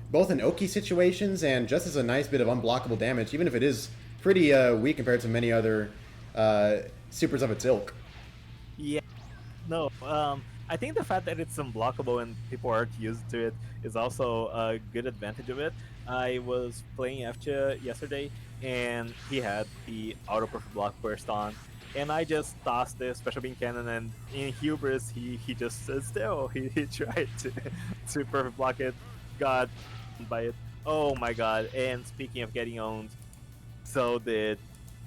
both in Oki situations and just as a nice bit of unblockable damage, even if it is pretty weak compared to many other supers of its ilk. Yeah, no. I think the fact that it's unblockable and people aren't used to it is also a good advantage of it. I was playing Efcha yesterday, and he had the auto perfect block burst on, and I just tossed the special beam cannon, and in hubris, he just stood still. He tried to perfect block it, got owned by it. Oh my god! And speaking of getting owned, so did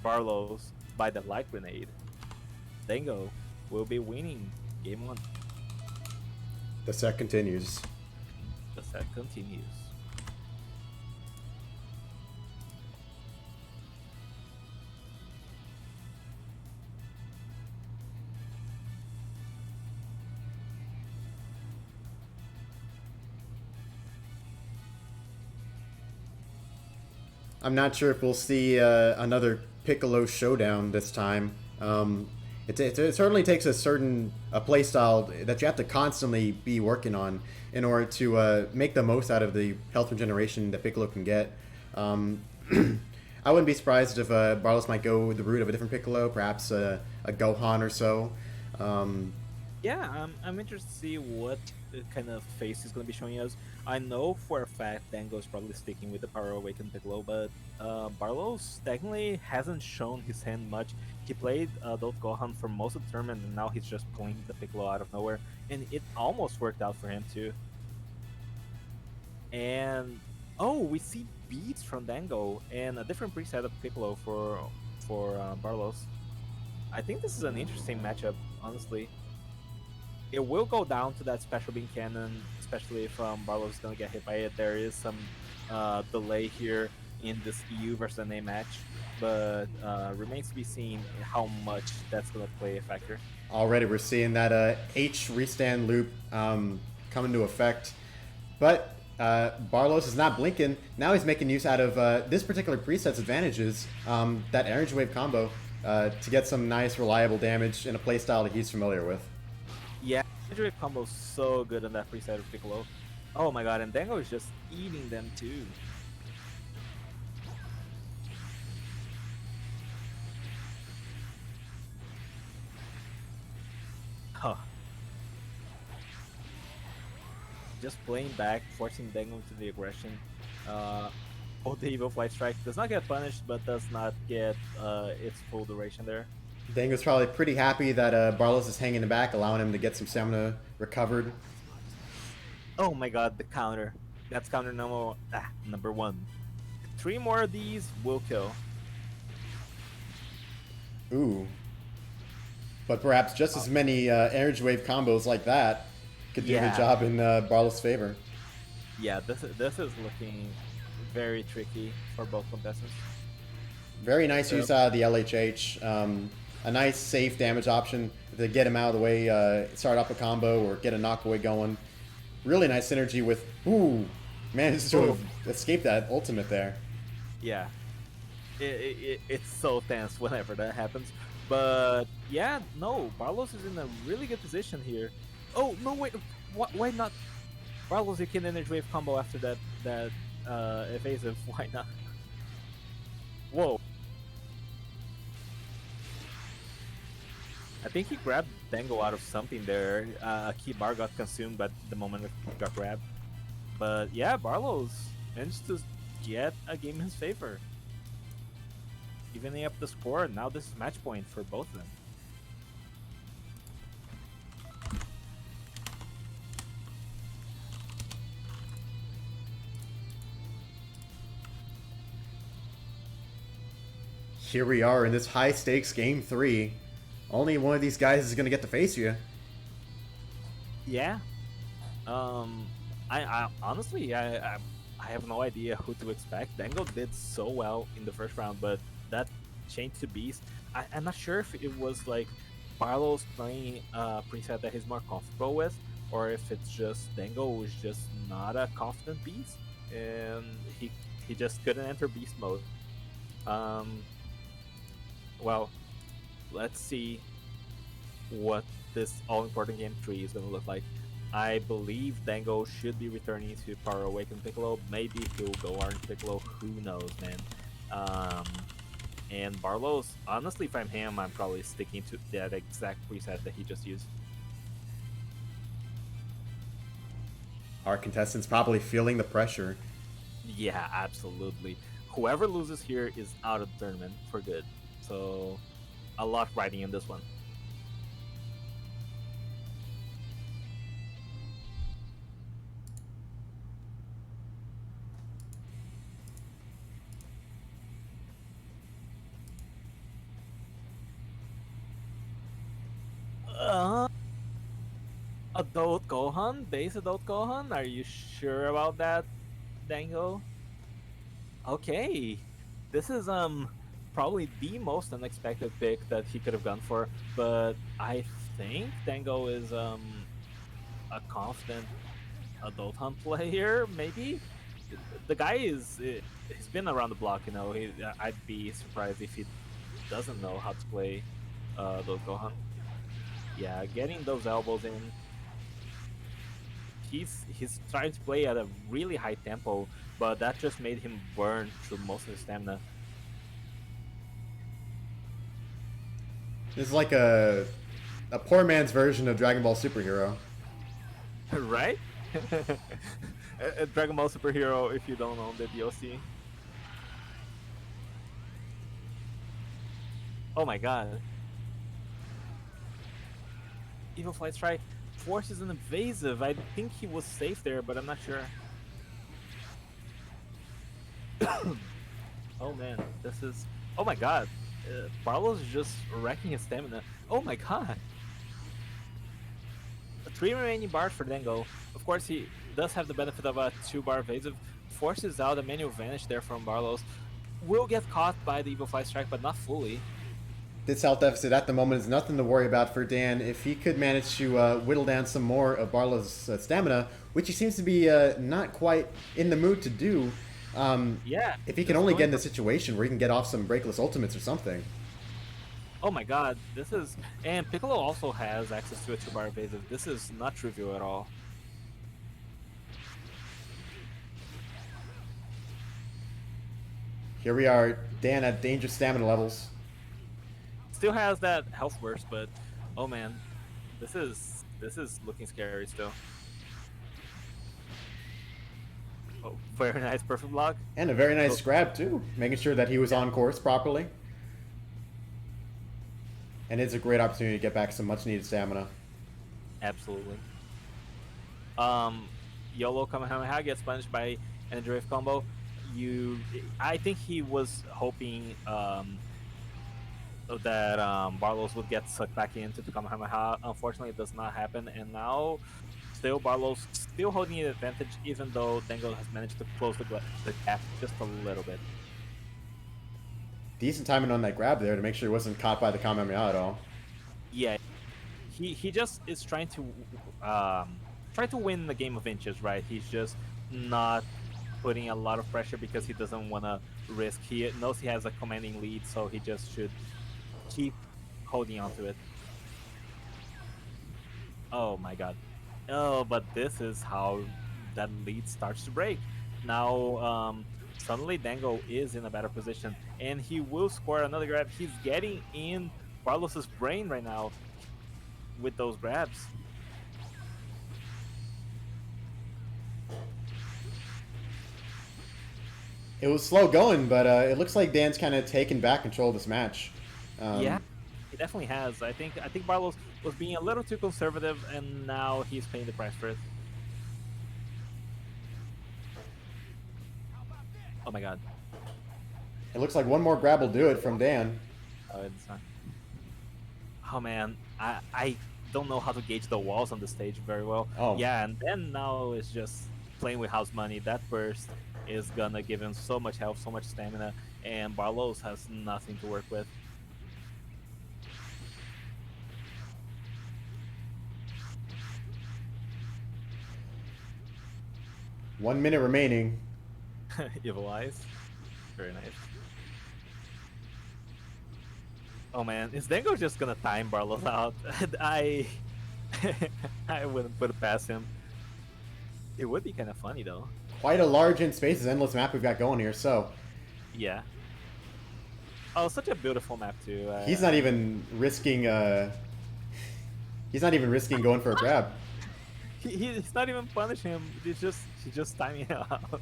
Barlos by the light grenade. Dango will be winning game 1. The set continues. The set continues. I'm not sure if we'll see another Piccolo showdown this time. It certainly takes a certain playstyle that you have to constantly be working on in order to make the most out of the health regeneration that Piccolo can get. I wouldn't be surprised if Barlos might go the route of a different Piccolo, perhaps a Gohan or so. Yeah, I'm interested to see what kind of face he's going to be showing us. I know for a fact Dango's probably sticking with the Power Awakened Piccolo, but Barlos technically hasn't shown his hand much. He played Adult Gohan for most of the tournament, and now he's just pulling the Piccolo out of nowhere, and it almost worked out for him too. And oh, we see beats from Dango and a different preset of Piccolo for Barlos. I think this is an interesting matchup, honestly. It will go down to that special beam cannon, especially if Barlos is going to get hit by it. There is some delay here in this EU versus NA match, but remains to be seen how much that's going to play a factor. Already we're seeing that H restand loop come into effect, but Barlos is not blinking. Now he's making use out of this particular preset's advantages, that energy wave combo. to get some nice, reliable damage in a playstyle that he's familiar with. Yeah, Android combo's so good on that preset of Piccolo. Oh my god, and Dango is just eating them too. Huh. Just playing back, forcing Dango into the aggression. Oh, the Evil Flight Strike does not get punished, but does not get its full duration there. Dango's probably pretty happy that Barlos is hanging in the back, allowing him to get some stamina recovered. Oh my god, the counter. That's counter number 1. 3 more of these will kill. Ooh. But perhaps just as many energy wave combos like that could do the job in Barlos' favor. Yeah, this is looking very tricky for both contestants. Very nice use out of the LHH. A nice safe damage option to get him out of the way, start up a combo or get a knockaway going. Really nice synergy with, ooh, managed to escape that ultimate there. Yeah, it's so tense whenever that happens. But yeah, no, Barlos is in a really good position here. Oh, no, wait, why not? Barlos, you can energy wave combo after that evasive, why not? Whoa. I think he grabbed Dango out of something there. A key bar got consumed at the moment it got grabbed. But yeah, Barlos managed to get a game in his favor. Evening up the score, now this is match point for both of them. Here we are in this high stakes game 3. Only one of these guys is gonna get to face you. Yeah. I honestly I have no idea who to expect. Dango did so well in the first round, but that change to Beast, I'm not sure if it was like Barlos playing a preset that he's more comfortable with, or if it's just Dango was just not a confident Beast, and he just couldn't enter Beast mode. Well, let's see what this all-important game 3 is going to look like. I believe Dango should be returning to Power Awakened Piccolo. Maybe he'll go Orange Piccolo. Who knows, man? And Barlos, honestly, if I'm him, I'm probably sticking to that exact preset that he just used. Our contestants probably feeling the pressure. Yeah, absolutely. Whoever loses here is out of the tournament for good. So, a lot riding in this one. Adult Gohan? Base Adult Gohan? Are you sure about that, Dango? Okay. This is probably the most unexpected pick that he could have gone for, but I think Dango is a confident Adult Hunt player, maybe? The guy he's been around the block, you know. I'd be surprised if he doesn't know how to play Adult Gohan. Yeah, getting those elbows in. He's trying to play at a really high tempo, but that just made him burn through most of his stamina. This is like a poor man's version of Dragon Ball Superhero. Right? A Dragon Ball Superhero if you don't own the DLC. Oh my god. Evil Flight Strike forces an evasive. I think he was safe there, but I'm not sure. Oh man, this is... Oh my god. Barlos is just wrecking his stamina. Oh my god. 3 remaining bars for Dango. Of course, he does have the benefit of a 2-bar evasive. Forces out a manual vanish there from Barlos. Will get caught by the Evil Flight Strike, but not fully. This health deficit at the moment is nothing to worry about for Dan. If he could manage to whittle down some more of Barlow's stamina, which he seems to be not quite in the mood to do, yeah. if he can only get in the situation where he can get off some breakless ultimates or something. Oh my god, this is... And Piccolo also has access to a 2-bar evasive. This is not trivial at all. Here we are, Dan at dangerous stamina levels. Still has that health burst, but oh man, this is looking scary still. Oh, very nice, perfect block. And a very nice Oh. grab, too. Making sure that he was on course properly. And it's a great opportunity to get back some much-needed stamina. Absolutely. YOLO Kamehameha gets punished by an Drift combo. I think he was hoping that Barlow's would get sucked back into the Kamehameha. Unfortunately, it does not happen, and now still Barlow's still holding an advantage, even though Dango has managed to close the gap just a little bit. Decent timing on that grab there to make sure he wasn't caught by the Kamehameha at all. Yeah, he just is trying to win the game of inches, right? He's just not putting a lot of pressure because he doesn't want to risk. He knows he has a commanding lead, so he just should keep holding on to it. Oh my god. Oh, but this is how that lead starts to break. Now, suddenly Dango is in a better position, and he will score another grab. He's getting in Barlos's brain right now with those grabs. It was slow going, but it looks like Dan's kind of taken back control of this match. Yeah, he definitely has. I think Barlos was being a little too conservative, and now he's paying the price for it. Oh my god. It looks like one more grab will do it from Dan. Oh, it's not. Oh man, I don't know how to gauge the walls on the stage very well. Oh. Yeah, and then now it's just playing with house money. That burst is gonna give him so much health, so much stamina, and Barlos has nothing to work with. One minute remaining. Evil Eyes. Very nice. Oh man, is Dango just gonna time Barlos out? I wouldn't put it past him. It would be kind of funny though. Quite a large in spaces endless map we've got going here, so Yeah. Oh, such a beautiful map too. he's not even risking going for a grab. He's not even punishing him. He's just timing him out.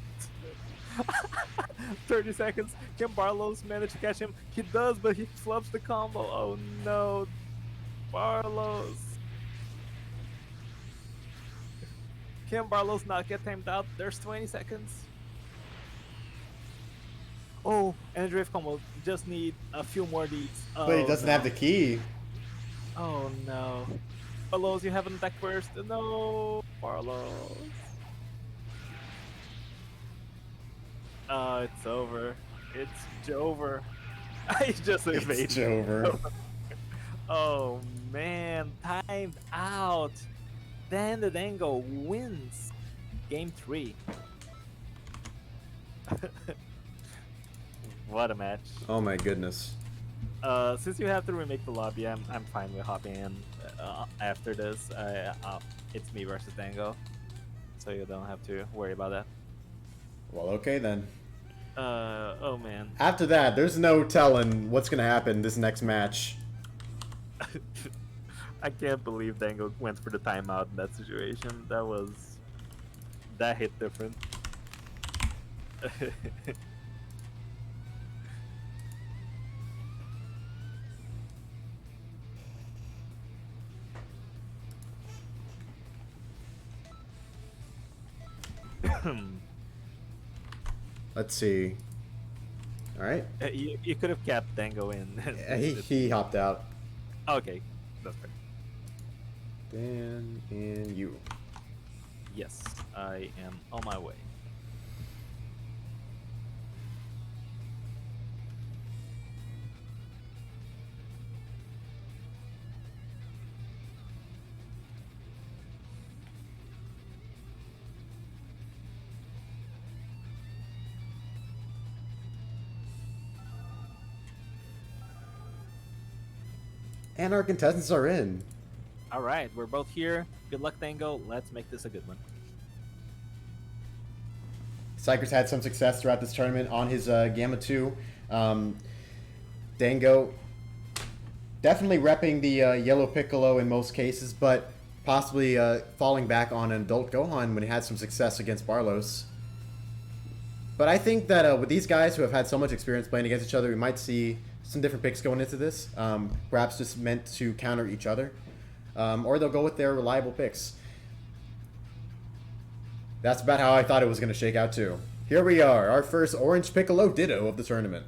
30 seconds. Can Barlos manage to catch him? He does, but he flubs the combo. Oh no, Barlos. Can Barlos not get timed out? There's 20 seconds. Oh, and Drift combo. Just need a few more beats. But he doesn't have the key. Oh no. Barlos, you have an attack burst. No, Barlos. It's over. It's over. I just evaded. It's over. Oh man, timed out. Then the Dango wins game 3. What a match. Oh my goodness. Since you have to remake the lobby, I'm fine with hopping in after this. It's me versus Dango, so you don't have to worry about that. Well, okay then. Oh man. After that, there's no telling what's gonna happen this next match. I can't believe Dango went for the timeout in that situation. That hit different. Let's see. All right. You could have kept Dango in. He hopped out. Okay, that's fair. Dan and you. Yes, I am on my way. And our contestants are in. All right, we're both here. Good luck, Dango. Let's make this a good one. Psyker's had some success throughout this tournament on his Gamma 2. Dango definitely repping the yellow Piccolo in most cases, but possibly falling back on an adult Gohan when he had some success against Barlos. But I think that with these guys who have had so much experience playing against each other, we might see some different picks going into this. Perhaps just meant to counter each other. Or they'll go with their reliable picks. That's about how I thought it was going to shake out too. Here we are, our first Orange Piccolo Ditto of the tournament.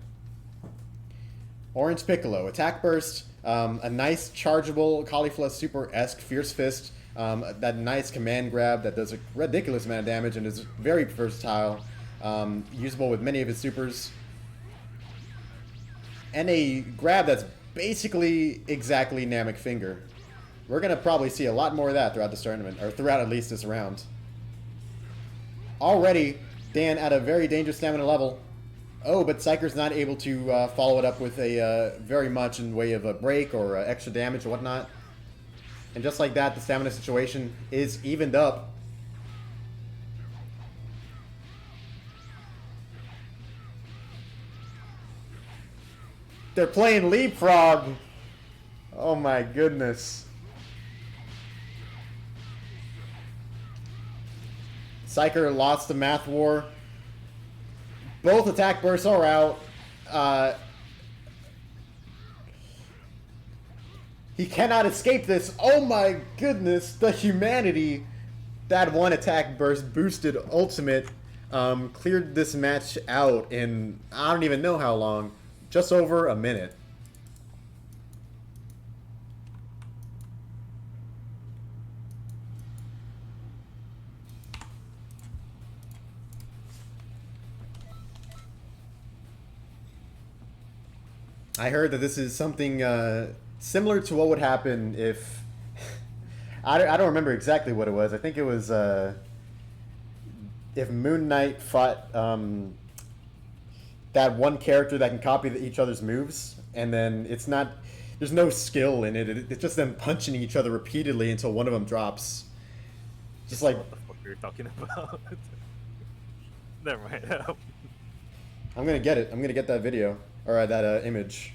Orange Piccolo, Attack Burst, a nice chargeable Caulifla Super-esque Fierce Fist, that nice command grab that does a ridiculous amount of damage and is very versatile, usable with many of his supers. And a grab that's basically exactly Namek Finger. We're going to probably see a lot more of that throughout this tournament, or throughout at least this round. Already, Dan at a very dangerous stamina level. Oh, but Psyker's not able to follow it up with a very much in way of a break or extra damage or whatnot. And just like that, the stamina situation is evened up. They're playing Leapfrog. Oh my goodness. Psyker lost the Math War. Both attack bursts are out. He cannot escape this. Oh my goodness, the humanity. That one attack burst boosted ultimate cleared this match out in I don't even know how long. Just over a minute. I heard that this is something similar to what would happen if... I don't remember exactly what it was. I think it was if Moon Knight fought that one character that can copy each other's moves, and then it's not... There's no skill in it. It's just them punching each other repeatedly until one of them drops. Just like... What the fuck are you talking about? Never mind. I'm gonna get it. I'm gonna get that video. Or that image.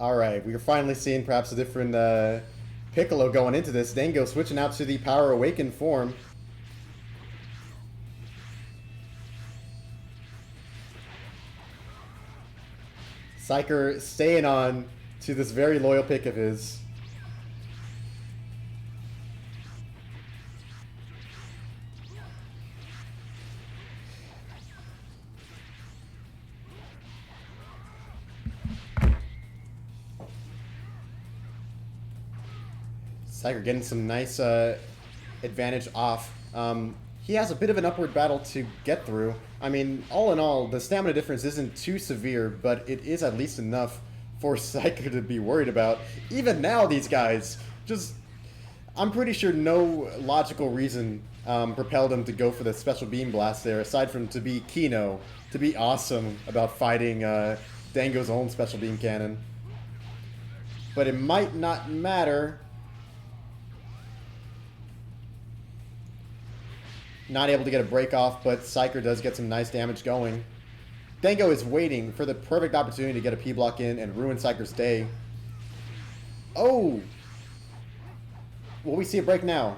Alright, we are finally seeing perhaps a different Piccolo going into this. Dango switching out to the Power Awakened form. Psyker staying on to this very loyal pick of his. Psyker getting some nice advantage off. He has a bit of an upward battle to get through. I mean, all in all, the stamina difference isn't too severe, but it is at least enough for Psyker to be worried about. Even now, these guys, just... I'm pretty sure no logical reason propelled him to go for the Special Beam Blast there, aside from to be Kino, to be awesome about fighting Dango's own Special Beam Cannon. But it might not matter... Not able to get a break off, but Psyker does get some nice damage going. Dango is waiting for the perfect opportunity to get a P-block in and ruin Psyker's day. Oh! Will we see a break now?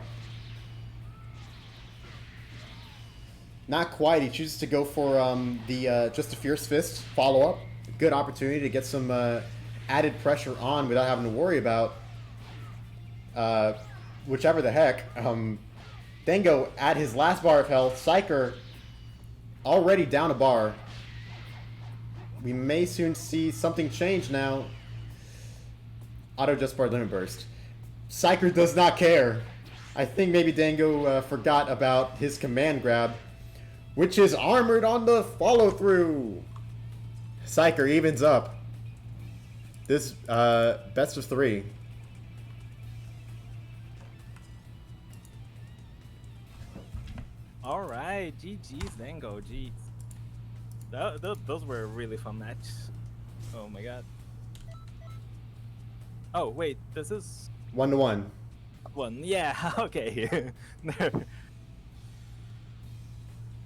Not quite. He chooses to go for just a Fierce Fist follow-up. Good opportunity to get some added pressure on without having to worry about whichever the heck. Dango at his last bar of health. Psyker already down a bar. We may soon see something change now. Auto just bar limit burst. Psyker does not care. I think maybe Dango forgot about his command grab, which is armored on the follow through. Psyker evens up. This best of 3. All right, GG's Dango, jeez. Those were a really fun matches. Oh my god. Oh wait, this is 1-1. one. Yeah, okay.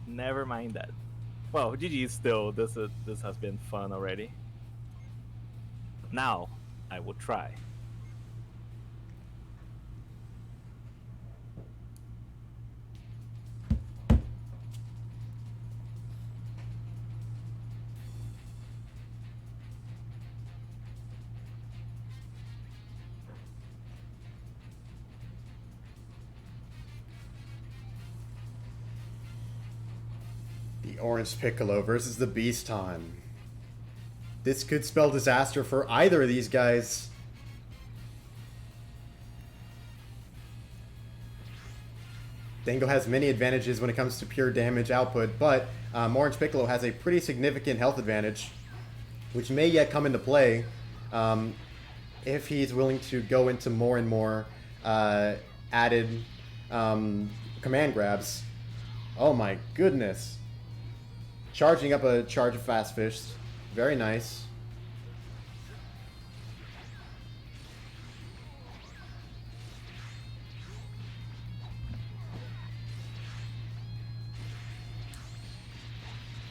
Never mind that. Well, GG still. This has been fun already. Now I will try. The Orange Piccolo versus the Beaston. This could spell disaster for either of these guys. Dango has many advantages when it comes to pure damage output, but Orange Piccolo has a pretty significant health advantage, which may yet come into play if he's willing to go into more and more added command grabs. Oh my goodness. Charging up a charge of Fast Fist. Very nice.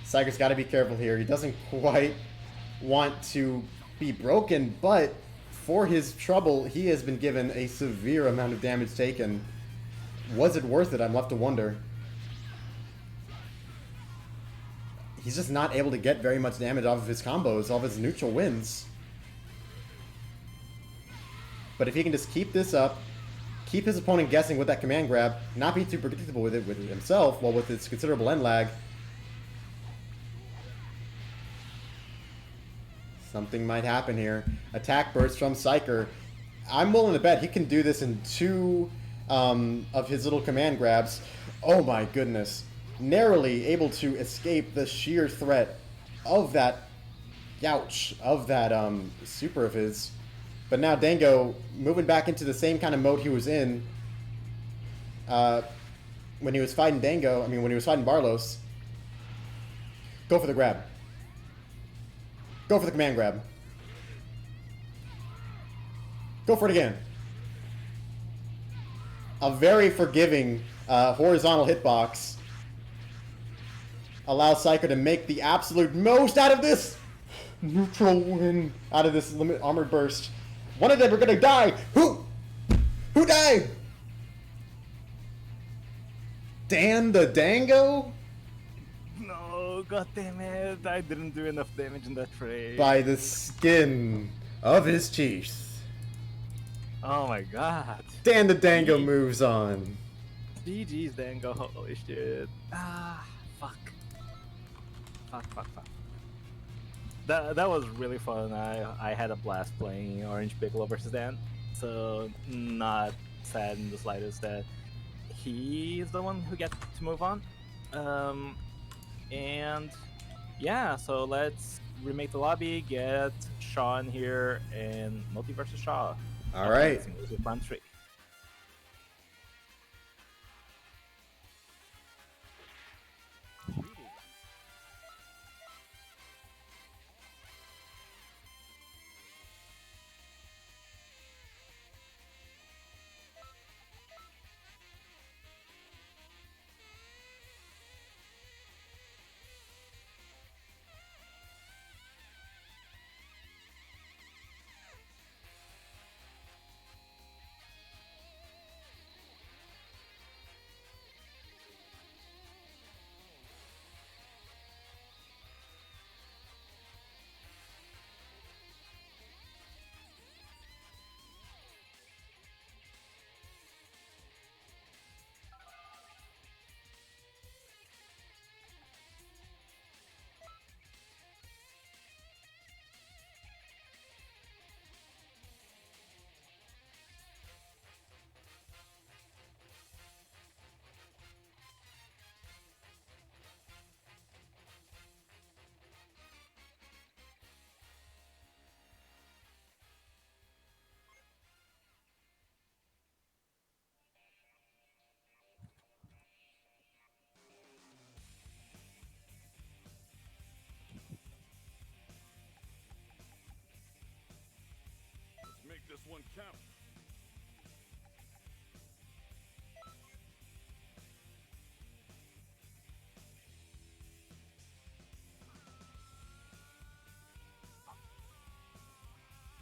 Psyker's got to be careful here. He doesn't quite want to be broken, but for his trouble, he has been given a severe amount of damage taken. Was it worth it? I'm left to wonder. He's just not able to get very much damage off of his combos, off his neutral wins. But if he can just keep this up, keep his opponent guessing with that command grab, not be too predictable with it with himself, while with its considerable end lag, something might happen here. Attack burst from Psyker. I'm willing to bet he can do this in 2 of his little command grabs. Oh my goodness. Narrowly able to escape the sheer threat of that ouch of that super of his. But now Dango moving back into the same kind of mode he was in when he was fighting when he was fighting Barlos. Go for the grab. Go for the command grab. Go for it again. A very forgiving horizontal hitbox allows Psyker to make the absolute most out of this neutral win, out of this limit armored burst. One of them are gonna die. Who died? Dan the Dango? No, god damn it! I didn't do enough damage in that trade. By the skin of his teeth. Oh my god. Dan the Dango moves on. GG's Dango. Holy shit. Fuck. Fuck. That was really fun. I had a blast playing Orange Piccolo versus Dan. So not sad in the slightest that he's the one who gets to move on. And yeah, so let's remake the lobby, get Shaw in here, and multi versus Shaw. All right. Round 3.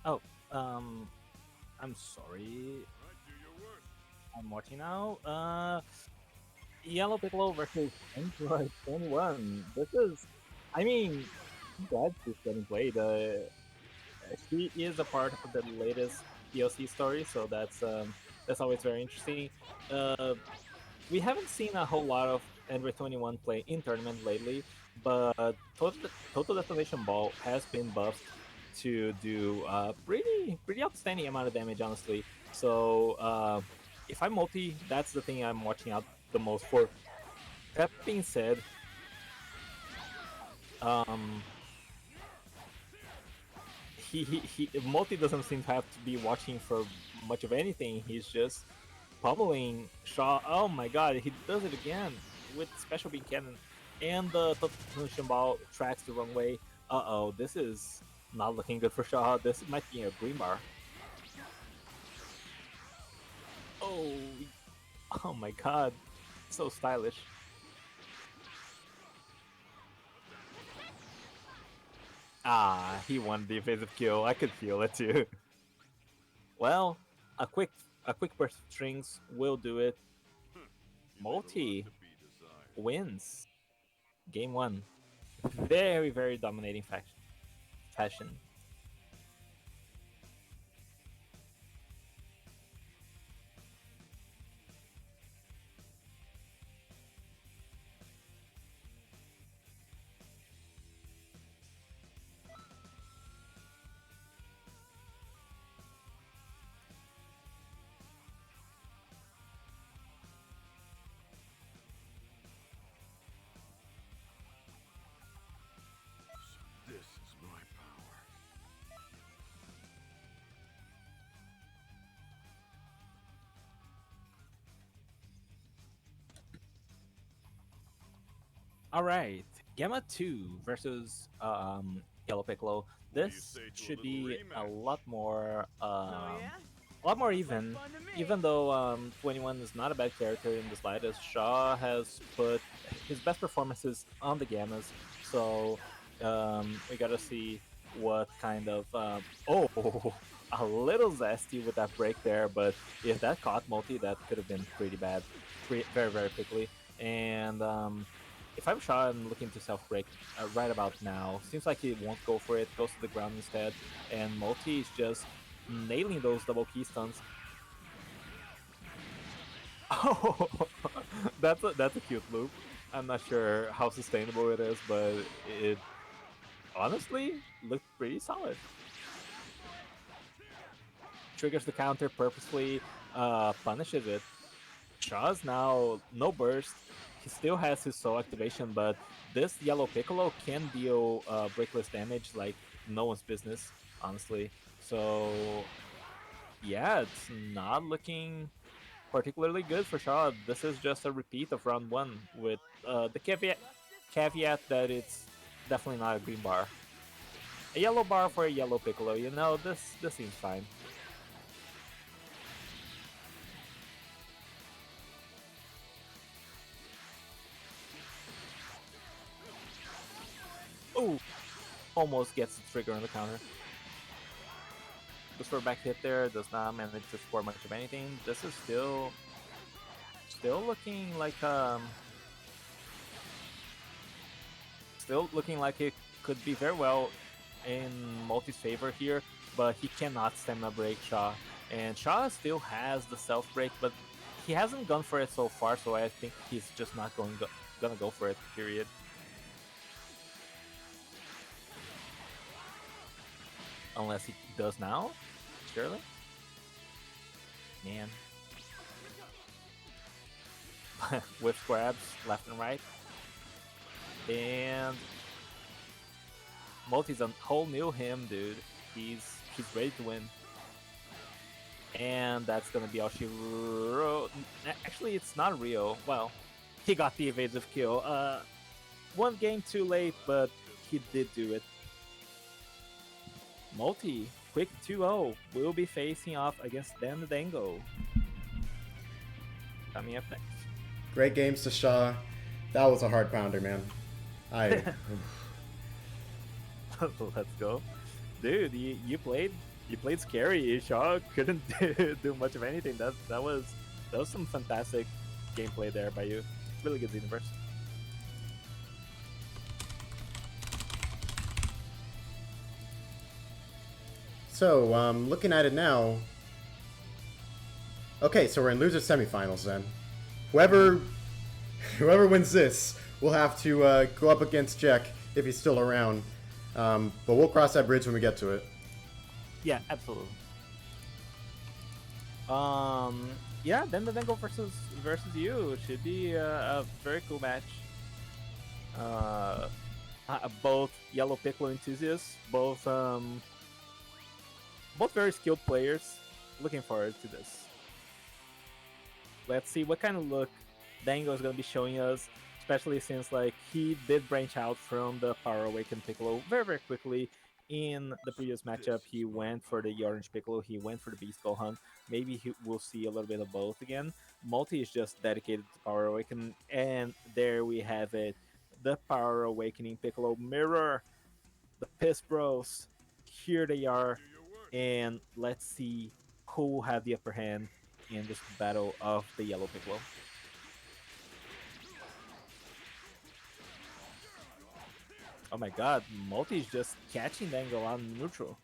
Oh, I'm sorry. Right, do your worst. I'm watching now. Yellow Piccolo versus Android 21. This is, I mean, I'm glad she's getting played. She is a part of the latest DLC story, so that's always very interesting. Uh, we haven't seen a whole lot of Android 21 play in tournament lately, but Total Detonation Ball has been buffed to do pretty outstanding amount of damage, honestly. So if I'm multi, that's the thing I'm watching out the most for. That being said, um, multi doesn't seem to have to be watching for much of anything. He's just pummeling Shaw. Oh my god, he does it again with special beam cannon, and the Total Ball tracks the wrong way. Uh-oh, this is not looking good for Shaw. This might be a green bar. Oh, oh my god, so stylish. Ah, he won the evasive kill. I could feel it too. Well, a quick a quick burst of strings will do it. You Multi never left to be desired. wins game one. Very dominating fashion. This is my power. All right, Gamma 2 versus Yellow Piccolo. What do you This say to a should little be a rematch? lot more even. Even though 21 is not a bad character in the slightest, Shaw has put his best performances on the Gammas. So we gotta see what kind of oh, a little zesty with that break there, but if that caught multi, that could have been pretty bad, very quickly. And if I'm Shaw, I'm looking to self break right about now. Seems like he won't go for it, goes to the ground instead, and multi is just nailing those double key stunts. Oh, that's a cute loop. I'm not sure how sustainable it is, but it honestly looked pretty solid. Triggers the counter purposely, punishes it. Shaw's now no burst. He still has his soul activation, but this yellow Piccolo can deal breakless damage like no one's business, honestly. So yeah, it's not looking particularly good for Shaw. This is just a repeat of round one with the caveat that it's definitely not a green bar. A yellow bar for a yellow Piccolo, you know, this seems fine. Ooh, almost gets the trigger on the counter. Goes for a back hit there, does not manage to score much of anything. This is still looking like it could be very well in Multi's favor here, but he cannot stamina break Shaw. And Shaw still has the self break, but he hasn't gone for it so far, so I think he's just not gonna go for it, period. Unless he does now, surely. Man. With grabs left and right. And Multi's a whole new him, dude. He's ready to win. And that's gonna be all she wrote. Actually, it's not Rio. Well, he got the evasive kill. One game too late, but he did do it. Multi, quick 2-0, will be facing off against Dan the Dango. Coming up next. Great games to Shaw. That was a hard pounder, man. Let's go. Dude, you played He played scary. Shaw couldn't do much of anything. That was some fantastic gameplay there by you. Really good universe. So, looking at it now. Okay, so we're in loser semifinals then. Whoever wins this will have to go up against Jack if he's still around. But we'll cross that bridge when we get to it. Yeah, absolutely. Yeah, then the Dengo versus you should be a very cool match. Both Yellow Piccolo enthusiasts, both very skilled players. Looking forward to this. Let's see what kind of look Dango is going to be showing us, especially since like he did branch out from the Power Awakened Piccolo very quickly. In the previous matchup, he went for the Orange Piccolo, he went for the Beast Gohan. Maybe we'll see a little bit of both again. Multi is just dedicated to Power Awakening, and there we have it. The Power Awakening Piccolo mirror, the Piss Bros. Here they are, and let's see who will have the upper hand in this battle of the Yellow Piccolo. Oh my god, Multi is just catching Dango on neutral.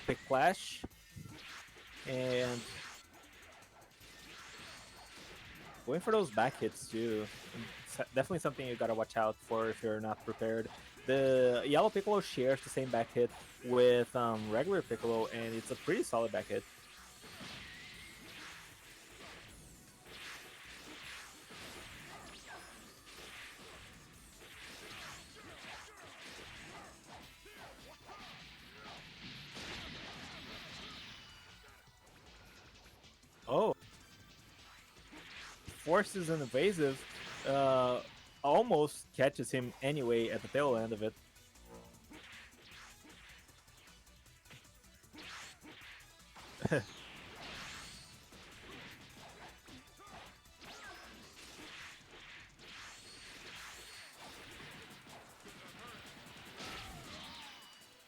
Big flash. And going for those back hits too. Definitely something you gotta watch out for if you're not prepared. The Yellow Piccolo shares the same back hit with regular Piccolo, and it's a pretty solid back hit. Oh, forces an evasive, almost catches him anyway at the tail end of it.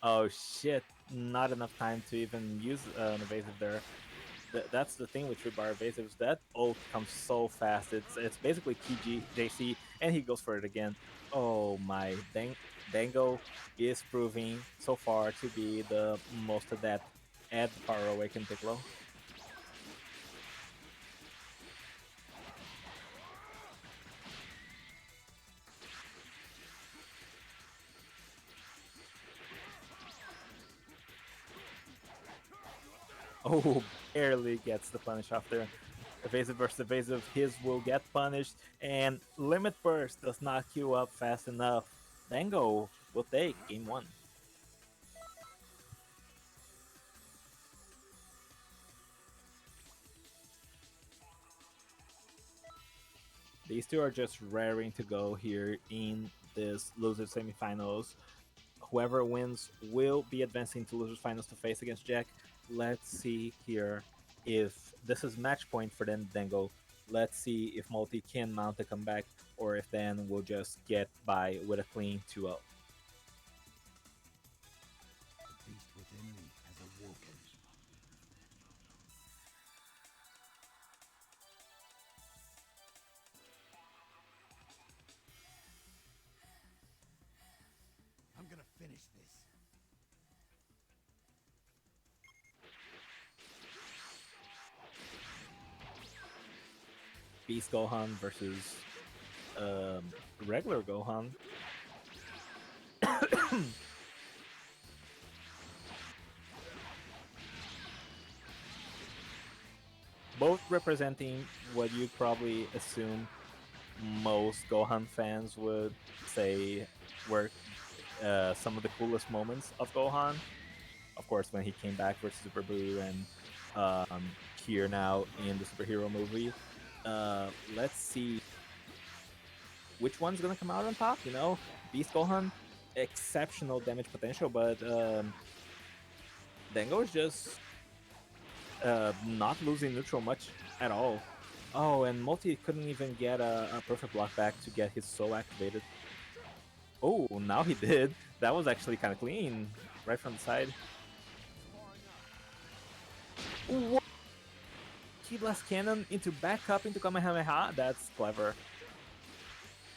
Oh shit, not enough time to even use an evasive there. That's the thing with Tribar evasives. That ult comes so fast. It's basically KG JC, and he goes for it again. Oh my, Dango is proving so far to be the most adept at the Power Awakened Piccolo. Oh, barely gets the punish off there. Evasive versus evasive, his will get punished, and Limit Burst does not queue up fast enough. Dango will take game 1. These two are just raring to go here in this losers semifinals. Whoever wins will be advancing to losers finals to face against Jack. Let's see here if this is match point for then Dango. Let's see if Multi can mount a comeback, or if then we'll just get by with a clean 2-0. The beast within me has awoken. I'm gonna finish this. Beast Gohan versus regular Gohan. Both representing what you probably assume most Gohan fans would say were some of the coolest moments of Gohan. Of course, when he came back versus Super Buu, and here now in the superhero movie. Let's see which one's gonna come out on top. You know, Beast Gohan, exceptional damage potential, but Dango is just not losing neutral much at all. Oh, and Multi couldn't even get a perfect block back to get his soul activated. Oh, now he did. That was actually kind of clean. right from the side. What? Key blast cannon into back up into Kamehameha. That's clever.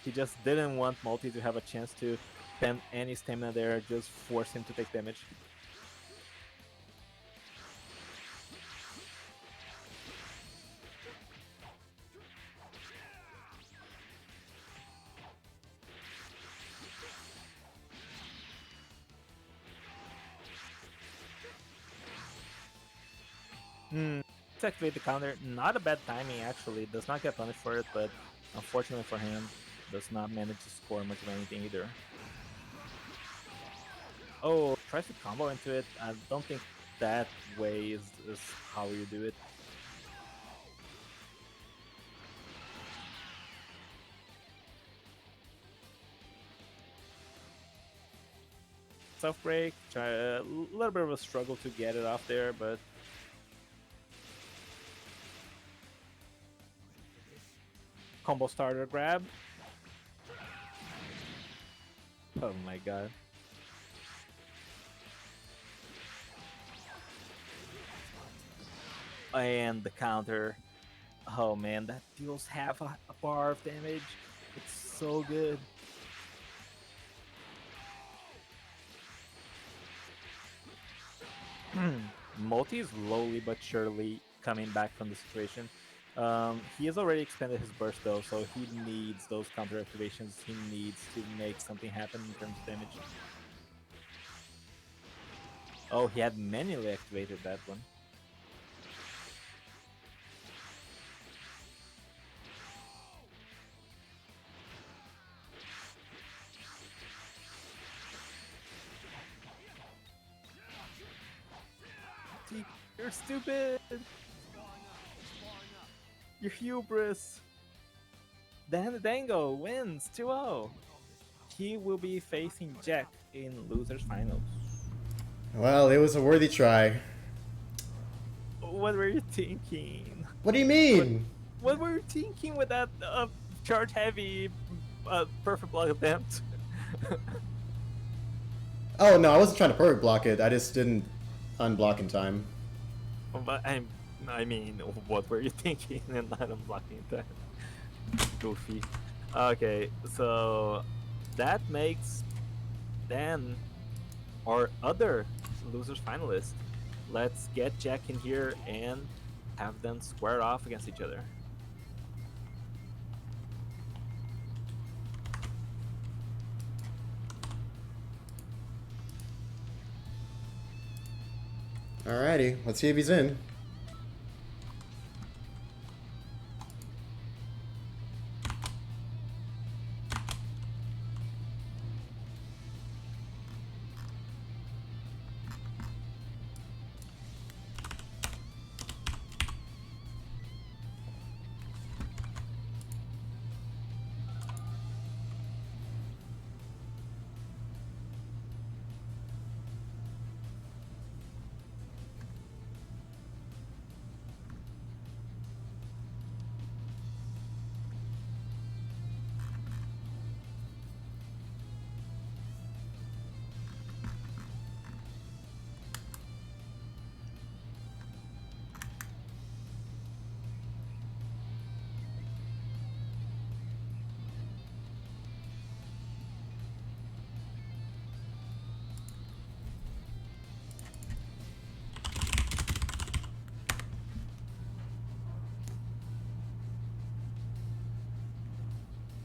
He just didn't want Multi to have a chance to spend any stamina there. Just force him to take damage. Let's activate the counter. Not a bad timing, actually. Does not get punished for it, but unfortunately for him, does not manage to score much of anything either. Oh, tries to combo into it. I don't think that way is how you do it. Self break. Try a little bit of a struggle to get it off there, but combo starter grab. Oh my god. And the counter. Oh man, that deals half a bar of damage. It's so good. Multi is slowly but surely coming back from the situation. He has already expended his burst though, so he needs those counter activations. He needs to make something happen in terms of damage. Oh, he had manually activated that one. You're stupid! You're hubris! Dan Dango wins 2-0. He will be facing Jack in losers finals. Well, it was a worthy try. What were you thinking? What do you mean? What were you thinking with that charge heavy perfect block attempt? Oh no, I wasn't trying to perfect block it. I just didn't unblock in time. But I mean, what were you thinking and not unblocking that? Goofy. Okay, so that makes Dan our other losers finalist. Let's get Jack in here and have them square off against each other. Alrighty, let's see if he's in.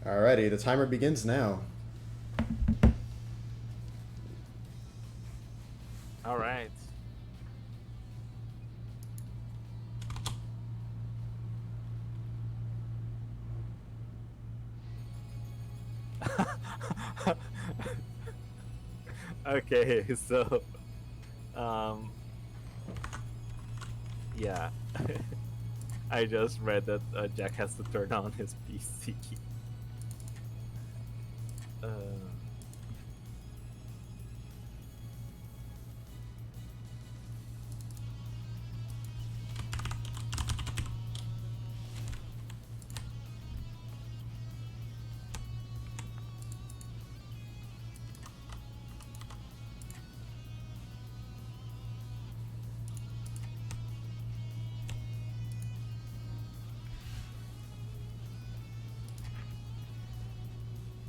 Alrighty, the timer begins now. All right. Okay, so yeah. I just read that Jack has to turn on his PC. Uh,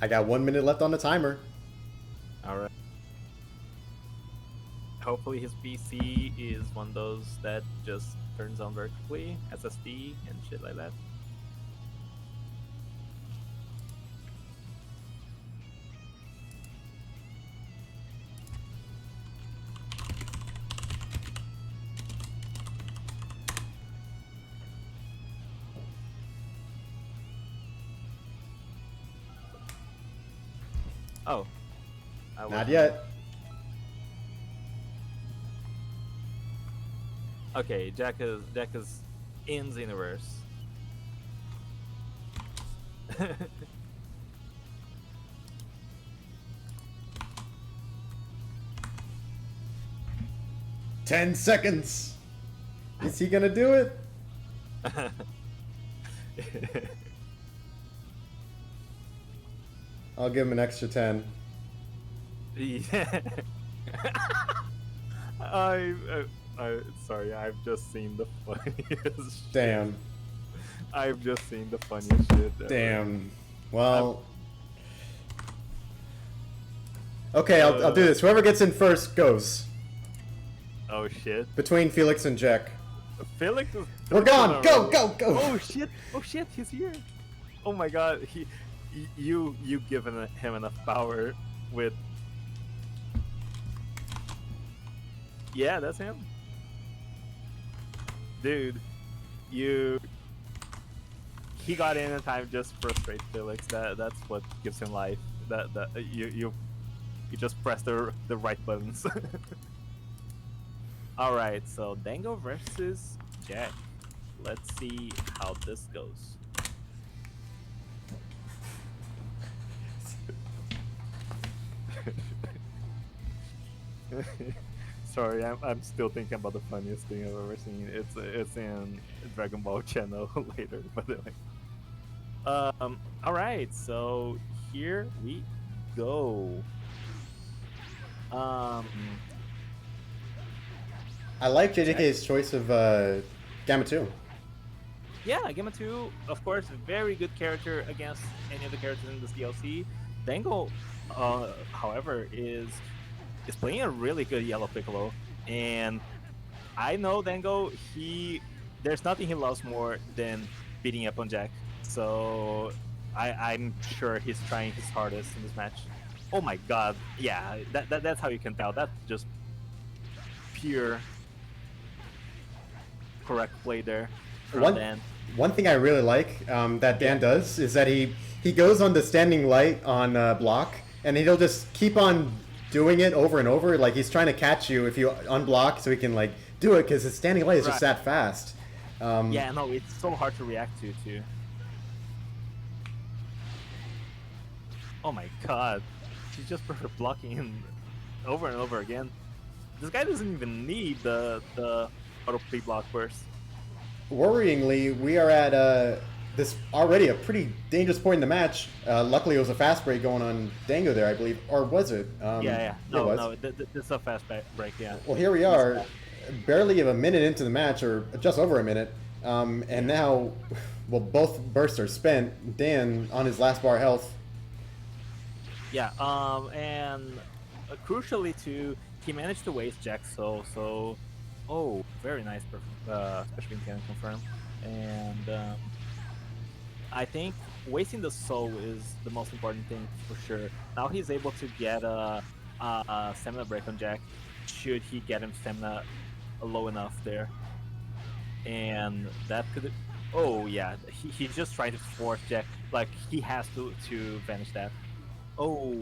I got 1 minute left on the timer. All right. Hopefully his PC is one of those that just turns on very quickly, SSD and shit like that. Oh. Not yet. Okay, Jack is in the universe. 10 seconds. Is he gonna do it? I'll give him an extra 10. Yeah. Sorry, I've just seen the funniest shit. Damn. I've just seen the funniest shit ever. Damn. Well. Okay, I'll do this. Whoever gets in first goes. Oh shit. Between Felix and Jack. Felix is. We're gone! Go, go, go! Oh shit! Oh shit! He's here! Oh my god! You given him enough power with. Yeah, that's him. Dude, he got in time just frustrate Felix. That's what gives him life. That you just press the right buttons. All right, so Dango versus Jack. Let's see how this goes. Sorry, I'm still thinking about the funniest thing I've ever seen. It's in Dragon Ball channel later, by the way. All right, so here we go. I like JJK's choice of Gamma 2. Yeah, Gamma 2, of course, very good character against any of the characters in this DLC. Dango, however, is playing a really good Yellow Piccolo, and I know Dango, there's nothing he loves more than beating up on Jack, so I'm sure he's trying his hardest in this match. Oh my god, yeah, that's how you can tell. That's just pure correct play there from Dan. One thing I really like that Dan does is that he goes on the standing light on block, and he'll just keep on doing it over and over. Like he's trying to catch you if you unblock, so he can like do it because his standing light is just that fast. Yeah, no, it's so hard to react to too. Oh my god, she's just perfect blocking him over and over again. This guy doesn't even need the auto play block burst. Worryingly, we are at this already a pretty dangerous point in the match. Luckily, it was a fast break going on Dango there, I believe, or was it? Yeah. No, this is a fast break. Yeah. Well, here we are, barely a minute into the match, or just over a minute, and now, well, both bursts are spent. Dan on his last bar health. Yeah. And crucially too, he managed to waste Jack. So. Oh, very nice, special beam cannon confirmed. And I think wasting the soul is the most important thing for sure. Now he's able to get a stamina break on Jack, should he get him stamina low enough there. And that could... Oh yeah, he's just trying to force Jack, like he has to vanish that. Oh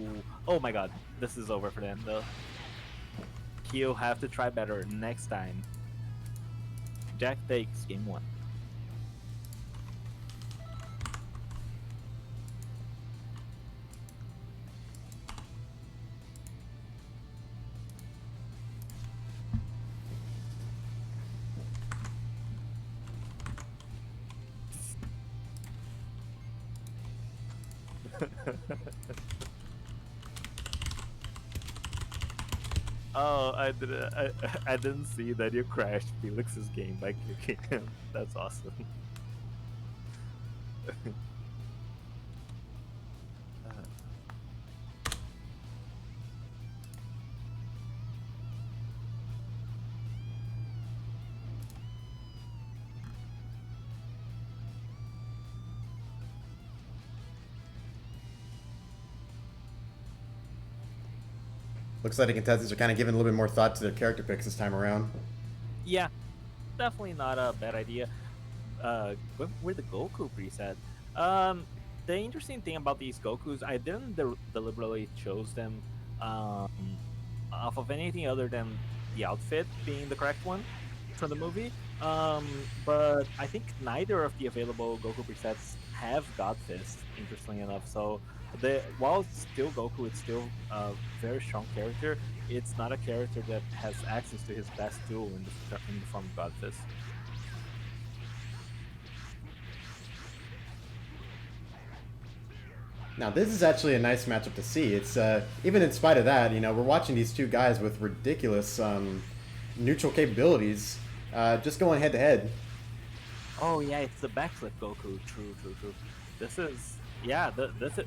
my god, this is over for them though. He'll have to try better next time. Jack takes game 1. Oh, I didn't see that you crashed Felix's game by kicking him. That's awesome. Looks like the contestants are kind of giving a little bit more thought to their character picks this time around. Yeah, definitely not a bad idea. Going with the Goku preset. The interesting thing about these Gokus, I didn't deliberately chose them um, off of anything other than the outfit being the correct one from the movie. But I think neither of the available Goku presets have God Fist, interestingly enough. So while it's still Goku, it's still a very strong character. It's not a character that has access to his best tool in the form of God Fist. Now this is actually a nice matchup to see. It's even in spite of that, you know, we're watching these two guys with ridiculous neutral capabilities, just going head to head. Oh yeah, it's the backflip Goku. True. This is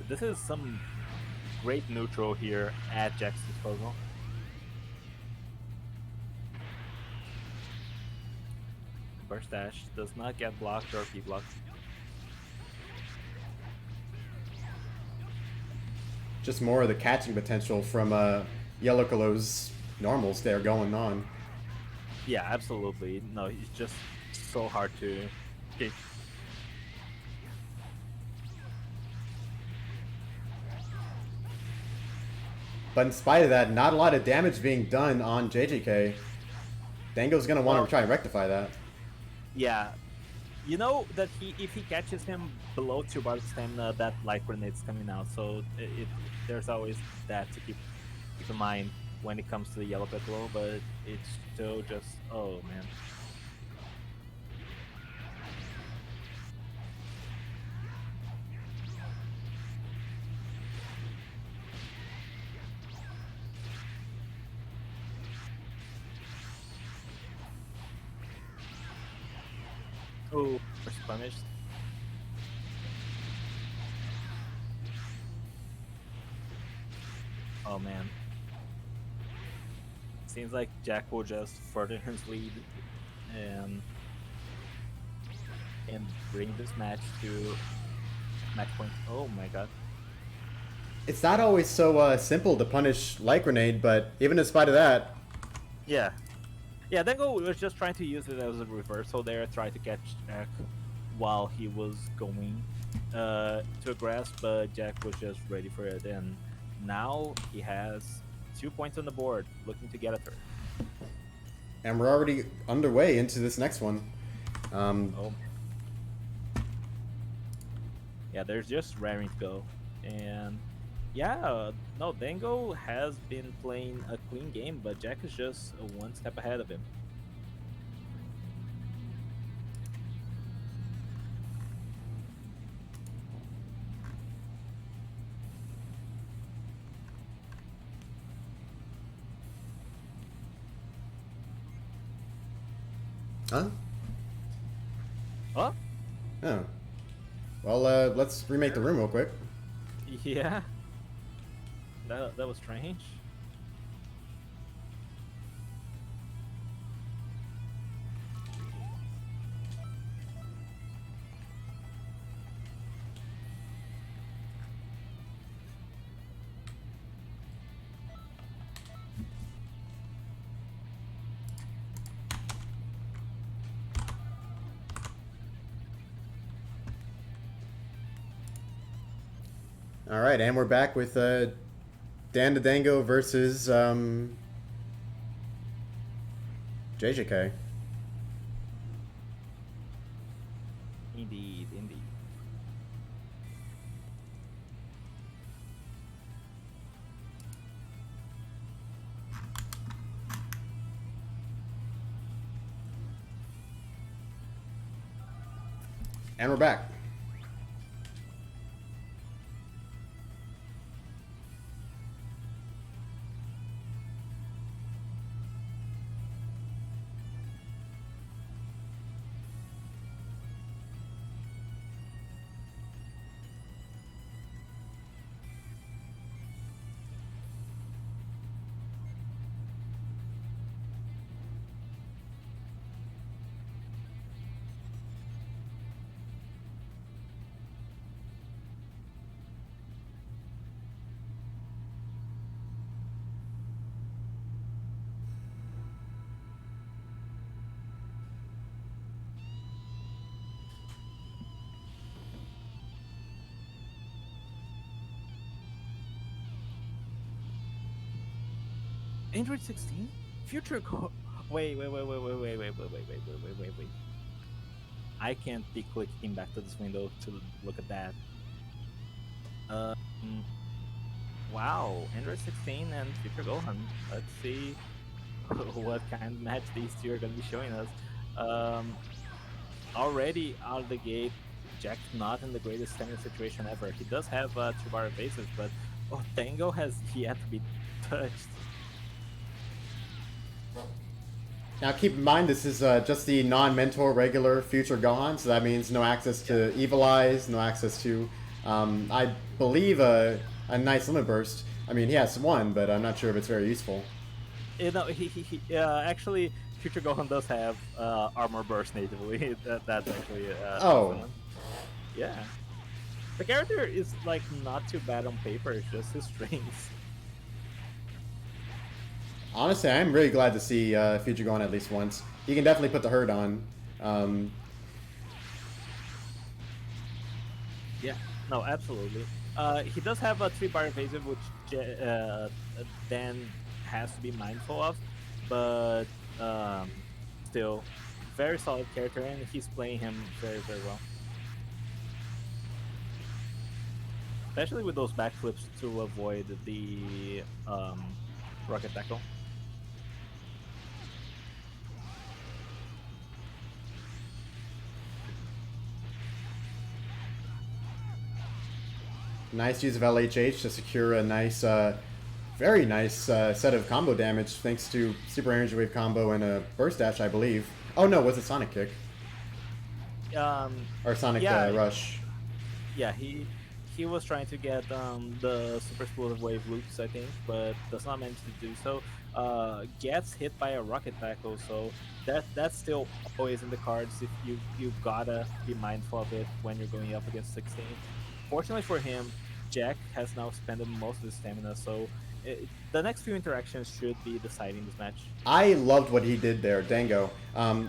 this is some great neutral here at Jack's disposal. Burst dash does not get blocked or P blocked. Just more of the catching potential from Yellow Color's normals there going on. Yeah, absolutely. No, it's just so hard to kick. But in spite of that, not a lot of damage being done on JJK. Dango's gonna want to try and rectify that. Yeah, you know that if he catches him below 2 bars of stamina, that light grenade's coming out. So there's always that to keep in mind when it comes to the yellow Piccolo, but it's still just, oh man. Oh, first punished. Oh man. Seems like Jack will just further his lead and bring this match to match point. Oh my god. It's not always so simple to punish light grenade, but even in spite of that, Yeah. Yeah, Dengo was just trying to use it as a reversal there, try to catch Jack while he was going to a grasp, but Jack was just ready for it, and now he has 2 points on the board, looking to get a third. and we're already underway into this next one. Oh. Yeah, there's just raring to go, and yeah, no, Dango has been playing a clean game, but Jack is just one step ahead of him. Huh? Oh, Oh. Well, let's remake the room real quick. yeah. That was strange. All right, and we're back with Dan the Dango versus JJK. Indeed. And we're back. Android 16? Future Go. Wait. I can't be clicking back to this window to look at that. Um, wow, Android 16 and Future Gohan. Let's see what kind of match these two are going to be showing us. Already out of the gate, Jack's not in the greatest stamina situation ever. He does have 2-bar evasive, but Tango has yet to be touched. Now keep in mind this is just the non-mentor regular Future Gohan, so that means no access to Evil Eyes, no access to, I believe, a nice Limit Burst. I mean, he has one, but I'm not sure if it's very useful. You know, actually, Future Gohan does have Armor Burst natively. That's actually Oh. yeah. The character is like not too bad on paper. It's just his strengths. Honestly, I'm really glad to see Future Gohan at least once. He can definitely put the hurt on. Yeah, no, absolutely. He does have a 3-bar evasive, which Dan has to be mindful of, but still, very solid character, and he's playing him very, very well. Especially with those backflips to avoid the rocket tackle. Nice use of LHH to secure a nice, very nice set of combo damage thanks to Super Energy Wave combo and a Burst Dash, I believe. Oh no, was it Sonic Kick? Or Sonic Rush? Yeah, he was trying to get the Super Explosive Wave loops, I think, but does not manage to do so. Gets hit by a rocket tackle, so that's still always in the cards. If you gotta be mindful of it when you're going up against 16. Fortunately for him, Jack has now spent most of his stamina, so the next few interactions should be deciding this match. I loved what he did there, Dango.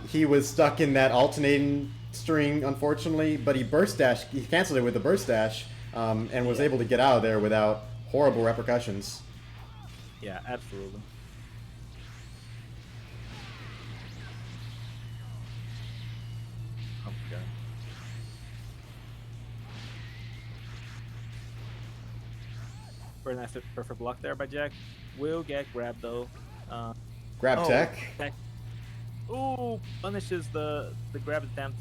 He was stuck in that alternating string, unfortunately, but he canceled it with the Burst Dash, and was able to get out of there without horrible repercussions. Yeah, absolutely. Oh my god. Very nice, perfect block there by Jack. Will get grabbed though. Grab tech. Ooh, punishes the grab attempt.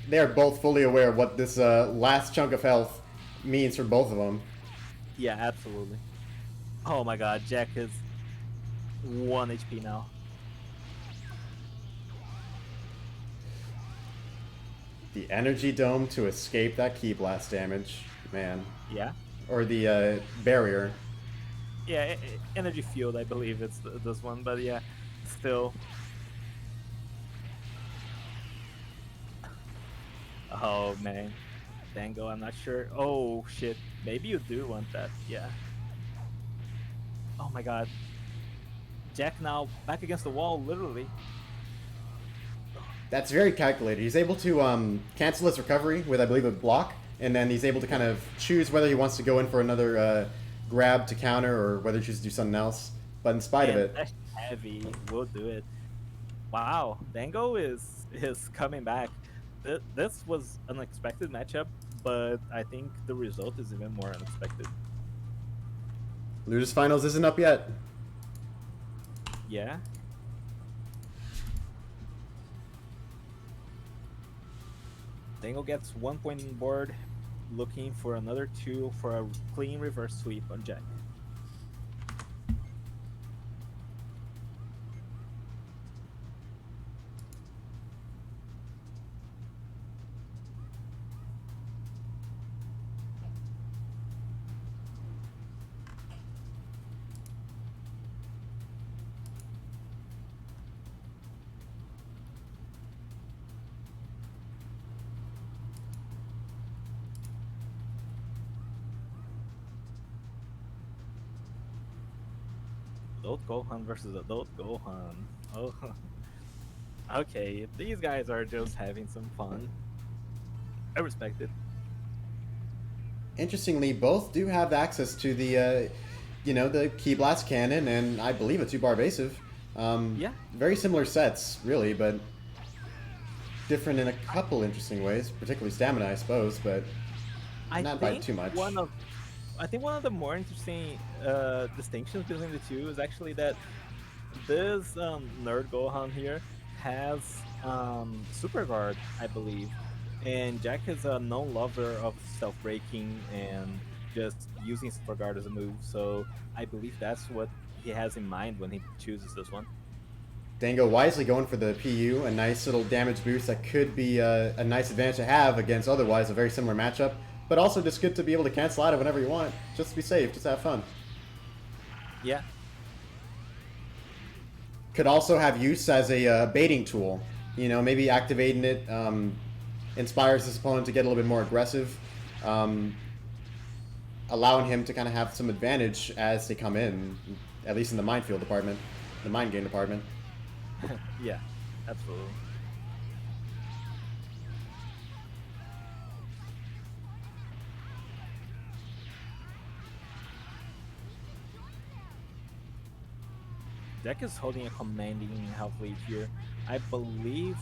They are both fully aware of what this last chunk of health means for both of them. Yeah, absolutely. Oh my god, Jack is 1 HP now. The Energy Dome to escape that Ki Blast damage, man. Yeah. Or the barrier. Yeah, Energy Field, I believe it's this one, but yeah, still. Oh man, Dango, I'm not sure. Oh shit, maybe you do want that, yeah. Oh my god. Jack now back against the wall, literally. That's very calculated. He's able to cancel his recovery with, I believe, a block, and then he's able to kind of choose whether he wants to go in for another grab to counter or whether he chooses to do something else. But in spite of it, That's heavy. We'll do it. Wow, Dango is coming back. This was an unexpected matchup, but I think the result is even more unexpected. Losers Finals isn't up yet. Yeah. Dango gets 1 point on board, looking for another 2 for a clean reverse sweep on Jack. Adult Gohan versus Adult Gohan. Oh, okay. These guys are just having some fun. I respect it. interestingly, both do have access to the, the Key Blast Cannon and I believe a 2-bar evasive. Yeah. Very similar sets, really, but different in a couple interesting ways, particularly stamina, I suppose, but I not by think too much. I think one of the more interesting distinctions between the two is actually that this nerd Gohan here has Super Guard, I believe, and Jack is a known lover of self breaking and just using Super Guard as a move. So I believe that's what he has in mind when he chooses this one. Dango wisely going for the PU, a nice little damage boost that could be a nice advantage to have against otherwise a very similar matchup, but also just good to be able to cancel out of whenever you want. Just to be safe, just have fun. Yeah, Could also have use as a baiting tool. Maybe activating it inspires his opponent to get a little bit more aggressive, allowing him to kind of have some advantage as they come in, at least in the minefield department, the mind game department. yeah, absolutely. Jack is holding a commanding health lead here. I believe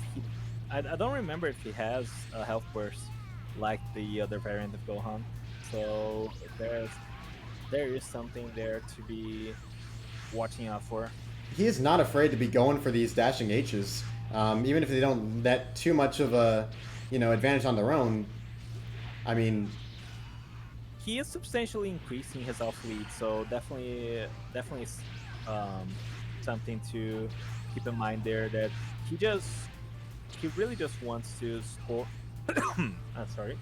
I don't remember if he has a health burst like the other variant of Gohan. So there is something there to be watching out for. He is not afraid to be going for these dashing H's, even if they don't net too much of a, advantage on their own. I mean, He is substantially increasing his health lead, so definitely something to keep in mind there. That he really just wants to score. Sorry.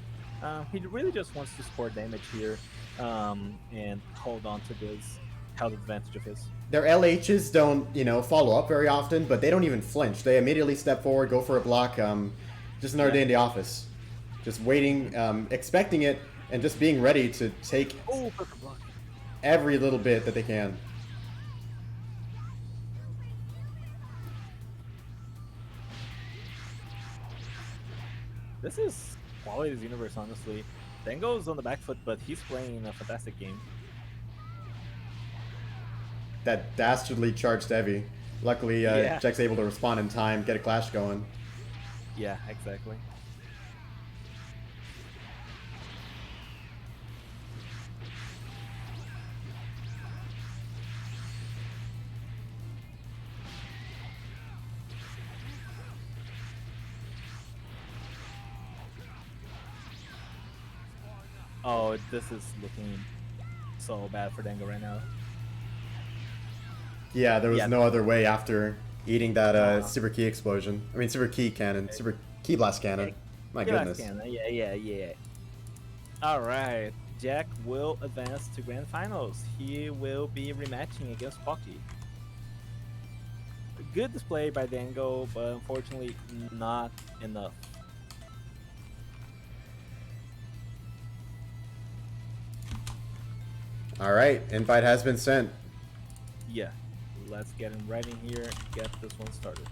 He really just wants to score damage here, and hold on to this health advantage of his. their LHs don't, follow up very often, but they don't even flinch. They immediately step forward, go for a block. Just another day in the office. Just waiting, expecting it, and just being ready to take Oh, perfect block. every little bit that they can. This is quality's universe, honestly. Dango's on the back foot, but he's playing a fantastic game. That dastardly charged heavy. Luckily, Yeah. Jack's able to respond in time, get a clash going. Yeah, exactly. Oh, this is looking so bad for Dango right now. Yeah, there was Yeah. no other way after eating that super key explosion. I mean, super key cannon, super key blast cannon. My Yeah, goodness. Yeah. All right, Jack will advance to grand finals. He will be rematching against Pocky. Good display by Dango, but unfortunately not enough. All right, invite has been sent. Yeah, let's get him right in here. Get this one started.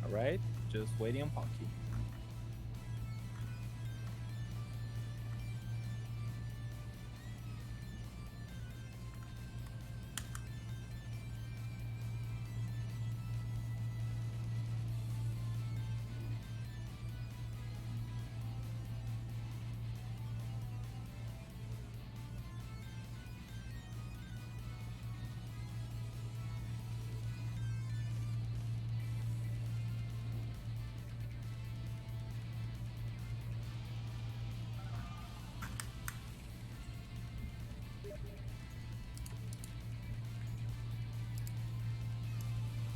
All right, just waiting on Pocky.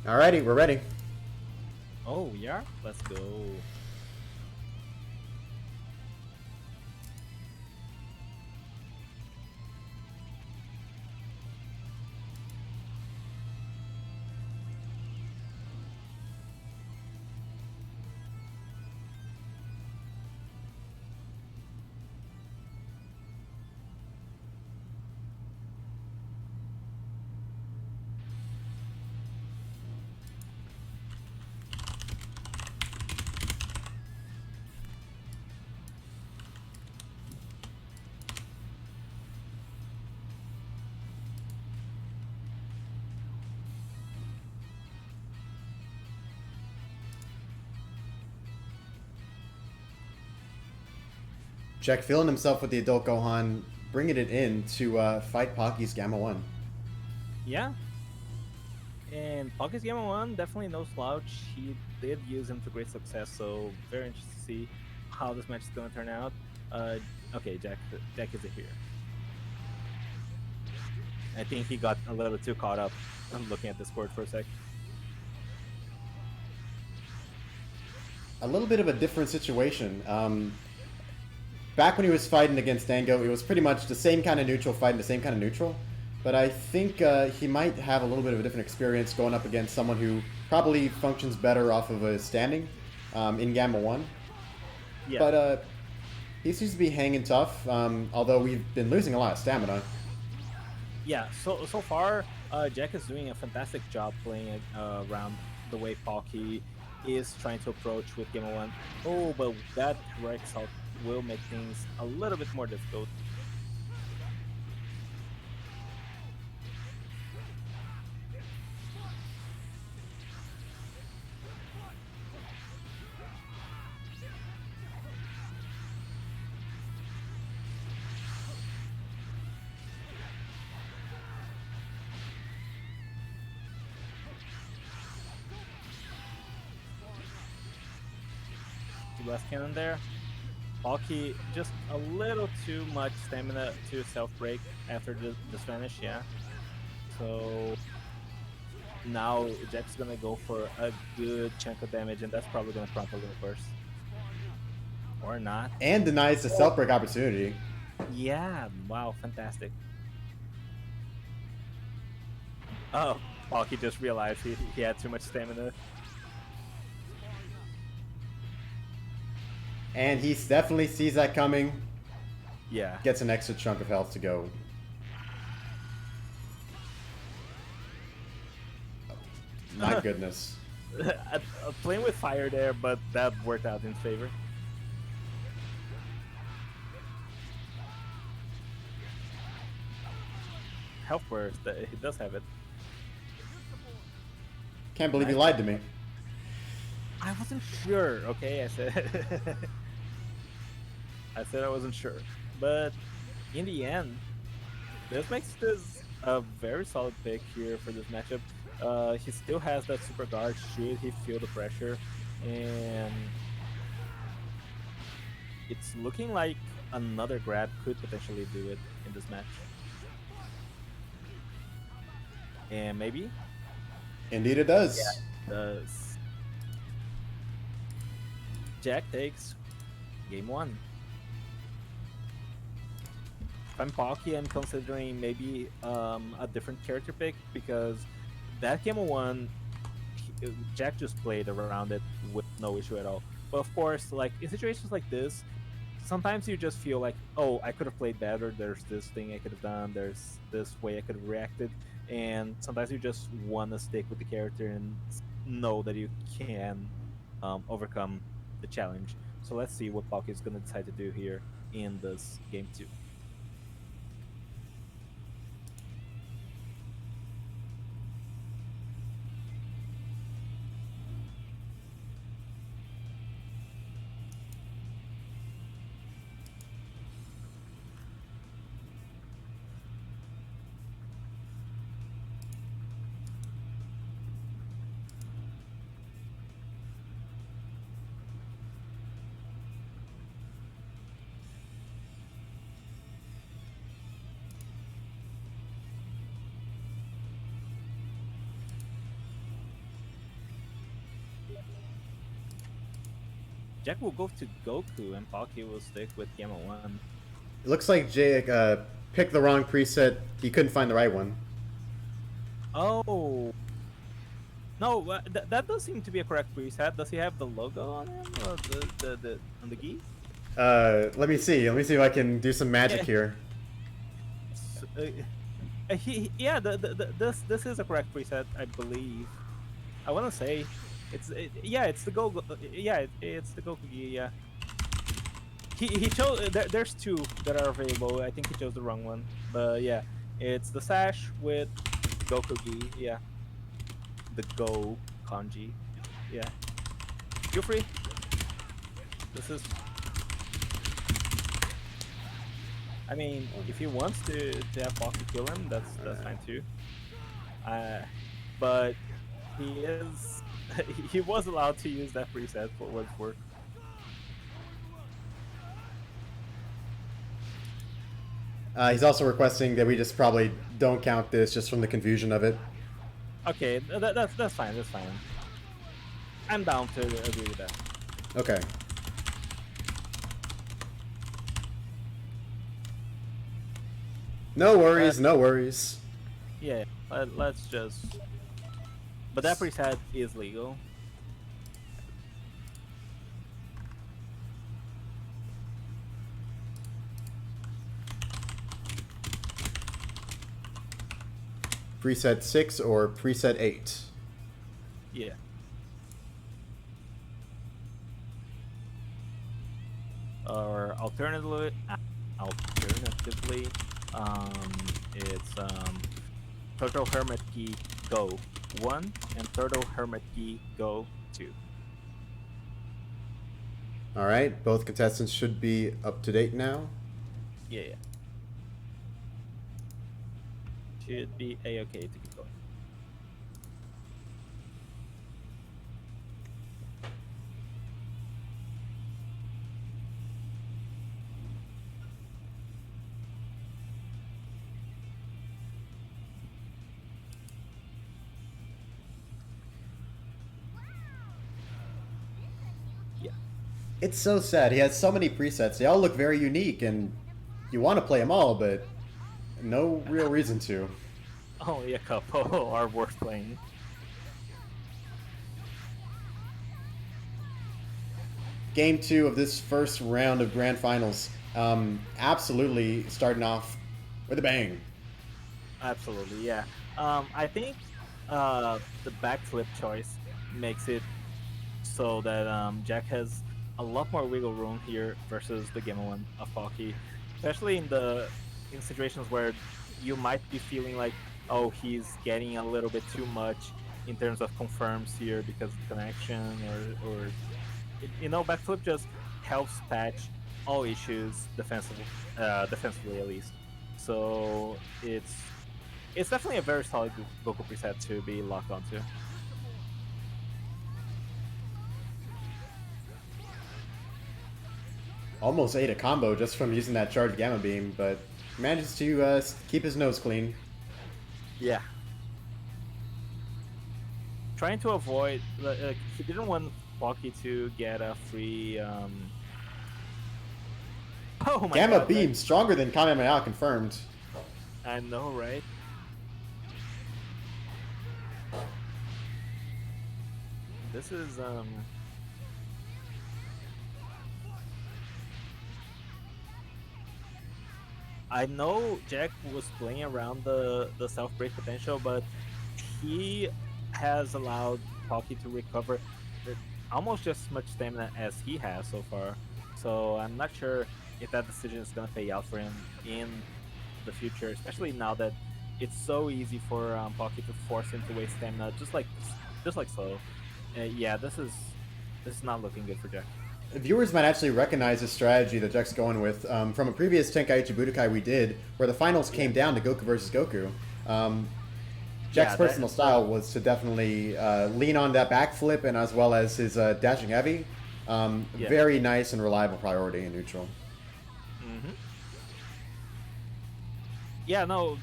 Alrighty, we're ready. Oh, yeah? Let's go. Jack feeling himself with the adult Gohan, bringing it in to fight Pocky's Gamma 1. Yeah. And Pocket's Gamma 1, definitely no slouch. He did use him to great success, so very interested to see how this match is going to turn out. Okay, Jack is here. I think he got a little too caught up looking at the score for a sec. A little bit of a different situation. Back when he was fighting against Dango, it was pretty much the same kind of neutral fighting the same kind of neutral. But I think he might have a little bit of a different experience going up against someone who probably functions better off of a standing in Gamma 1. Yeah. But he seems to be hanging tough, although we've been losing a lot of stamina. Yeah, so far, Jack is doing a fantastic job playing around the way Pocky is trying to approach with Gamma 1. Oh, but that Rex Hulk will make things a little bit more difficult. Blast cannon there. Pocky just a little too much stamina to self-break after the Spanish, yeah. So now Jack's gonna go for a good chunk of damage, and that's probably gonna prompt a little burst. Or not. And denies the self-break opportunity. Yeah, wow, fantastic. Oh, Pocky just realized he had too much stamina. And he definitely sees that coming. Yeah. Gets an extra chunk of health to go. My goodness. Playing with fire there, but that worked out in favor. Health burst, he does have it. Can't believe you lied to me. I wasn't sure, okay? I said I wasn't sure. But in the end, this makes this a very solid pick here for this matchup. He still has that super guard should he feel the pressure, and it's looking like another grab could potentially do it in this match. And maybe? Indeed it does. Yeah, it does. Jack takes game 1. If I'm Pocky, I'm considering maybe a different character pick, because that Gamma 1, Jack just played around it with no issue at all. But of course, like in situations like this, sometimes you just feel like, oh, I could have played better, there's this thing I could have done, there's this way I could have reacted, and sometimes you just want to stick with the character and know that you can overcome the challenge. So let's see what Pocky is going to decide to do here in this game 2. Jack will go to Goku and Pocky will stick with Gamma 1. It looks like Jake picked the wrong preset. He couldn't find the right one. Oh. No, that does seem to be a correct preset. Does he have the logo on him? Or on the gi? Let me see. Let me see if I can do some magic Yeah. here. Yeah, this is a correct preset, I believe. I want to say, it's the Goku. It's the Goku gi. Yeah. He chose. There's two that are available. I think he chose the wrong one, but yeah, it's the sash with Goku gi. Yeah. The Go kanji. Yeah. Feel free. This is. I mean, if he wants to have Pocky kill him, that's fine too. But he is he was allowed to use that preset for what it's worth. He's also requesting that we just probably don't count this just from the confusion of it. Okay, that's fine. That's fine. I'm down to agree with that. Okay. No worries, no worries. Yeah, let's just. But that preset is legal. Preset 6 or preset 8? Yeah. Or alternatively, it's Turtle Hermit Key Go 1 and Turtle Hermit Key Go 2. Alright, both contestants should be up to date now. Yeah. Should be a-okay to keep going. Yeah. It's so sad. He has so many presets. They all look very unique, and you want to play them all, but no real reason to. Only a couple are worth playing. Game 2 of this first round of Grand Finals. Absolutely starting off with a bang. Absolutely, yeah. I think the backflip choice makes it so that Jack has a lot more wiggle room here versus the Gamma 1 of Pocky, especially in situations where you might be feeling like, oh, he's getting a little bit too much in terms of confirms here because of the connection, or backflip just helps patch all issues defensively at least. So it's definitely a very solid Goku preset to be locked onto. Almost ate a combo just from using that charged Gamma Beam, but manages to keep his nose clean. Yeah. Trying to avoid, he didn't want Pocky to get a free. Oh my Gamma god! Beam, stronger than Kamehameha, confirmed. I know, right? This is I know Jack was playing around the self-break potential, but he has allowed Pocky to recover almost just as much stamina as he has so far. So I'm not sure if that decision is going to pay out for him in the future, especially now that it's so easy for Pocky to force him to waste stamina, just like so. Yeah, this is not looking good for Jack. Viewers might actually recognize the strategy that Jack's going with from a previous Tenkaichi Budokai we did, where the finals came down to Goku versus Goku. Jack's personal style was to definitely lean on that backflip and as well as his dashing heavy. Very nice and reliable priority in neutral. Mm-hmm. Yeah, no,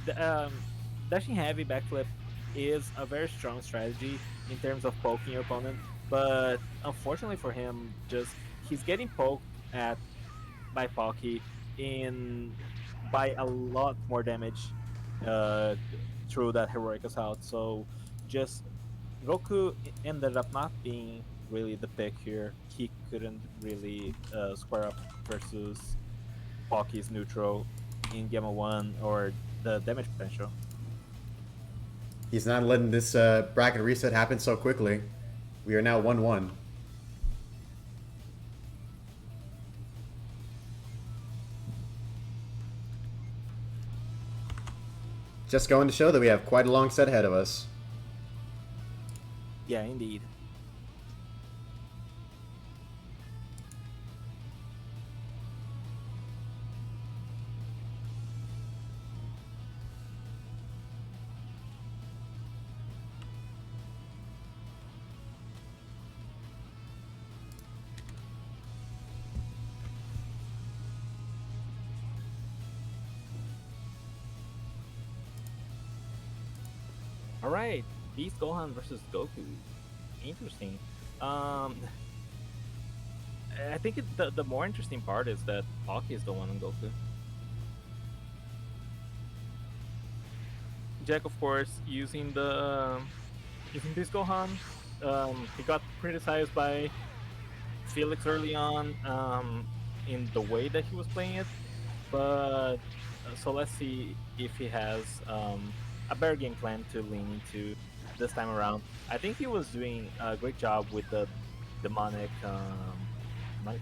dashing heavy backflip is a very strong strategy in terms of poking your opponent, but unfortunately for him, he's getting poked at by Pocky in by a lot more damage uh, through that heroic assault. So just Goku ended up not being really the pick here. He couldn't really square up versus Pocky's neutral in Gamma 1 or the damage potential. He's not letting this bracket reset happen so quickly. We are now 1-1. Just going to show that we have quite a long set ahead of us. Yeah, indeed. All right, Beast Gohan versus Goku. Interesting. I think the more interesting part is that Pocky is the one on Goku. Jack, of course, using Beast Gohan. He got criticized by Felix early on in the way that he was playing it, but so let's see if he has a better game plan to lean into this time around. I think he was doing a great job with the demonic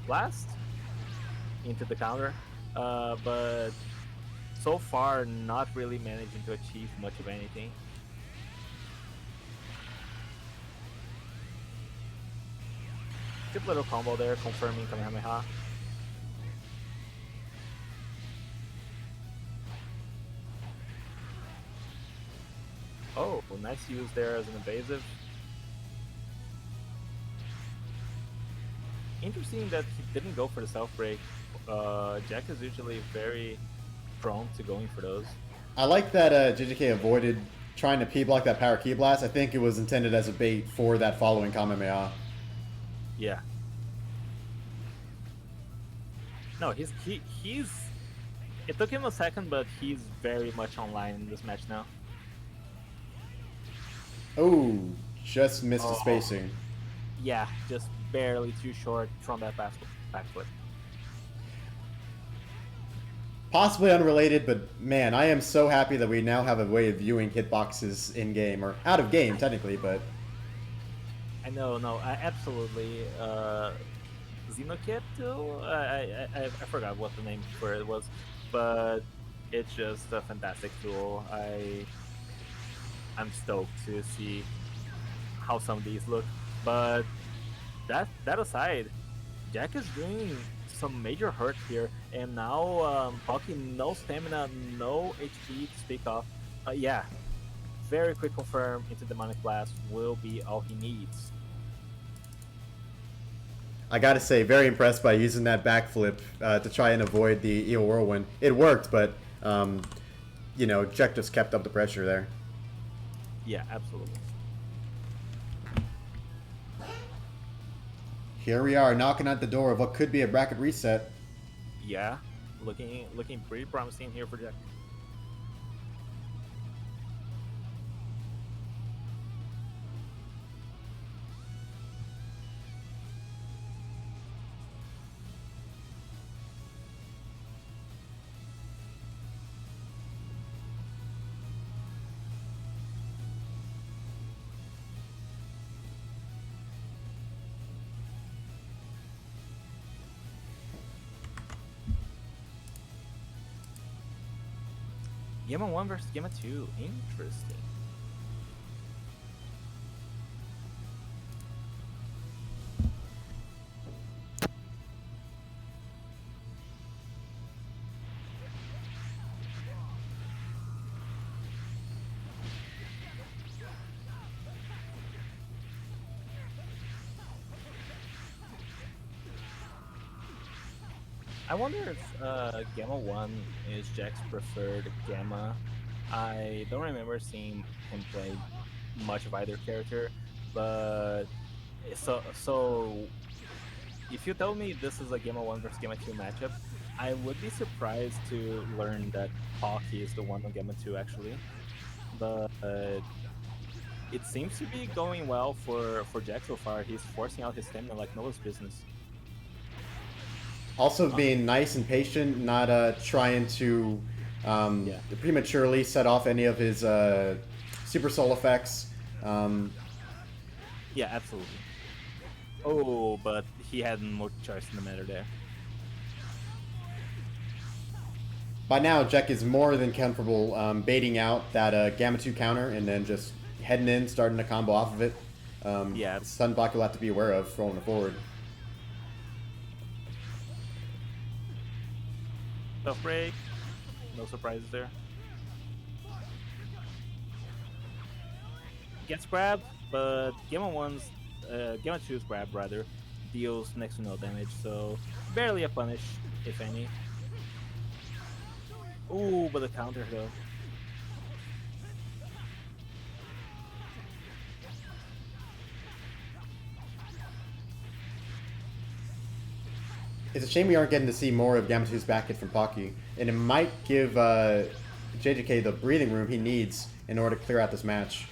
blast into the counter, but so far not really managing to achieve much of anything. Good little combo there, confirming Kamehameha. Oh, nice use there as an evasive. Interesting that he didn't go for the self break. Jack is usually very prone to going for those. I like that JJK avoided trying to P-block that power key blast. I think it was intended as a bait for that following Kamehameha. Yeah. No, he's it took him a second, but he's very much online in this match now. Oh, just missed the spacing. Yeah, just barely too short from that backflip. Possibly unrelated, but man, I am so happy that we now have a way of viewing hitboxes in game, or out of game technically, but I know, no, absolutely. Xenokit too? I forgot what the name for it was, but it's just a fantastic tool. I'm stoked to see how some of these look. But that aside, Jack is doing some major hurt here, and now Pocky no stamina, no HP to speak of. Yeah, very quick confirm into Demonic Blast will be all he needs. I gotta say, very impressed by using that backflip to try and avoid the Evil Whirlwind. It worked, but you know, Jack just kept up the pressure there. Yeah, absolutely. Here we are, knocking at the door of what could be a bracket reset. Yeah, looking pretty promising here for Jack. Gamma 1 versus Gamma 2. Interesting. I wonder if Gamma 1 is Jack's preferred Gamma. I don't remember seeing him play much of either character, but so if you tell me this is a Gamma 1 versus Gamma 2 matchup, I would be surprised to learn that Pocky is the one on Gamma 2 actually. But it seems to be going well for Jack so far. He's forcing out his stamina like Noah's business. Also being nice and patient, not trying to Yeah. prematurely set off any of his super soul effects. Yeah, absolutely. Oh, but he had more choice in the matter there. By now, Jack is more than comfortable baiting out that Gamma 2 counter and then just heading in, starting a combo off of it. Yeah. Stun block you'll have to be aware of rolling forward. Tough break. No surprises there. Gets grabbed, but Gamma 2's grab rather, deals next to no damage, so barely a punish, if any. Ooh, but the counter though. It's a shame we aren't getting to see more of Gamma 2's back hit from Pocky, and it might give JJK the breathing room he needs in order to clear out this match.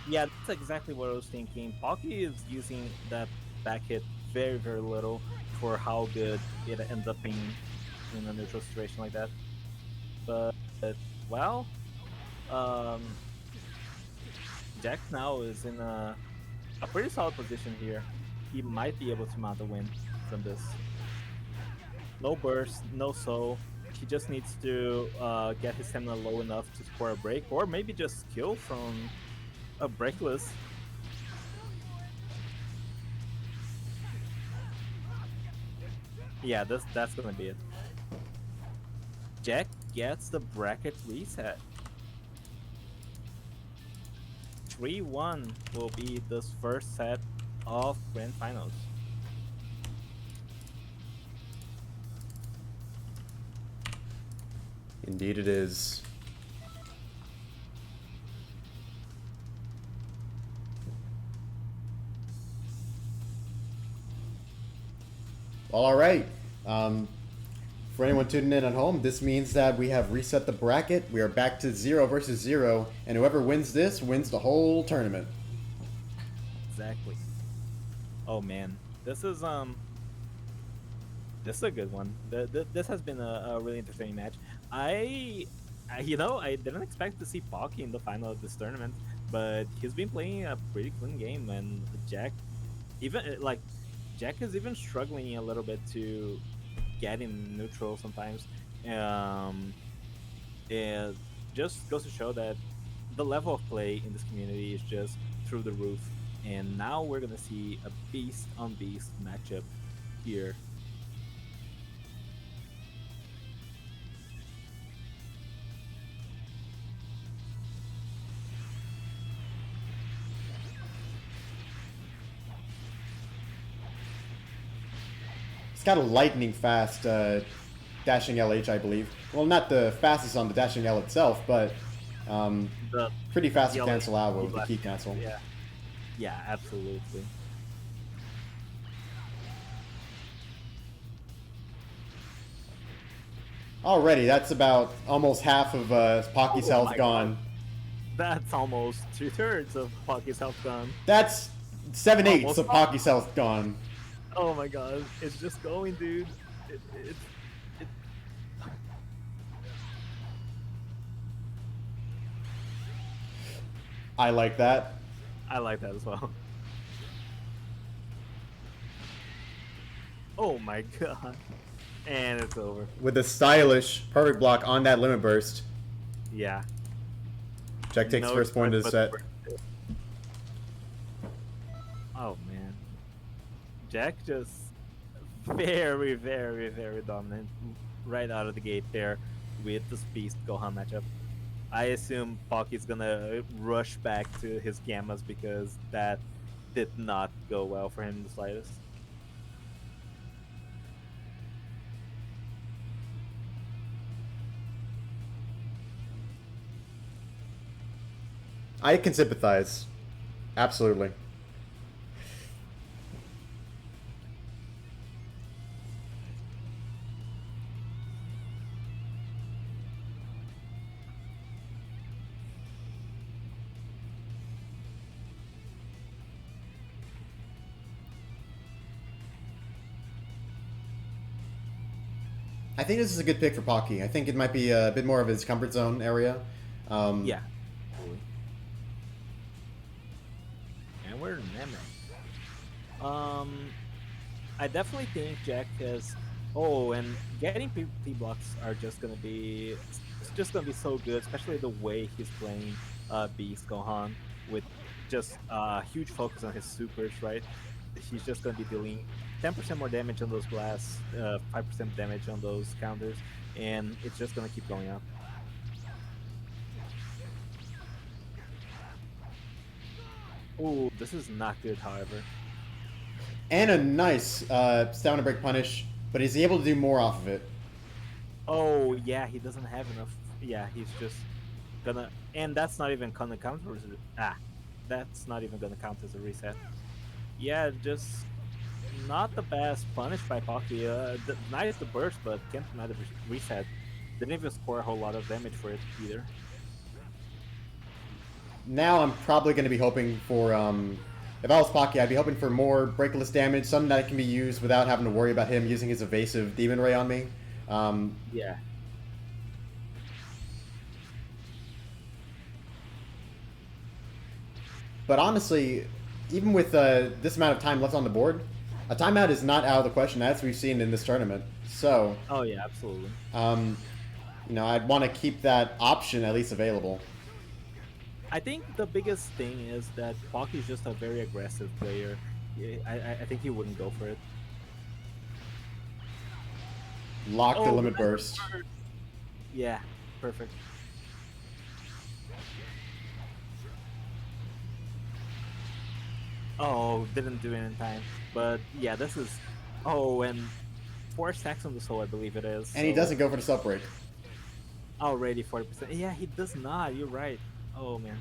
Yeah, that's exactly what I was thinking. Pocky is using that back hit very, very little for how good it ends up being in a neutral situation like that. But, well, Jack now is in a pretty solid position here. He might be able to mount a win from this. No burst, no soul. He just needs to get his stamina low enough to score a break, or maybe just kill from a breakless. Yeah, that's gonna be it. Jack gets the bracket reset. 3-1 will be this first set of Grand Finals. Indeed it is. All right. For anyone tuning in at home, this means that we have reset the bracket. We are back to 0 versus 0, and whoever wins this wins the whole tournament. Exactly. Oh man, this is a good one. This has been a really entertaining match. I didn't expect to see Pocky in the final of this tournament, but he's been playing a pretty clean game, and Jack, Jack is even struggling a little bit to get in neutral sometimes. It just goes to show that the level of play in this community is just through the roof, and now we're gonna see a beast on beast matchup here. It's got a lightning fast dashing LH, I believe. Well, not the fastest on the dashing L itself, but The pretty fast to LH cancel out with the left key cancel. yeah, absolutely. Already, that's about almost half of Pocky's Oh health my gone. That's almost 2/3 of Pocky's health gone. That's 7/8 Almost of Pocky's health gone. Oh my god, it's just going, dude. It, I like that. I like that as well. Oh my god. And it's over. With a stylish, perfect block on that limit burst. Yeah. Jack takes No first point of the choice set. but to- Oh man. Jack just very, very, very dominant right out of the gate there with this Beast Gohan matchup. I assume Pocky's gonna rush back to his Gammas because that did not go well for him in the slightest. I can sympathize. Absolutely. I think this is a good pick for Pocky. I think it might be a bit more of his comfort zone area. Yeah. Totally. And we're Nemec. I definitely think Jack has. Oh, and getting P blocks are just gonna be. It's just gonna be so good, especially the way he's playing Beast Gohan with just huge focus on his supers, right? He's just gonna be dealing 10% more damage on those blasts, 5% damage on those counters, and it's just gonna keep going up. Oh, this is not good, however. And a nice stamina break punish, but is he able to do more off of it? Oh, yeah, he doesn't have enough. Yeah, he's just gonna. And that's not even gonna count that's not even gonna count as a reset. Yeah, just not the best punish by Pocky. Nice the burst, but can't deny the reset. Didn't even score a whole lot of damage for it either. Now I'm probably going to be hoping for, if I was Pocky, I'd be hoping for more breakless damage, something that can be used without having to worry about him using his evasive Demon Ray on me. Yeah. But honestly, even with this amount of time left on the board, a timeout is not out of the question, as we've seen in this tournament. So, Oh yeah, absolutely. you know, I'd want to keep that option at least available. I think the biggest thing is that Pocky's just a very aggressive player. Yeah, I think he wouldn't go for it. Lock the Oh, limit the burst. Yeah, perfect. Oh, didn't do it in time. But yeah, this is. Oh, and 4 stacks on the soul, I believe it is. And he so- doesn't go for the sub break. Already 40%. Yeah, he does not. You're right. Oh man.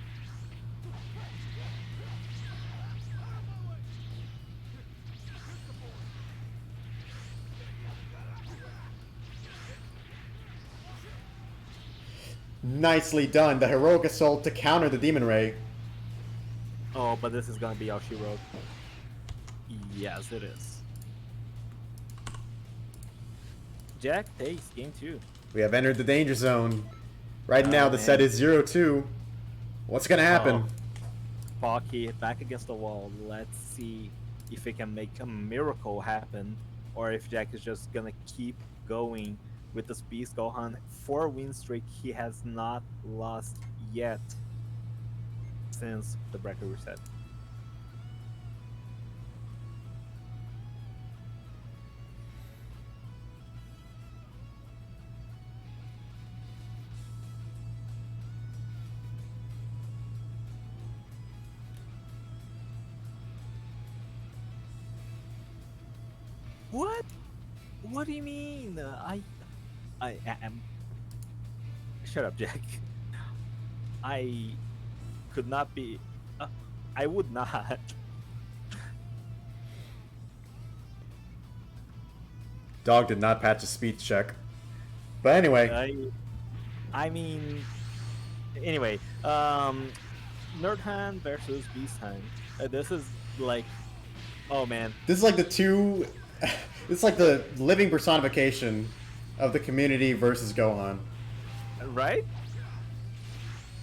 Nicely done. The heroic assault to counter the Demon Ray. Oh, but this is gonna be all she wrote. Yes, it is. Jack takes game 2. We have entered the danger zone. Right now, the man. set is 0-2. What's going to happen? Pocky back against the wall. Let's see if it can make a miracle happen, or if Jack is just gonna keep going with this Beast Gohan 4-win streak he has not lost yet since the bracket reset. What? What do you mean? I am. Shut up, Jack. I could not be. I would not. Dog did not patch a speech check. But anyway, I mean. Anyway, Nerdhan versus Beasthan. This is like, oh man. this is like the two... It's like the living personification of the community versus Gohan. Right?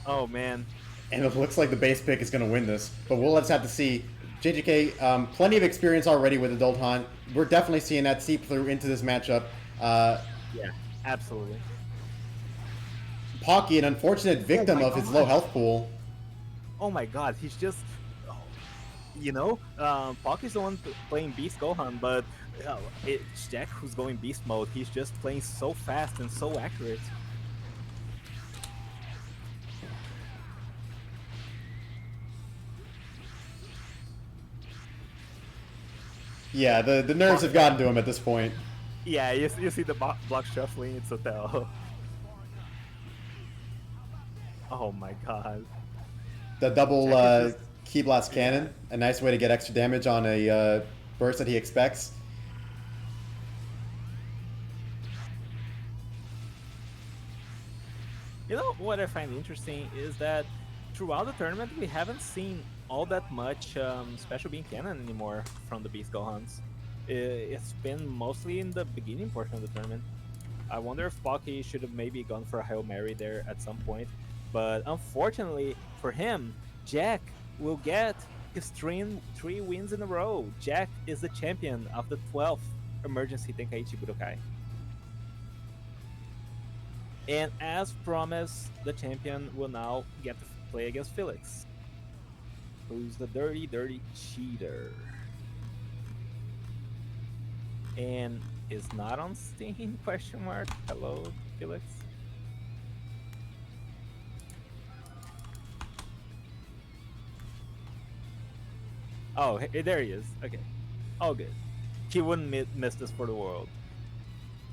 Oh man. And it looks like the base pick is going to win this. But we'll just have to see. JJK, plenty of experience already with Adult Han. We're definitely seeing that seep through into this matchup. Yeah, absolutely. Pocky, an unfortunate victim my of his God. low health pool. Oh my god, he's just, you know, Pocky's the one playing Beast Gohan, but it's Jack who's going Beast mode. He's just playing so fast and so accurate. Yeah, the nerves have gotten to him at this point. Yeah, you see the block shuffling, it's a tell. Oh my god. The double Jack is just- Key Blast Cannon, a nice way to get extra damage on a burst that he expects. You know what I find interesting is that throughout the tournament we haven't seen all that much special beam cannon anymore from the Beast Gohans. It's been mostly in the beginning portion of the tournament. I wonder if Pocky should have maybe gone for a Hail Mary there at some point. But unfortunately for him, Jack will get his three wins in a row. Jack is the champion of the 12th Emergency Tenkaichi Budokai. And as promised, the champion will now get to play against Felix, who's the dirty, dirty cheater. And is not on Steam, question mark. Hello, Felix. Oh, there he is. Okay. All good. He wouldn't miss this for the world.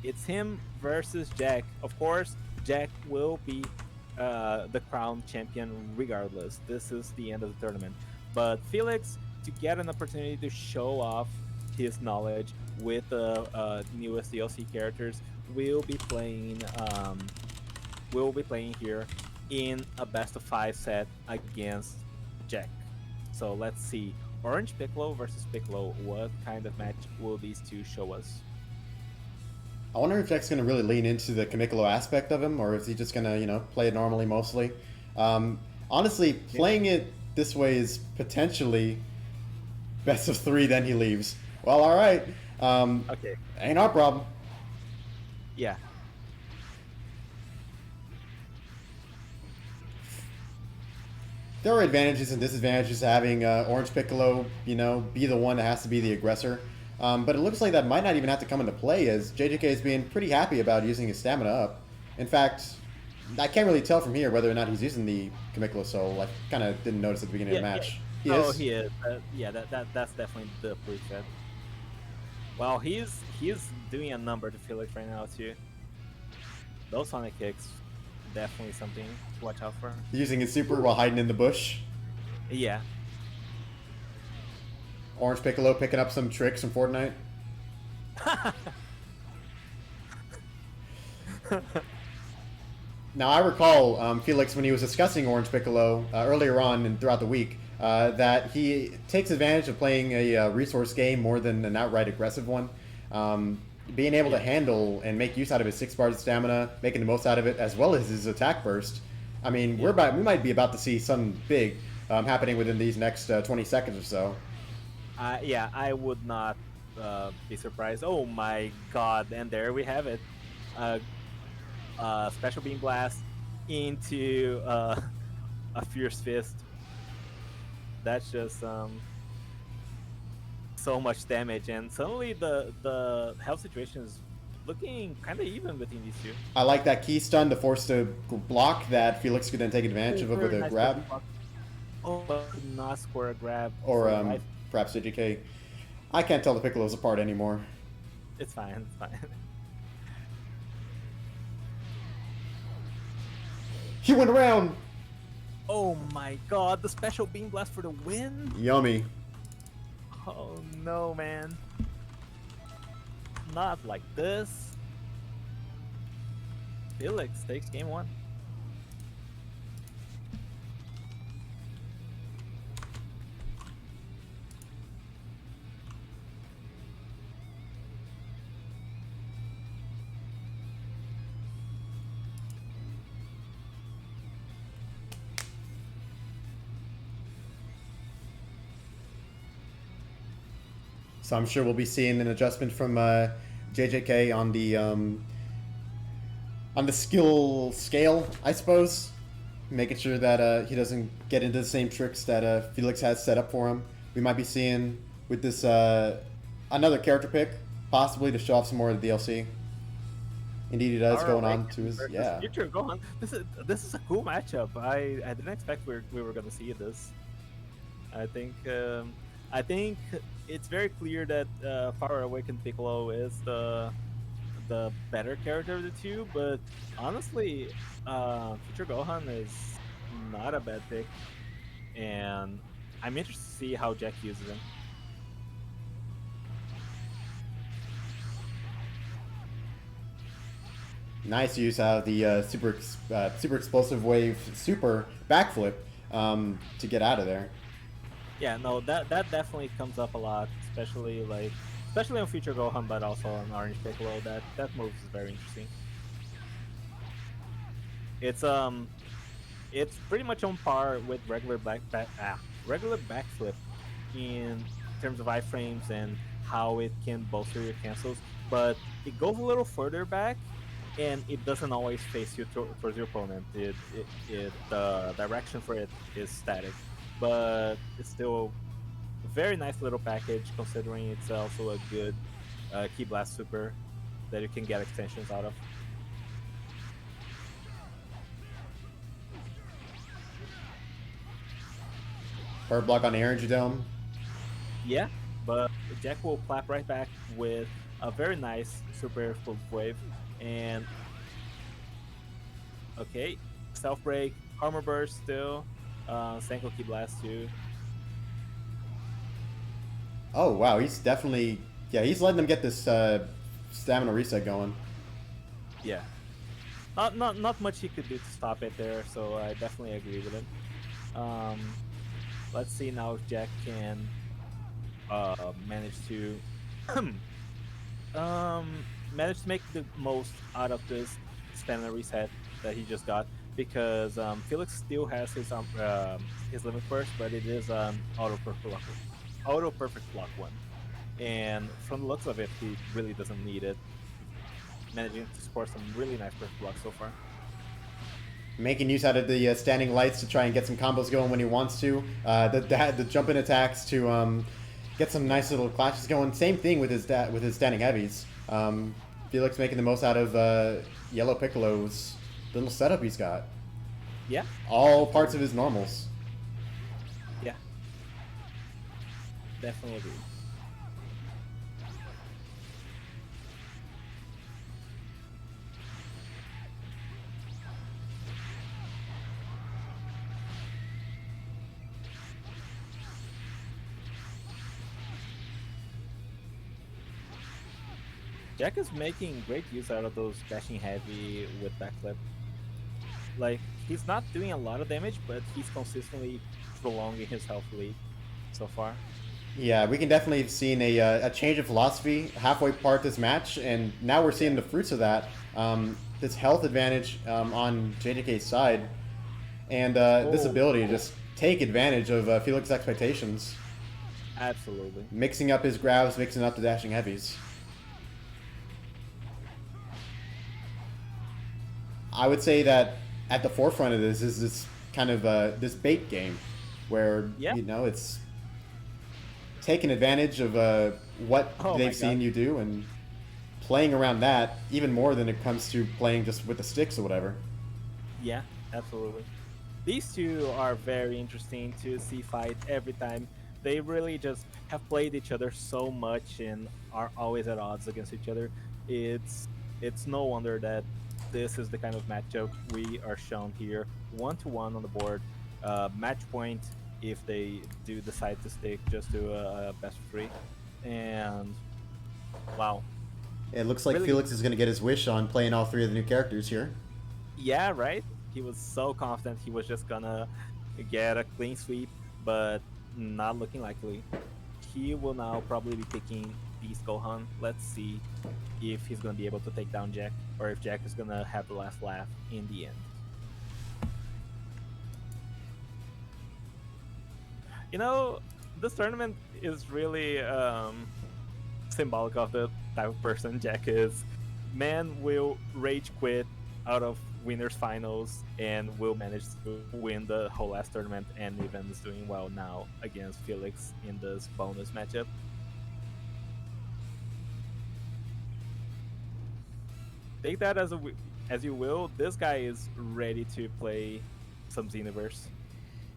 It's him versus Jack. Of course, Jack will be the crown champion regardless. This is the end of the tournament. But Felix, to get an opportunity to show off his knowledge with the newest DLC characters, will be playing here in a best of 5 set against Jack. So let's see. Orange Piccolo versus Piccolo. What kind of match will these two show us? I wonder if Jack's going to really lean into the Kamikolo aspect of him, or is he just going to, play it normally mostly? Honestly, playing it this way is potentially best of 3, then he leaves. Well, all right. Okay. Ain't our problem. Yeah. There are advantages and disadvantages to having Orange Piccolo, be the one that has to be the aggressor. But it looks like that might not even have to come into play, as JJK is being pretty happy about using his stamina up. In fact, I can't really tell from here whether or not he's using the Kamikolo Soul. I kind of didn't notice at the beginning of the match. Yeah. He is. Yeah, that's definitely the preset. Well, he's doing a number to Felix right now too. Those Sonic kicks, definitely something to watch out for. Using his super while hiding in the bush. Yeah. Orange Piccolo picking up some tricks from Fortnite. Now, I recall Felix, when he was discussing Orange Piccolo earlier on and throughout the week, that he takes advantage of playing a resource game more than an outright aggressive one. Being able to handle and make use out of his 6 bars of stamina, making the most out of it, as well as his attack burst. I mean, we might be about to see something big happening within these next 20 seconds or so. Yeah, I would not be surprised. Oh my god, and there we have it. Special Beam Blast into a Fierce Fist. That's just so much damage, and suddenly the health situation is looking kind of even between these two. I like that key stun to force the block that Felix could then take advantage of with a grab. Oh, but not score a grab. Or perhaps JJK. I can't tell the Piccolos apart anymore. It's fine, it's fine. He went around! Oh my god, the Special Beam Blast for the win? Yummy. Oh no, man. Not like this. Felix takes game 1. So I'm sure we'll be seeing an adjustment from JJK on the skill scale, I suppose, making sure that he doesn't get into the same tricks that Felix has set up for him. We might be seeing with this another character pick, possibly to show off some more of the DLC. Indeed, he does, going on to his Future Gohan. This is a cool matchup. I didn't expect we were gonna see this. I think it's very clear that Fire Awakened Piccolo is the better character of the two, but honestly, Future Gohan is not a bad pick, and I'm interested to see how Jack uses him. Nice use out of the super explosive wave super backflip to get out of there. Yeah, no, that definitely comes up a lot, especially on Future Gohan, but also on Orange Piccolo. That move is very interesting. It's pretty much on par with regular backflip in terms of iframes and how it can bolster your cancels, but it goes a little further back, and it doesn't always face you towards your opponent. It the direction for it is static, but it's still a very nice little package considering it's also a good key blast super that you can get extensions out of. Bird block on the Energy Dome. Yeah, but Jack will clap right back with a very nice super explosive wave, and okay, self break, armor burst still, Senko key blast too. Oh wow, he's definitely he's letting them get this stamina reset going. Yeah, not much he could do to stop it there, so I definitely agree with him. Let's see now if Jack can manage to manage to make the most out of this stamina reset that he just got, because Felix still has his limit burst, but it is an auto perfect block one, and from the looks of it, he really doesn't need it. Managing to score some really nice perfect blocks so far. Making use out of the standing lights to try and get some combos going when he wants to. The jump in attacks to get some nice little clashes going. Same thing with his standing heavies. Felix making the most out of Yellow Piccolo's little setup he's got. Yeah. All parts of his normals. Yeah. Definitely agree. Jack is making great use out of those dashing heavy with backflip. Like, he's not doing a lot of damage, but he's consistently prolonging his health lead so far. Yeah, we can definitely have seen a change of philosophy halfway part this match, and now we're seeing the fruits of that. This health advantage on JJK's side, and this ability to just take advantage of Felix's expectations. Absolutely. Mixing up his grabs, mixing up the dashing heavies. I would say that at the forefront of this is this kind of this bait game, where it's taking advantage of what they've seen you do and playing around that even more than it comes to playing just with the sticks or whatever. Yeah, absolutely. These two are very interesting to see fight every time. They really just have played each other so much and are always at odds against each other. It's no wonder that this is the kind of matchup we are shown here. 1-to-1 on the board. Match point if they do decide to stick just to a best of 3. And wow. It looks like Really? Felix is going to get his wish on playing all 3 of the new characters here. Yeah, right? He was so confident he was just gonna get a clean sweep, but not looking likely. He will now probably be picking Beast Gohan. Let's see if he's gonna be able to take down Jack, or if Jack is gonna have the last laugh in the end. You know, this tournament is really symbolic of the type of person Jack is. Man will rage quit out of winners finals and will manage to win the whole last tournament, and even is doing well now against Felix in this bonus matchup. Take that as you will. This guy is ready to play some Xenoverse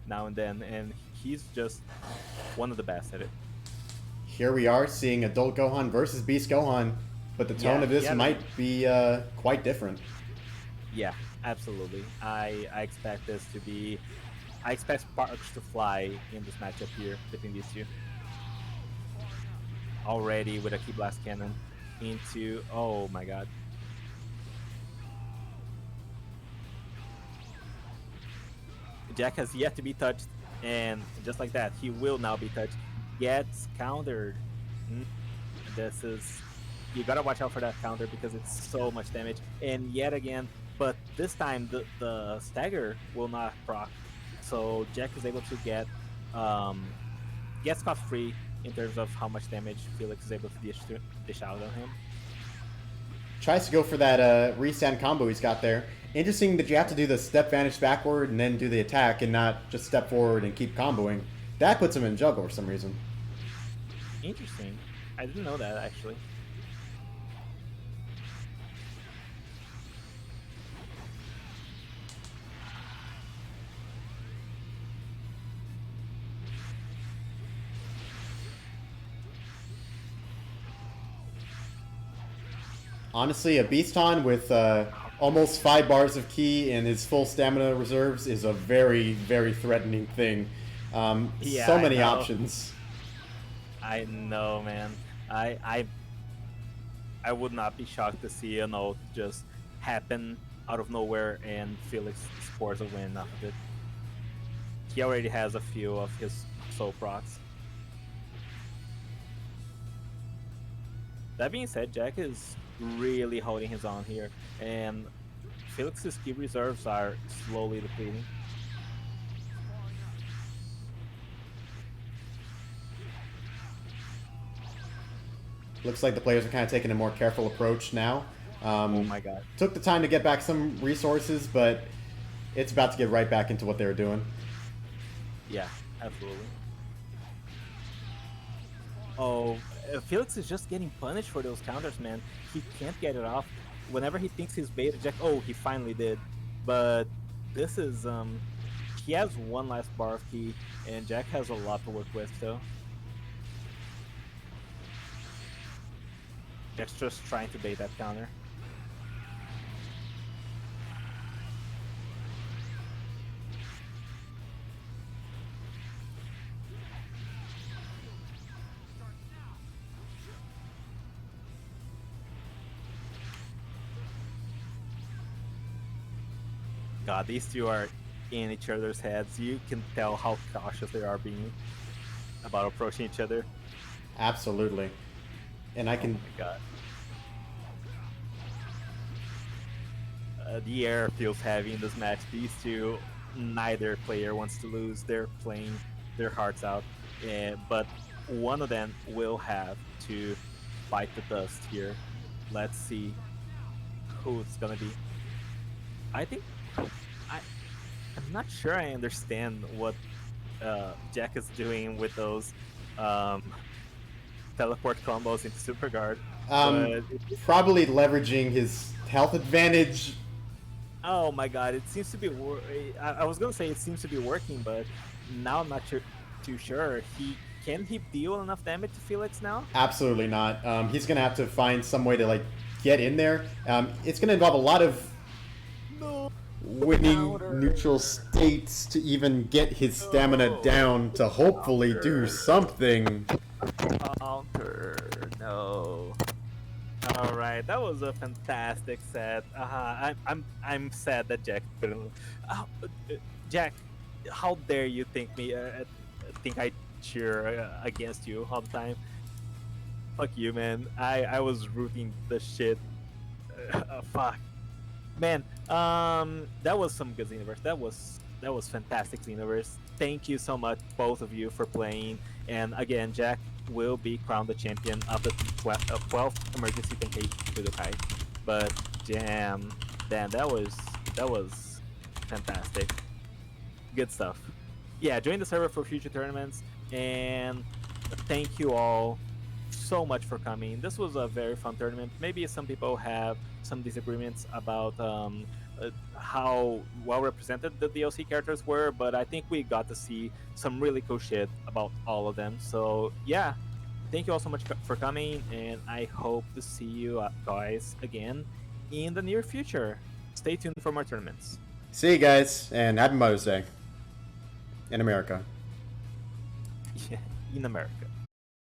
now and then, and he's just one of the best at it. Here we are seeing Adult Gohan versus Beast Gohan, but the tone of this might be quite different. Yeah, absolutely. I expect this to be... I expect sparks to fly in this matchup here between these two. Already with a Key Blast Cannon into... Oh my god. Jack has yet to be touched, and just like that, he will now be touched. Gets countered. This is... You gotta watch out for that counter because it's so much damage. And yet again, but this time the stagger will not proc, so Jack is able to get scot-free in terms of how much damage Felix is able to dish out on him. Tries to go for that restand combo he's got there. Interesting that you have to do the step vanish backward and then do the attack and not just step forward and keep comboing. That puts him in juggle for some reason. Interesting. I didn't know that actually. Honestly, a Beaston with almost 5 bars of ki and his full stamina reserves is a very, very threatening thing. Yeah, so I many know. options. I know, man. I would not be shocked to see an ult just happen out of nowhere and Felix scores a win off of it. He already has a few of his soul procs. That being said, Jack is really holding his own here, and Felix's key reserves are slowly depleting. Looks like the players are kind of taking a more careful approach now. Oh my god. Took the time to get back some resources, but it's about to get right back into what they were doing. Yeah, absolutely. Oh, Felix is just getting punished for those counters, man. He can't get it off. Whenever he thinks he's baited Jack, oh, he finally did. But this is, he has one last bar of key, and Jack has a lot to work with, though. Jack's just trying to bait that counter. God, these two are in each other's heads. You can tell how cautious they are being about approaching each other. Absolutely. And I can... Oh my god. The air feels heavy in this match. These two, neither player wants to lose. They're playing their hearts out. But one of them will have to bite the dust here. Let's see who it's gonna be. I think... I'm not sure I understand what Jack is doing with those teleport combos into Super Guard. Probably leveraging his health advantage. Oh my god, it seems to be... I was gonna say it seems to be working, but now I'm not too sure. Can he deal enough damage to Felix now? Absolutely not. He's going to have to find some way to like get in there. It's going to involve a lot of winning neutral states to even get his stamina down to hopefully do something. Counter, no. All right, that was a fantastic set. I'm sad that Jack couldn't. Jack, how dare you think I cheer against you all the time? Fuck you, man. I was rooting the shit. Fuck, man. That was some good Xenoverse. That was fantastic Xenoverse. Thank you so much, both of you, for playing. And again, Jack will be crowned the champion of the 12th emergency Tenkaichi Budokai. But damn, that was fantastic. Good stuff. Yeah, join the server for future tournaments, and thank you all so much for coming. This was a very fun tournament. Maybe some people have some disagreements about how well represented the DLC characters were, but I think we got to see some really cool shit about all of them. So yeah, thank you all so much for coming, and I hope to see you guys again in the near future. Stay tuned for more tournaments. See you guys, and happy Mother's Day in America. Yeah, in America.